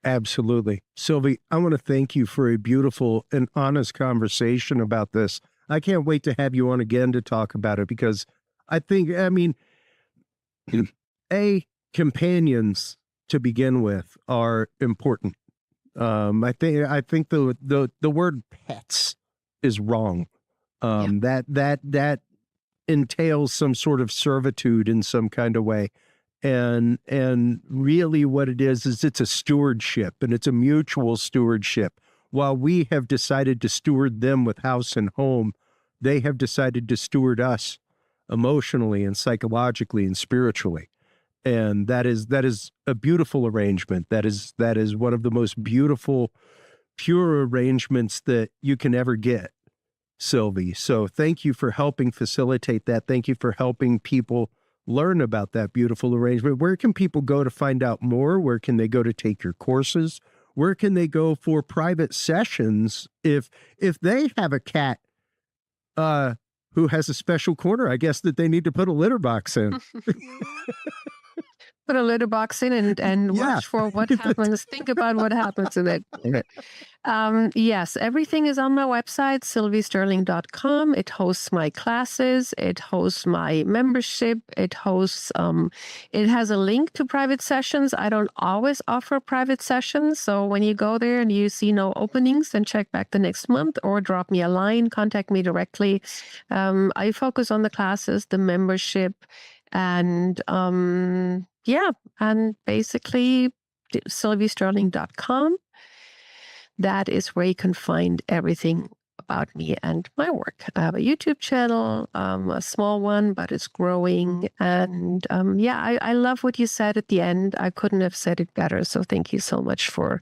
Absolutely. Sylvie, I want to thank you for a beautiful and honest conversation about this. I can't wait to have you on again to talk about it because companions to begin with are important. I think the word pets is wrong. That entails some sort of servitude in some kind of way. And really what it is it's a stewardship, and it's a mutual stewardship. While we have decided to steward them with house and home, they have decided to steward us emotionally and psychologically and spiritually. And that is a beautiful arrangement. That is one of the most beautiful, pure arrangements that you can ever get, Sylvie. So thank you for helping facilitate that. Thank you for helping people learn about that beautiful arrangement. Where can people go to find out more? Where can they go to take your courses? Where can they go for private sessions if they have a cat who has a special corner, I guess, that they need to put a litter box in? Put a litter box in and watch for what happens. Think about what happens in it. Yes, everything is on my website, sylviesterling.com. It hosts my classes. It hosts my membership. It has a link to private sessions. I don't always offer private sessions. So when you go there and you see no openings, then check back the next month or drop me a line, contact me directly. I focus on the classes, the membership, and and basically sylviesterling.com. That is where you can find everything about me and my work. I have a YouTube channel, a small one, but it's growing. And I love what you said at the end. I couldn't have said it better. So thank you so much for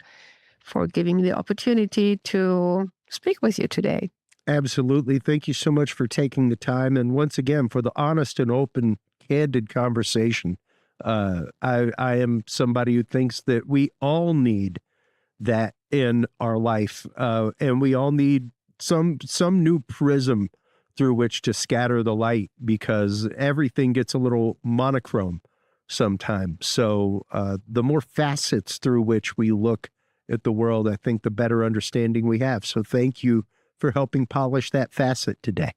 giving me the opportunity to speak with you today. Absolutely. Thank you so much for taking the time. And once again, for the honest and open, candid conversation. I am somebody who thinks that we all need that in our life, and we all need some new prism through which to scatter the light, because everything gets a little monochrome sometimes. So the more facets through which we look at the world, I think the better understanding we have. So thank you for helping polish that facet today.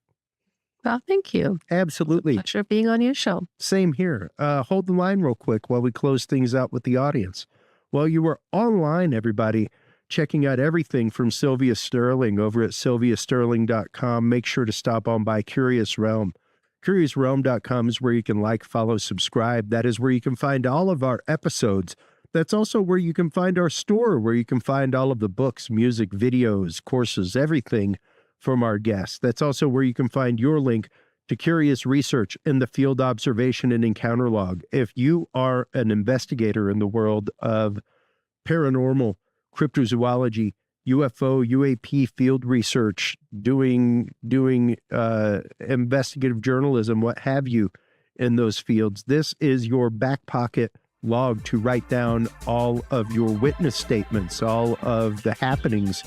Well, thank you. Absolutely. Pleasure being on your show. Same here. Hold the line real quick while we close things out with the audience. While you were online, everybody, checking out everything from Sylvia Sterling over at sylviasterling.com, make sure to stop on by Curious Realm. CuriousRealm.com is where you can like, follow, subscribe. That is where you can find all of our episodes. That's also where you can find our store, where you can find all of the books, music, videos, courses, everything from our guests. That's also where you can find your link to Curious Research in the Field Observation and Encounter Log. If you are an investigator in the world of paranormal, cryptozoology, UFO, UAP field research, doing investigative journalism, what have you, in those fields, this is your back pocket log to write down all of your witness statements, all of the happenings,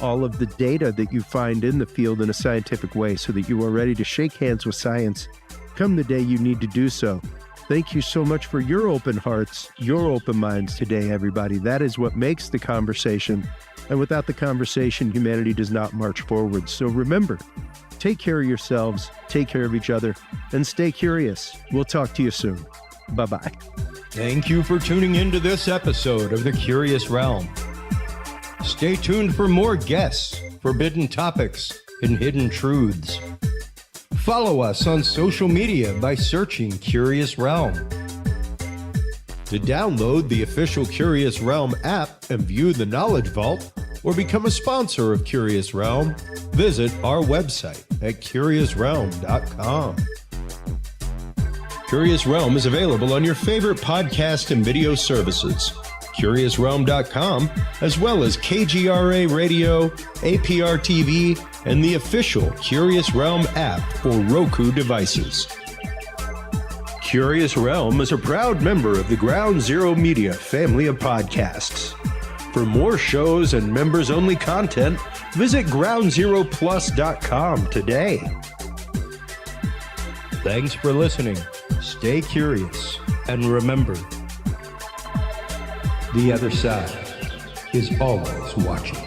all of the data that you find in the field in a scientific way so that you are ready to shake hands with science come the day you need to do so. Thank you so much for your open hearts, your open minds today, everybody. That is what makes the conversation. And without the conversation, humanity does not march forward. So remember, take care of yourselves, take care of each other, and stay curious. We'll talk to you soon. Bye-bye. Thank you for tuning into this episode of The Curious Realm. Stay tuned for more guests, forbidden topics, and hidden truths. Follow us on social media by searching Curious Realm. To download the official Curious Realm app and view the Knowledge Vault, or become a sponsor of Curious Realm, visit our website at curiousrealm.com. Curious Realm is available on your favorite podcast and video services, curiousrealm.com, as well as KGRA Radio, APR TV, and the official Curious Realm app for Roku devices. Curious Realm is a proud member of the Ground Zero Media family of podcasts. For more shows and members-only content, visit groundzeroplus.com today. Thanks for listening. Stay curious, and remember, the other side is always watching.